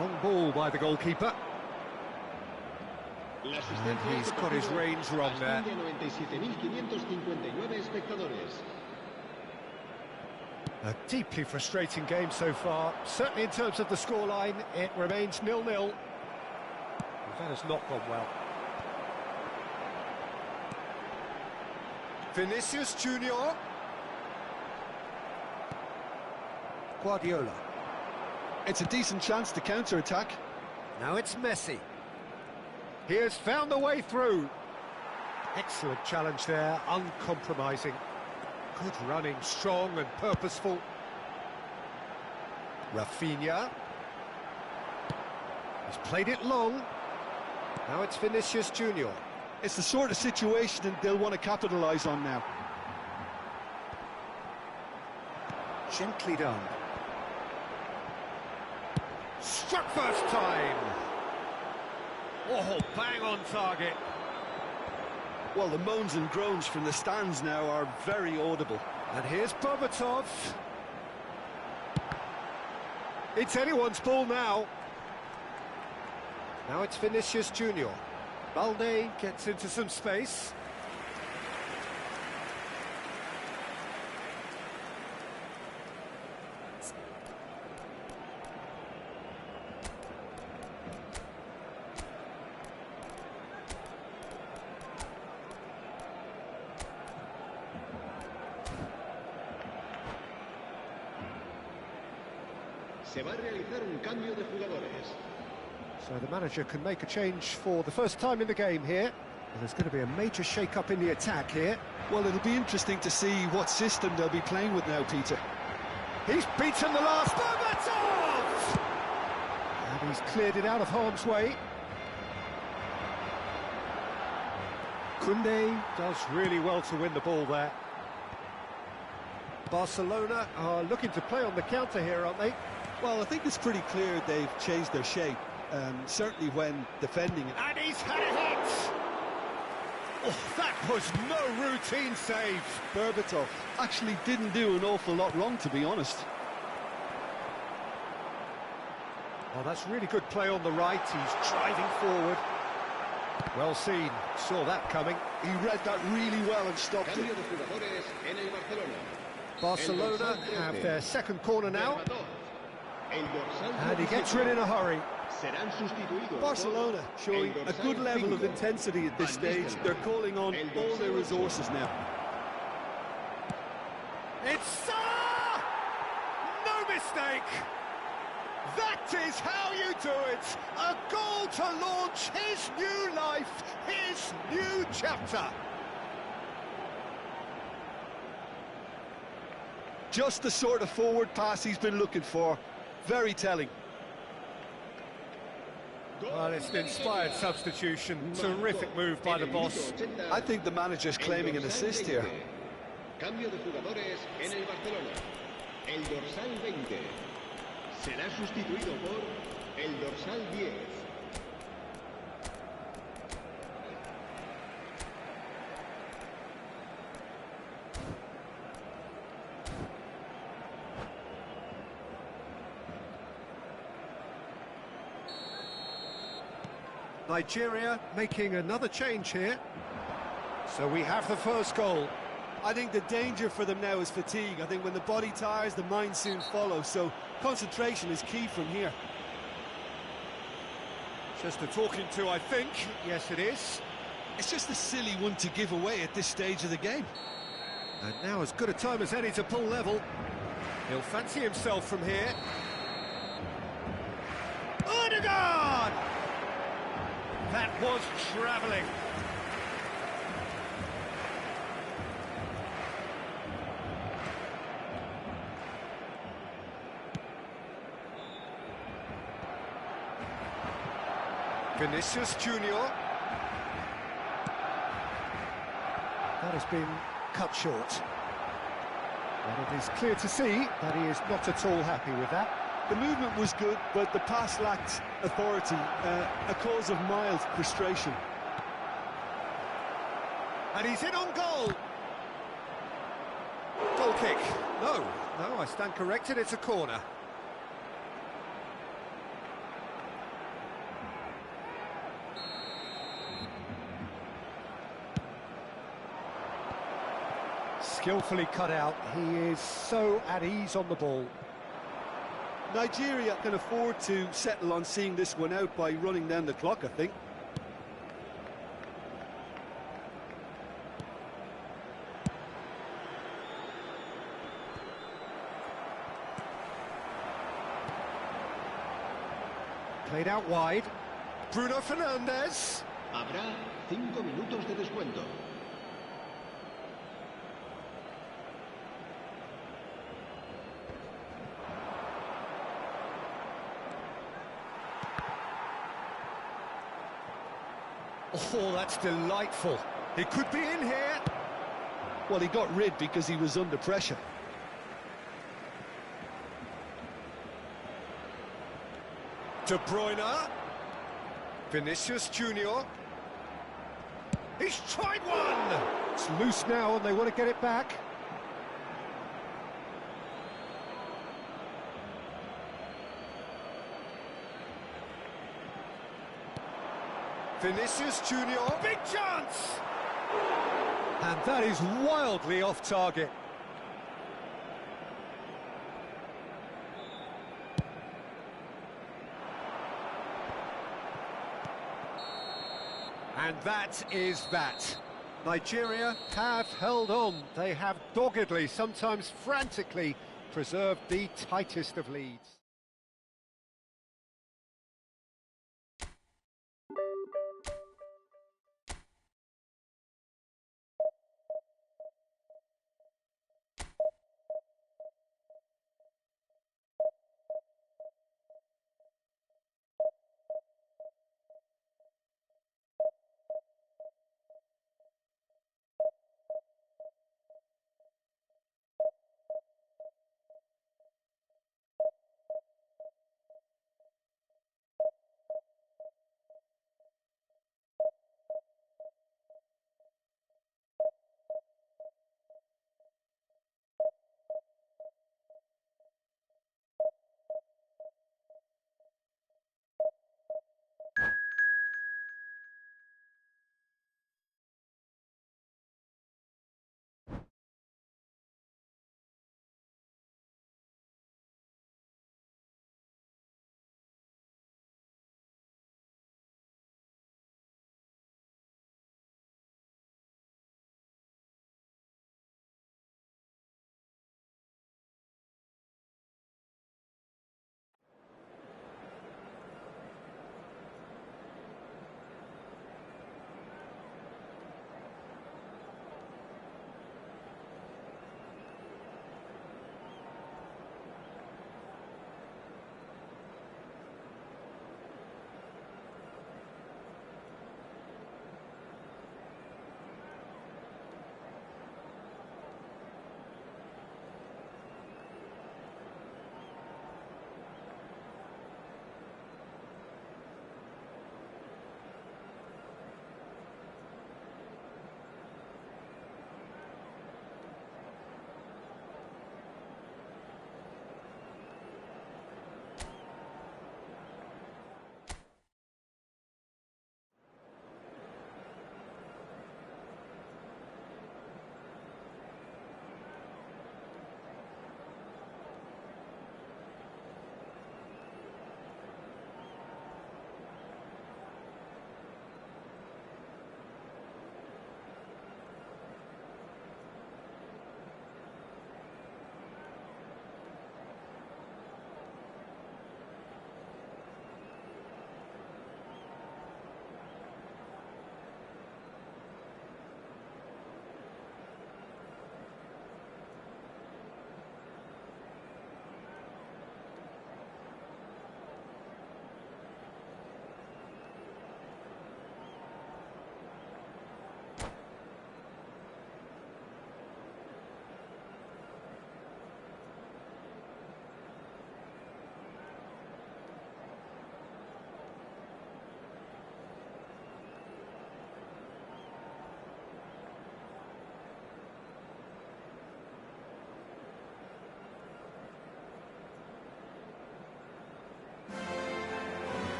Long ball by the goalkeeper. And he's got his range wrong there. A deeply frustrating game so far. Certainly in terms of the scoreline, it remains 0-0. That has not gone well. Vinicius Junior. Guardiola. It's a decent chance to counter-attack. Now it's Messi. He has found the way through. Excellent challenge there, uncompromising. Good running, strong and purposeful. Rafinha. He's played it long. Now it's Vinicius Junior. It's the sort of situation that they'll want to capitalise on now. Gently done. Struck first time. Oh, bang on target. Well, the moans and groans from the stands now are very audible. And here's Berbatov. It's anyone's ball now. Now it's Vinicius Junior. Balde gets into some space. Se va a realizar un cambio de jugadores. So the manager can make a change for the first time in the game here. And there's going to be a major shake-up in the attack here. Well, it'll be interesting to see what system they'll be playing with now, Peter. He's beaten the last Berbatov! And he's cleared it out of harm's way. Koundé does really well to win the ball there. Barcelona are looking to play on the counter here, aren't they? Well, I think it's pretty clear they've changed their shape, certainly when defending it. And he's had a hit! Oh, that was no routine save. Berbatov actually didn't do an awful lot wrong, to be honest. Oh, that's really good play on the right. He's driving forward. Well seen. Saw that coming. He read that really well and stopped it. Cambio de jugadores en el Barcelona. Barcelona have their second corner now. El dorsal And he gets rid in a hurry. serán sustituidos. Barcelona showing el a dorsal good level of 5. intensity at this stage. They're calling on all their resources now. It's Salah! No mistake! That is how you do it! A goal to launch his new life, his new chapter. Just the sort of forward pass he's been looking for. Very telling. Well, it's an inspired substitution. Terrific move by the boss. I think the manager's claiming an assist here. Cambio de jugadores en el Barcelona. El dorsal 20 será sustituido por el dorsal 10. Nigeria making another change here. So we have the first goal. I think the danger for them now is fatigue. I think when the body tires, the mind soon follows. So concentration is key from here. Just a talking to, I think. Yes, it is. It's just a silly one to give away at this stage of the game. And now as good a time as any to pull level. He'll fancy himself from here. Odegaard! That was travelling. Vinicius Junior. That has been cut short. And it is clear to see that he is not at all happy with that. The movement was good, but the pass lacked authority, a cause of mild frustration. And he's in on goal. Goal kick. No, I stand corrected, it's a corner. Skillfully cut out. He is so at ease on the ball. Nigeria can afford to settle on seeing this one out by running down the clock, I think. Played out wide. Bruno Fernandes. Habrá 5 minutos de descuento. Oh, that's delightful. He could be in here. Well, he got rid because he was under pressure. De Bruyne. Vinicius Junior. He's tried one. It's loose now and they want to get it back. Vinicius Junior. Big chance. And that is wildly off target. And that is that. Nigeria have held on. They have doggedly, sometimes frantically, preserved the tightest of leads.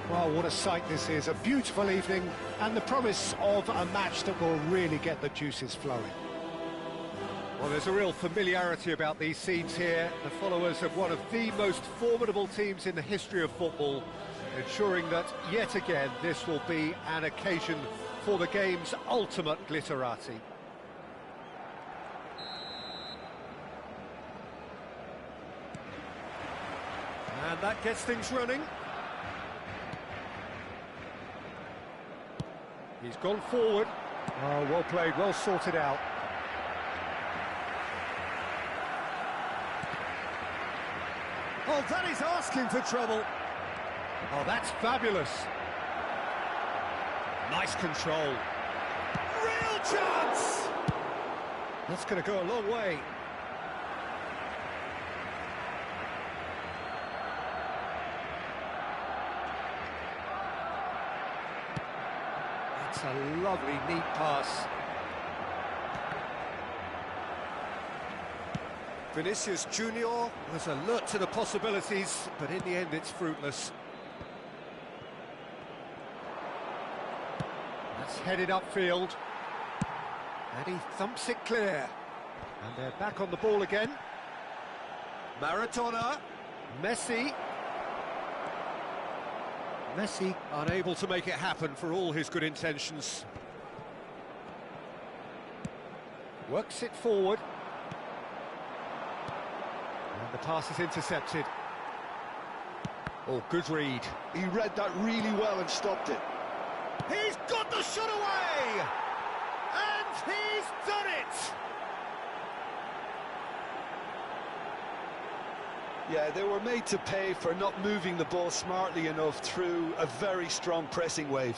Well, what a sight this is. A beautiful evening and the promise of a match that will really get the juices flowing. Well, there's a real familiarity about these scenes here. The followers of one of the most formidable teams in the history of football, ensuring that, yet again, this will be an occasion for the game's ultimate glitterati. And that gets things running. He's gone forward. Oh, well played, well sorted out. Oh, that is asking for trouble. Oh, that's fabulous. Nice control. Real chance! That's going to go a long way. That's a lovely, neat pass. Vinicius Junior was alert to the possibilities, but in the end it's fruitless. That's headed upfield. And he thumps it clear. And they're back on the ball again. Maradona. Messi. Messi unable to make it happen for all his good intentions. Works it forward. And the pass is intercepted. Oh, good read. He read that really well and stopped it. He's got the shot away! And he's done it! Yeah, they were made to pay for not moving the ball smartly enough through a very strong pressing wave.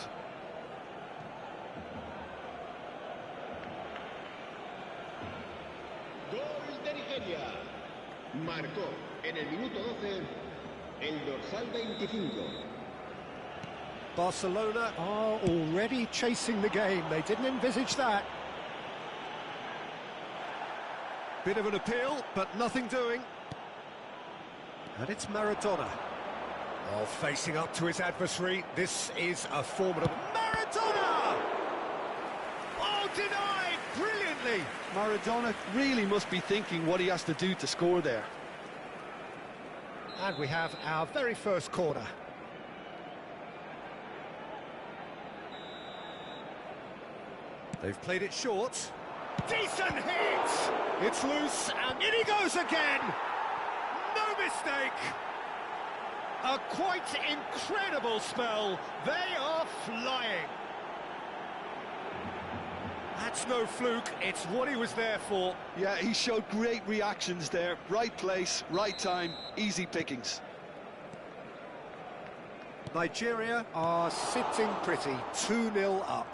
Gol de Nigeria. Marcó en el minuto 12 el dorsal 25. Barcelona are already chasing the game. They didn't envisage that. Bit of an appeal, but nothing doing. And it's Maradona. Oh, facing up to his adversary. This is a formidable... Maradona! Oh, denied brilliantly. Maradona really must be thinking what he has to do to score there. And we have our very first corner. They've played it short. Decent hit! It's loose, and in he goes again! No mistake! A quite incredible spell. They are flying. That's no fluke, it's what he was there for. Yeah, he showed great reactions there. Right place, right time, easy pickings. Nigeria are sitting pretty, 2-0 up.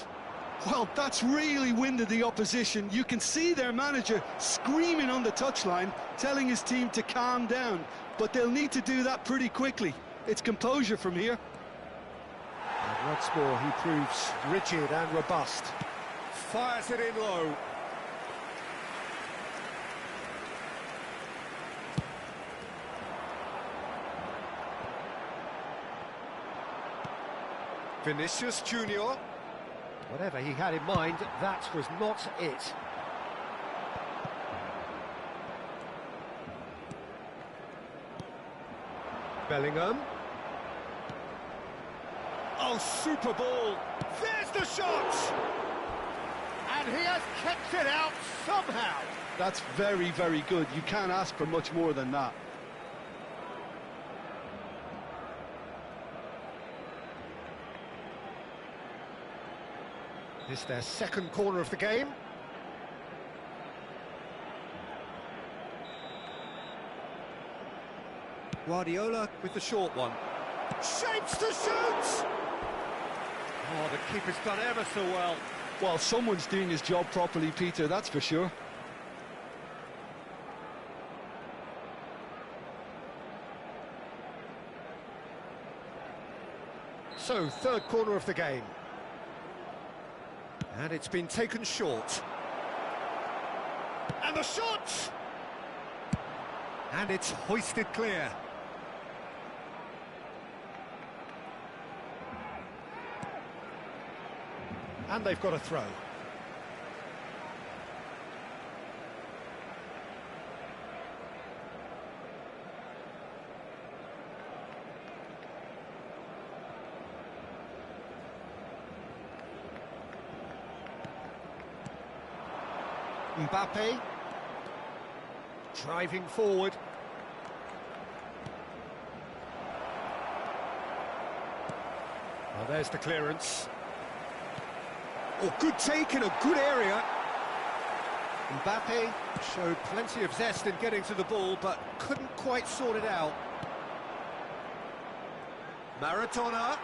Well, that's really winded the opposition. You can see their manager screaming on the touchline, telling his team to calm down. But they'll need to do that pretty quickly. It's composure from here. And once more, he proves rigid and robust. Fires it in low. Vinicius Junior. Whatever he had in mind, that was not it. Bellingham. Oh, super ball. There's the shot! And he has kept it out somehow. That's very, very good. You can't ask for much more than that. This is their second corner of the game. Guardiola with the short one. Shapes to shoot! Oh, the keeper's done ever so well. Well, someone's doing his job properly, Peter, that's for sure. So, third corner of the game. And it's been taken short. And the shot! And it's hoisted clear. And they've got a throw. Mbappe, driving forward. Well, there's the clearance. Oh, good take in a good area. Mbappe showed plenty of zest in getting to the ball, but couldn't quite sort it out. Maradona.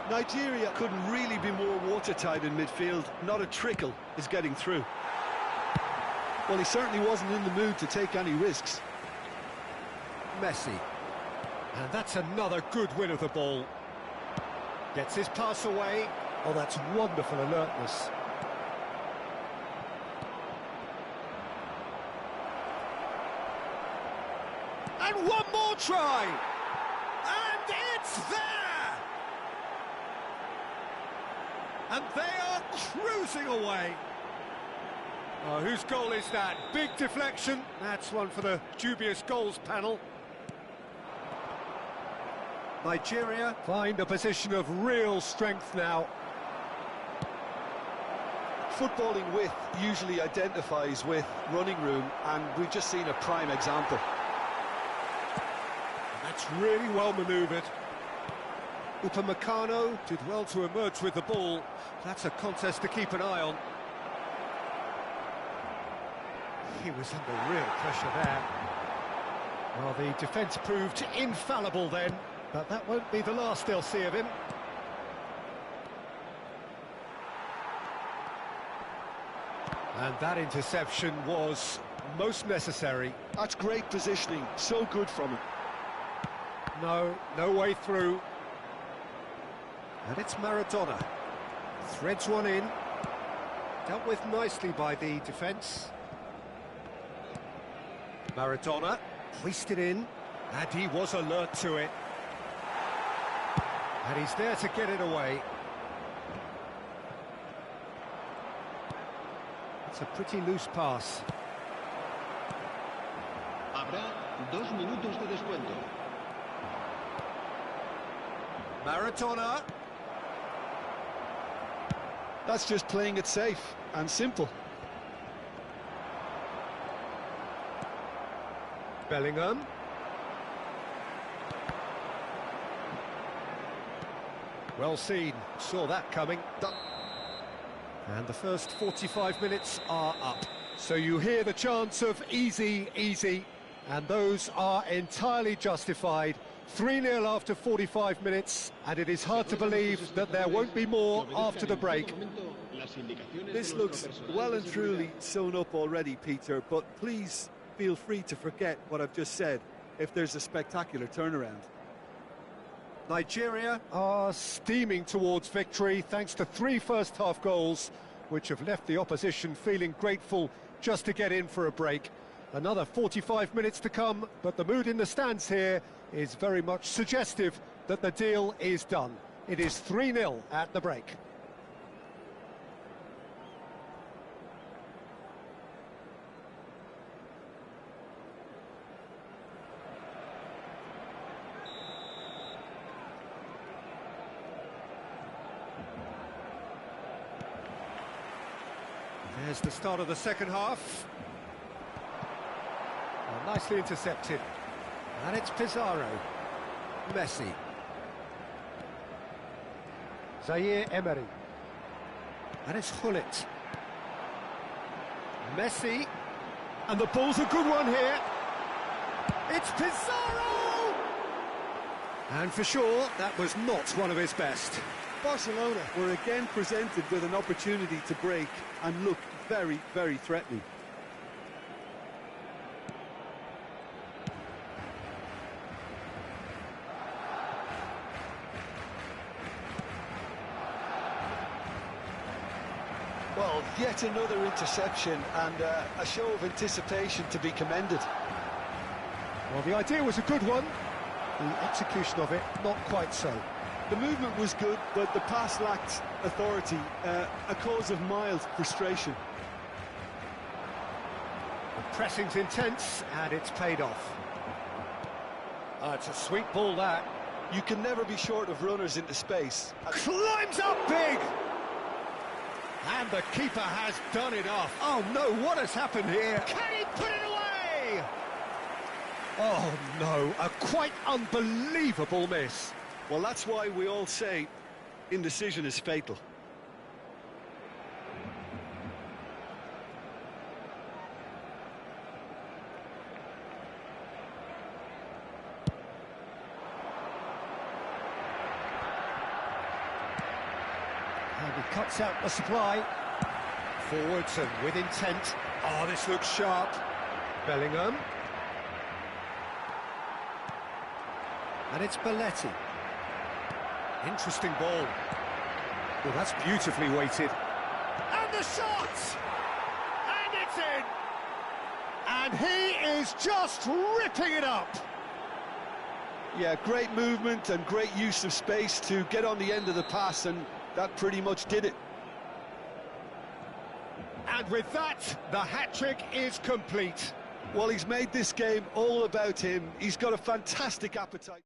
Nigeria couldn't really be more watertight in midfield. Not a trickle is getting through. Well, he certainly wasn't in the mood to take any risks. Messi. And that's another good win of the ball. Gets his pass away. Oh, that's wonderful alertness. And one more try! And it's there! And they are cruising away. Oh, whose goal is that? Big deflection. That's one for the dubious goals panel. Nigeria find a position of real strength now. Footballing width usually identifies with running room, and we've just seen a prime example. That's really well manoeuvred. Upamecano did well to emerge with the ball. That's a contest to keep an eye on. He was under real pressure there. Well, the defence proved infallible then, but that won't be the last they'll see of him. And that interception was most necessary. That's great positioning, so good from him. No way through. And it's Maradona. Threads one in. Dealt with nicely by the defence. Maradona hoisted in, and he was alert to it. And he's there to get it away. It's a pretty loose pass. Habrá 2 minutos de descuento. Maradona. That's just playing it safe and simple. Bellingham. Well seen, saw that coming. And the first 45 minutes are up. So you hear the chants of easy, easy, and those are entirely justified. 3-0 after 45 minutes, and it is hard to believe that there won't be more after the break. This looks well and truly sewn up already, Peter, but please feel free to forget what I've just said if there's a spectacular turnaround. Nigeria are steaming towards victory thanks to 3 first-half goals, which have left the opposition feeling grateful just to get in for a break. Another 45 minutes to come, but the mood in the stands here is very much suggestive that the deal is done. It is 3-0 at the break. There's the start of the second half. Well, nicely intercepted. And it's Pizarro. Messi. Zaire Emery. And it's Hullet. Messi. And the ball's a good one here. It's Pizarro! And for sure, that was not one of his best. Barcelona were again presented with an opportunity to break and look very, very threatening. Well, yet another interception and a show of anticipation to be commended. Well, the idea was a good one. The execution of it, not quite so. The movement was good, but the pass lacked authority, a cause of mild frustration. The pressing's intense, and it's paid off. It's a sweet ball, that. You can never be short of runners into space. Climbs up big! And the keeper has done it off. Oh no, what has happened here? Can he put it away? Oh no, a quite unbelievable miss. Well, that's why we all say indecision is fatal. And he cuts out the supply. Forwards and with intent. Oh, this looks sharp. Bellingham. And it's Belletti. Interesting ball. Well, that's beautifully weighted. And the shot! And it's in! And he is just ripping it up! Yeah, great movement and great use of space to get on the end of the pass, and that pretty much did it. And with that, the hat-trick is complete. Well, he's made this game all about him. He's got a fantastic appetite.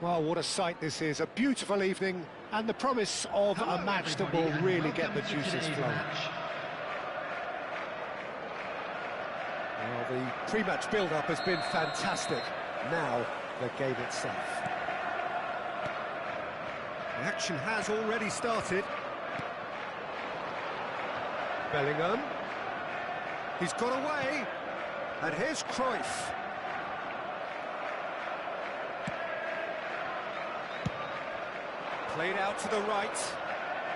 Well, what a sight this is. A beautiful evening and the promise of a match that will really get the juices flowing. Well, the pre-match build-up has been fantastic. Now, the game itself. The action has already started. Bellingham. He's got away. And here's Cruyff. Played out to the right.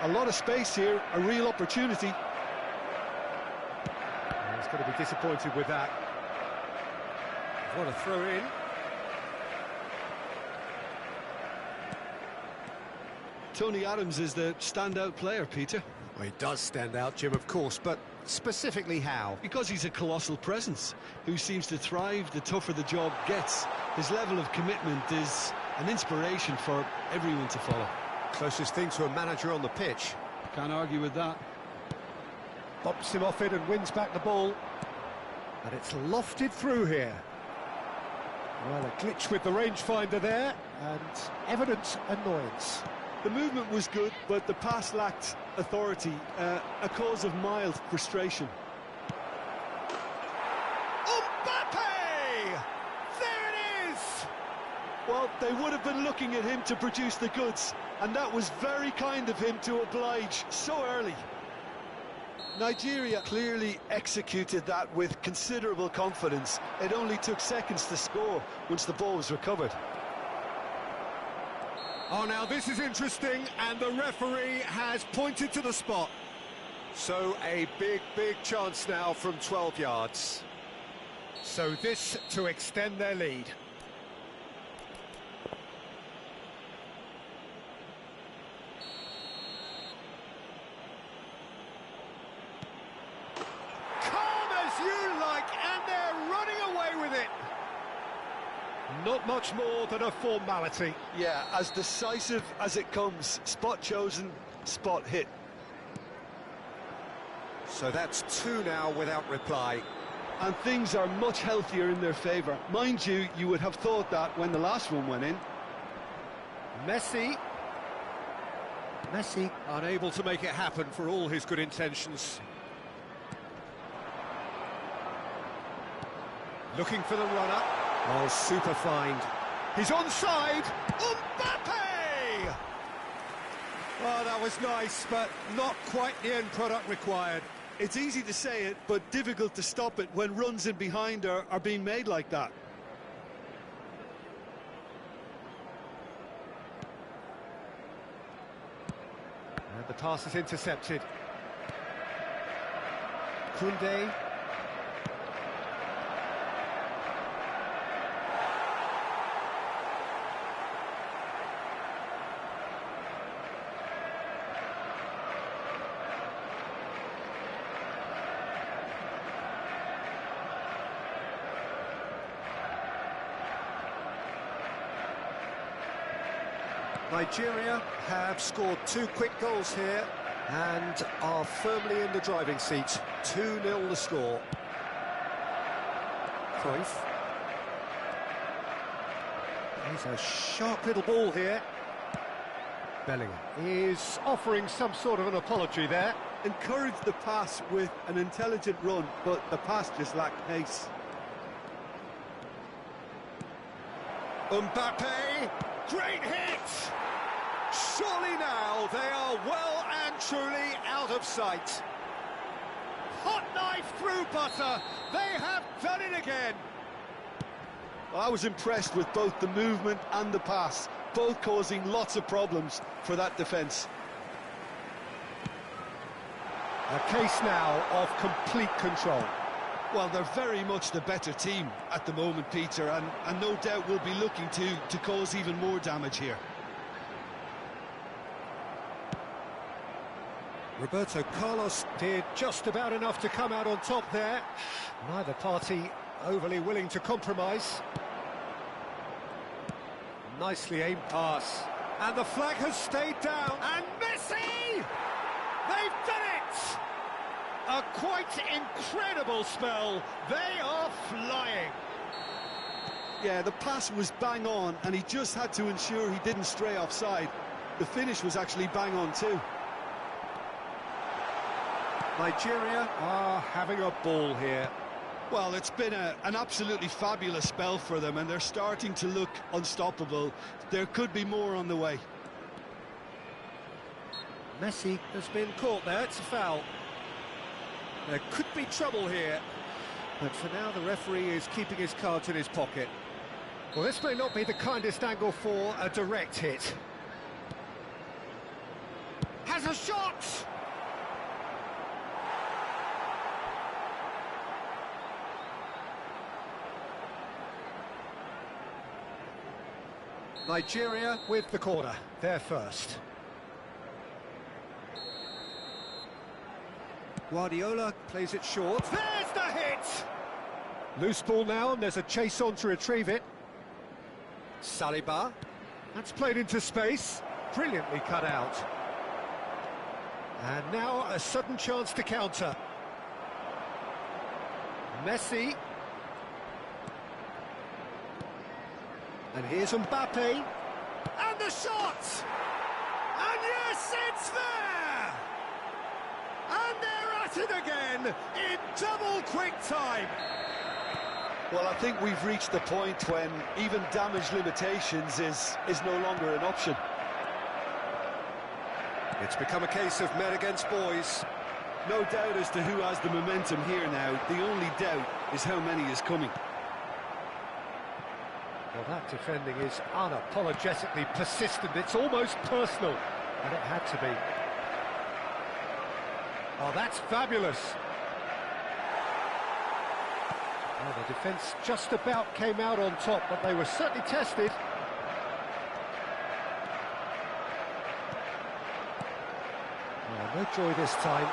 A lot of space here, a real opportunity. He's going to be disappointed with that. What a throw in. Tony Adams is the standout player, Peter. Well, he does stand out, Jim, of course, but specifically how? Because he's a colossal presence who seems to thrive the tougher the job gets. His level of commitment is an inspiration for everyone to follow. Closest thing to a manager on the pitch. Can't argue with that. Bumps him off it and wins back the ball. And it's lofted through here. Well, a glitch with the rangefinder there, and evident annoyance. The movement was good, but the pass lacked authority, a cause of mild frustration. Mbappe! There it is! Well, they would have been looking at him to produce the goods, and that was very kind of him to oblige so early. Nigeria clearly executed that with considerable confidence. It only took seconds to score once the ball was recovered. Oh, now this is interesting, and the referee has pointed to the spot. So a big chance now from 12 yards. So this to extend their lead. Calm as you like, and they're running away with it. Not much more than a formality. Yeah, as decisive as it comes. Spot chosen, spot hit. So that's two now without reply. And things are much healthier in their favour. Mind you, you would have thought that when the last one went in. Messi unable to make it happen for all his good intentions. Looking for the runner. Oh, super find. He's onside. Mbappe! Oh, that was nice, but not quite the end product required. It's easy to say it, but difficult to stop it when runs in behind are being made like that. And the pass is intercepted. Koundé. Nigeria have scored two quick goals here and are firmly in the driving seat. 2-0 the score. Cruyff. Here's a sharp little ball here. Bellingham is offering some sort of an apology there. Encouraged the pass with an intelligent run, but the pass just lacked pace. Mbappe, great hit! Surely now they are well and truly out of sight. Hot knife through butter, they have done it again. Well, I was impressed with both the movement and the pass, both causing lots of problems for that defence. A case now of complete control. Well, they're very much the better team at the moment, Peter, and no doubt will be looking to cause even more damage here. Roberto Carlos did just about enough to come out on top there. Neither party overly willing to compromise. Nicely aimed pass. And the flag has stayed down. And Messi! They've done it! A quite incredible spell. They are flying. Yeah, the pass was bang on, and he just had to ensure he didn't stray offside. The finish was actually bang on too. Nigeria are having a ball here. Well, it's been an absolutely fabulous spell for them, and they're starting to look unstoppable. There could be more on the way. Messi has been caught there, it's a foul. There could be trouble here, but for now the referee is keeping his cards in his pocket. Well, this may not be the kindest angle for a direct hit. Has a shot! Nigeria with the corner, they're first. Guardiola plays it short. There's the hit! Loose ball now, and there's a chase on to retrieve it. Saliba. That's played into space. Brilliantly cut out. And now a sudden chance to counter. Messi. And here's Mbappe. And the shot! And yes, it's there! And they're at it again in double quick time. Well, I think we've reached the point when even damage limitations is no longer an option. It's become a case of men against boys. No doubt as to who has the momentum here now. The only doubt is how many is coming. Well, that defending is unapologetically persistent. It's almost personal, and it had to be. Oh, that's fabulous. Well, the defence just about came out on top, but they were certainly tested. Oh, no joy this time.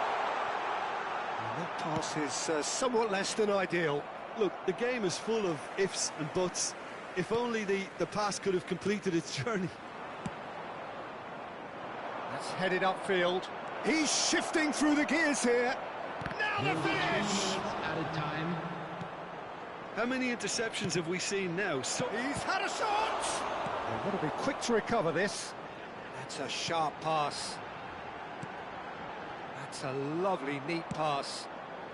And that pass is somewhat less than ideal. Look, the game is full of ifs and buts. If only the pass could have completed its journey. That's headed upfield. He's shifting through the gears here. Now the finish! Added time. How many interceptions have we seen now? So He's had a shot! They've got to be quick to recover this. That's a sharp pass. That's a lovely, neat pass.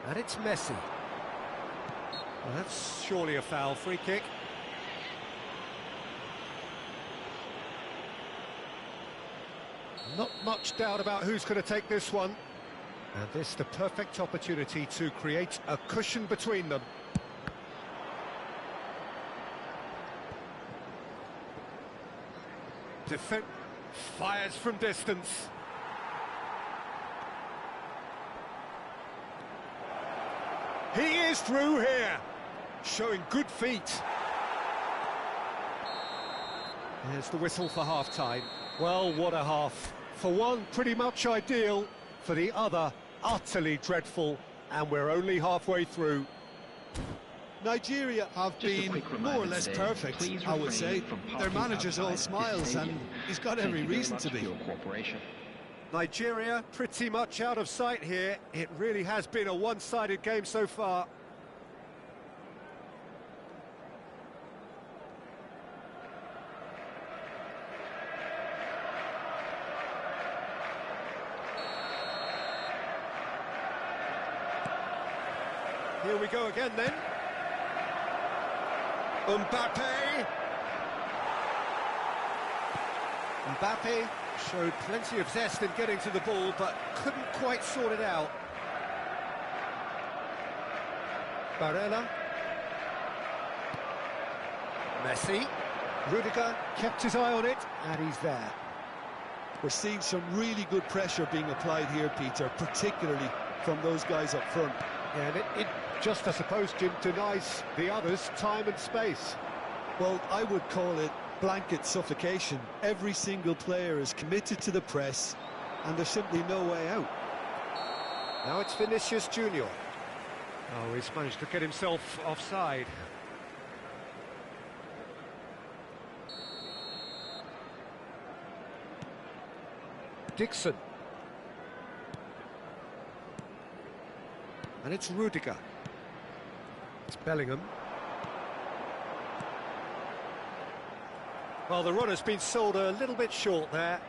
And it's Messi. Well, that's surely a foul. Free kick. Not much doubt about who's going to take this one. And this the perfect opportunity to create a cushion between them. Defense fires from distance. He is through here, showing good feet. There's the whistle for half-time. Well, what a half. For one, pretty much ideal. For the other, utterly dreadful. And we're only halfway through. Nigeria have been more or less perfect, I would say. Their manager's all smiles, and he's got every reason to be. Nigeria pretty much out of sight here. It really has been a one-sided game so far. Here we go again then. Mbappe. Mbappe showed plenty of zest in getting to the ball, but couldn't quite sort it out. Barella. Messi. Rudiger kept his eye on it, and he's there. We're seeing some really good pressure being applied here, Peter, particularly from those guys up front. Yeah, and it just, I suppose, Jim, denies the others time and space. Well, I would call it blanket suffocation. Every single player is committed to the press, and there's simply no way out. Now it's Vinicius Junior. Oh, he's managed to get himself offside. Dixon. And it's Rudiger. It's Bellingham. Well, the run has been sold a little bit short there.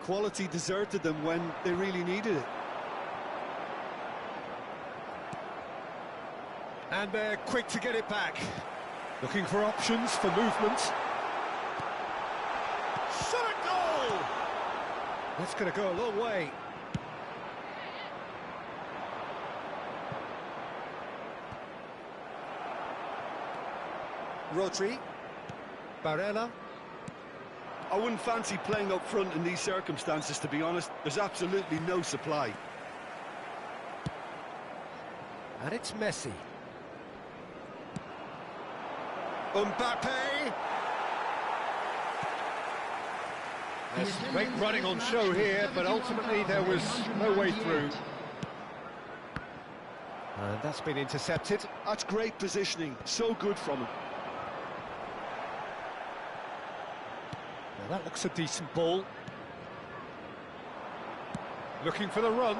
Quality deserted them when they really needed it. And they're quick to get it back. Looking for options for movement. Shot at goal! That's going to go a long way. Rodri. Barella. I wouldn't fancy playing up front in these circumstances, to be honest. There's absolutely no supply. And it's Messi. Mbappe. There's great running on show here, but ultimately there was no way through. And that's been intercepted. That's great positioning, so good from him. Now that looks a decent ball. Looking for the run.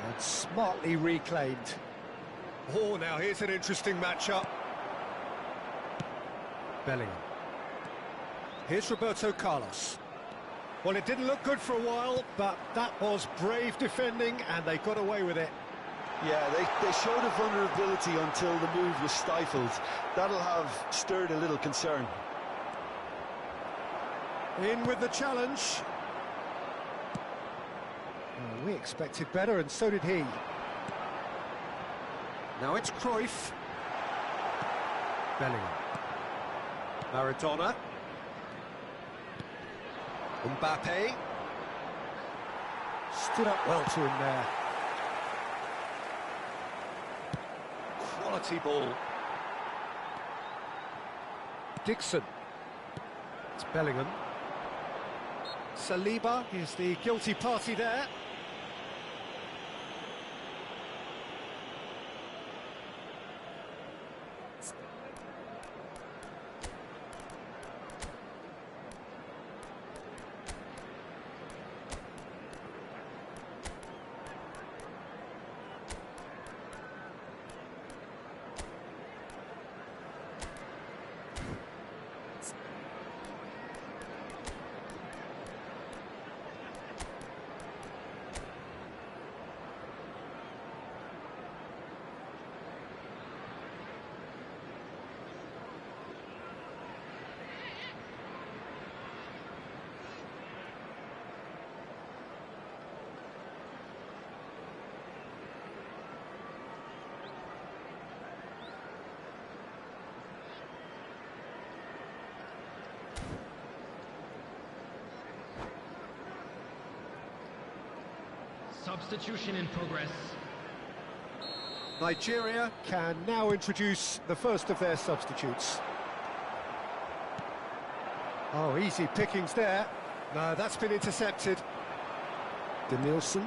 And smartly reclaimed. Oh, now here's an interesting matchup. Bellingham. Here's Roberto Carlos. Well, it didn't look good for a while, but that was brave defending, and they got away with it. Yeah, they showed a vulnerability until the move was stifled. That'll have stirred a little concern. In with the challenge. Well, we expected better, and so did he. Now it's Cruyff. Bellingham. Maradona. Mbappe. Stood up well to him there. Quality ball. Dixon. It's Bellingham. Saliba is the guilty party there. Substitution in progress. Nigeria can now introduce the first of their substitutes. Oh, easy pickings there. No, that's been intercepted. Denilson.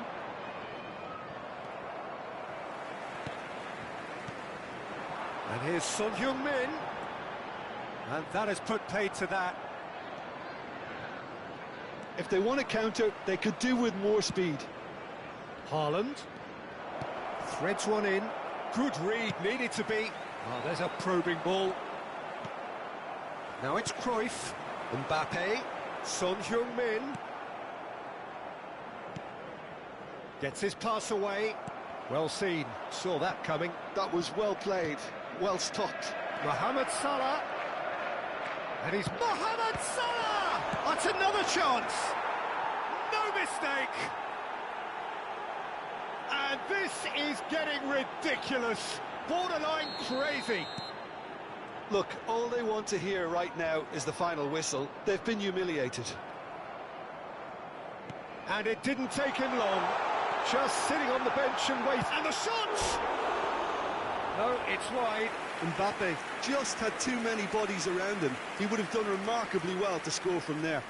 And here's Son Heung-min. And that has put paid to that. If they want to counter, they could do with more speed. Haaland. Threads one in. Good read, needed to be. Oh, there's a probing ball. Now it's Cruyff. Mbappe. Son Heung-min. Gets his pass away. Well seen. Saw that coming. That was well played, well stopped. Mohamed Salah. And he's Mohamed Salah! That's another chance. No mistake. And this is getting ridiculous, borderline crazy. Look, all they want to hear right now is the final whistle. They've been humiliated. And it didn't take him long, just sitting on the bench and waiting. And the shot! No, it's wide. Mbappe just had too many bodies around him. He would have done remarkably well to score from there.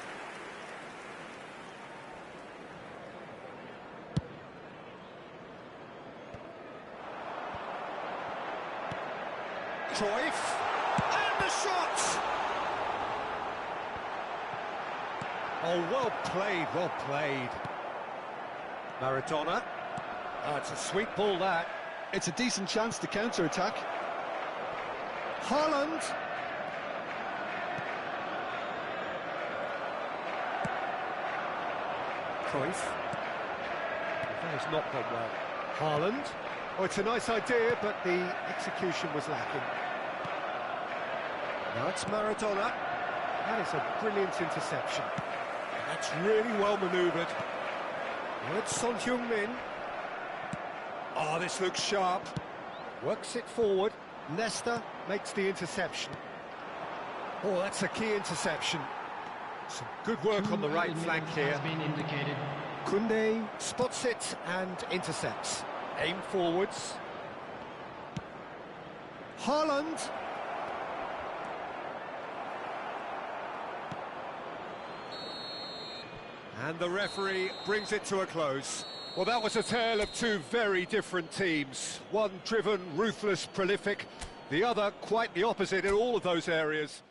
Cruyff, and the shot! Oh, well played, well played. Maradona. Oh, it's a sweet ball, that. It's a decent chance to counter-attack. Haaland. Cruyff. That has not gone well. Haaland. Oh, it's a nice idea, but the execution was lacking. Now it's Maradona. That is a brilliant interception. That's really well manoeuvred. Now it's Son Heung-min. Oh, this looks sharp. Works it forward. Nesta makes the interception. Oh, that's a key interception. Some good work on the right flank here. Has been indicated. Koundé spots it and intercepts. Aim forwards. Haaland. And the referee brings it to a close. Well, that was a tale of two very different teams. One driven, ruthless, prolific. The other quite the opposite in all of those areas.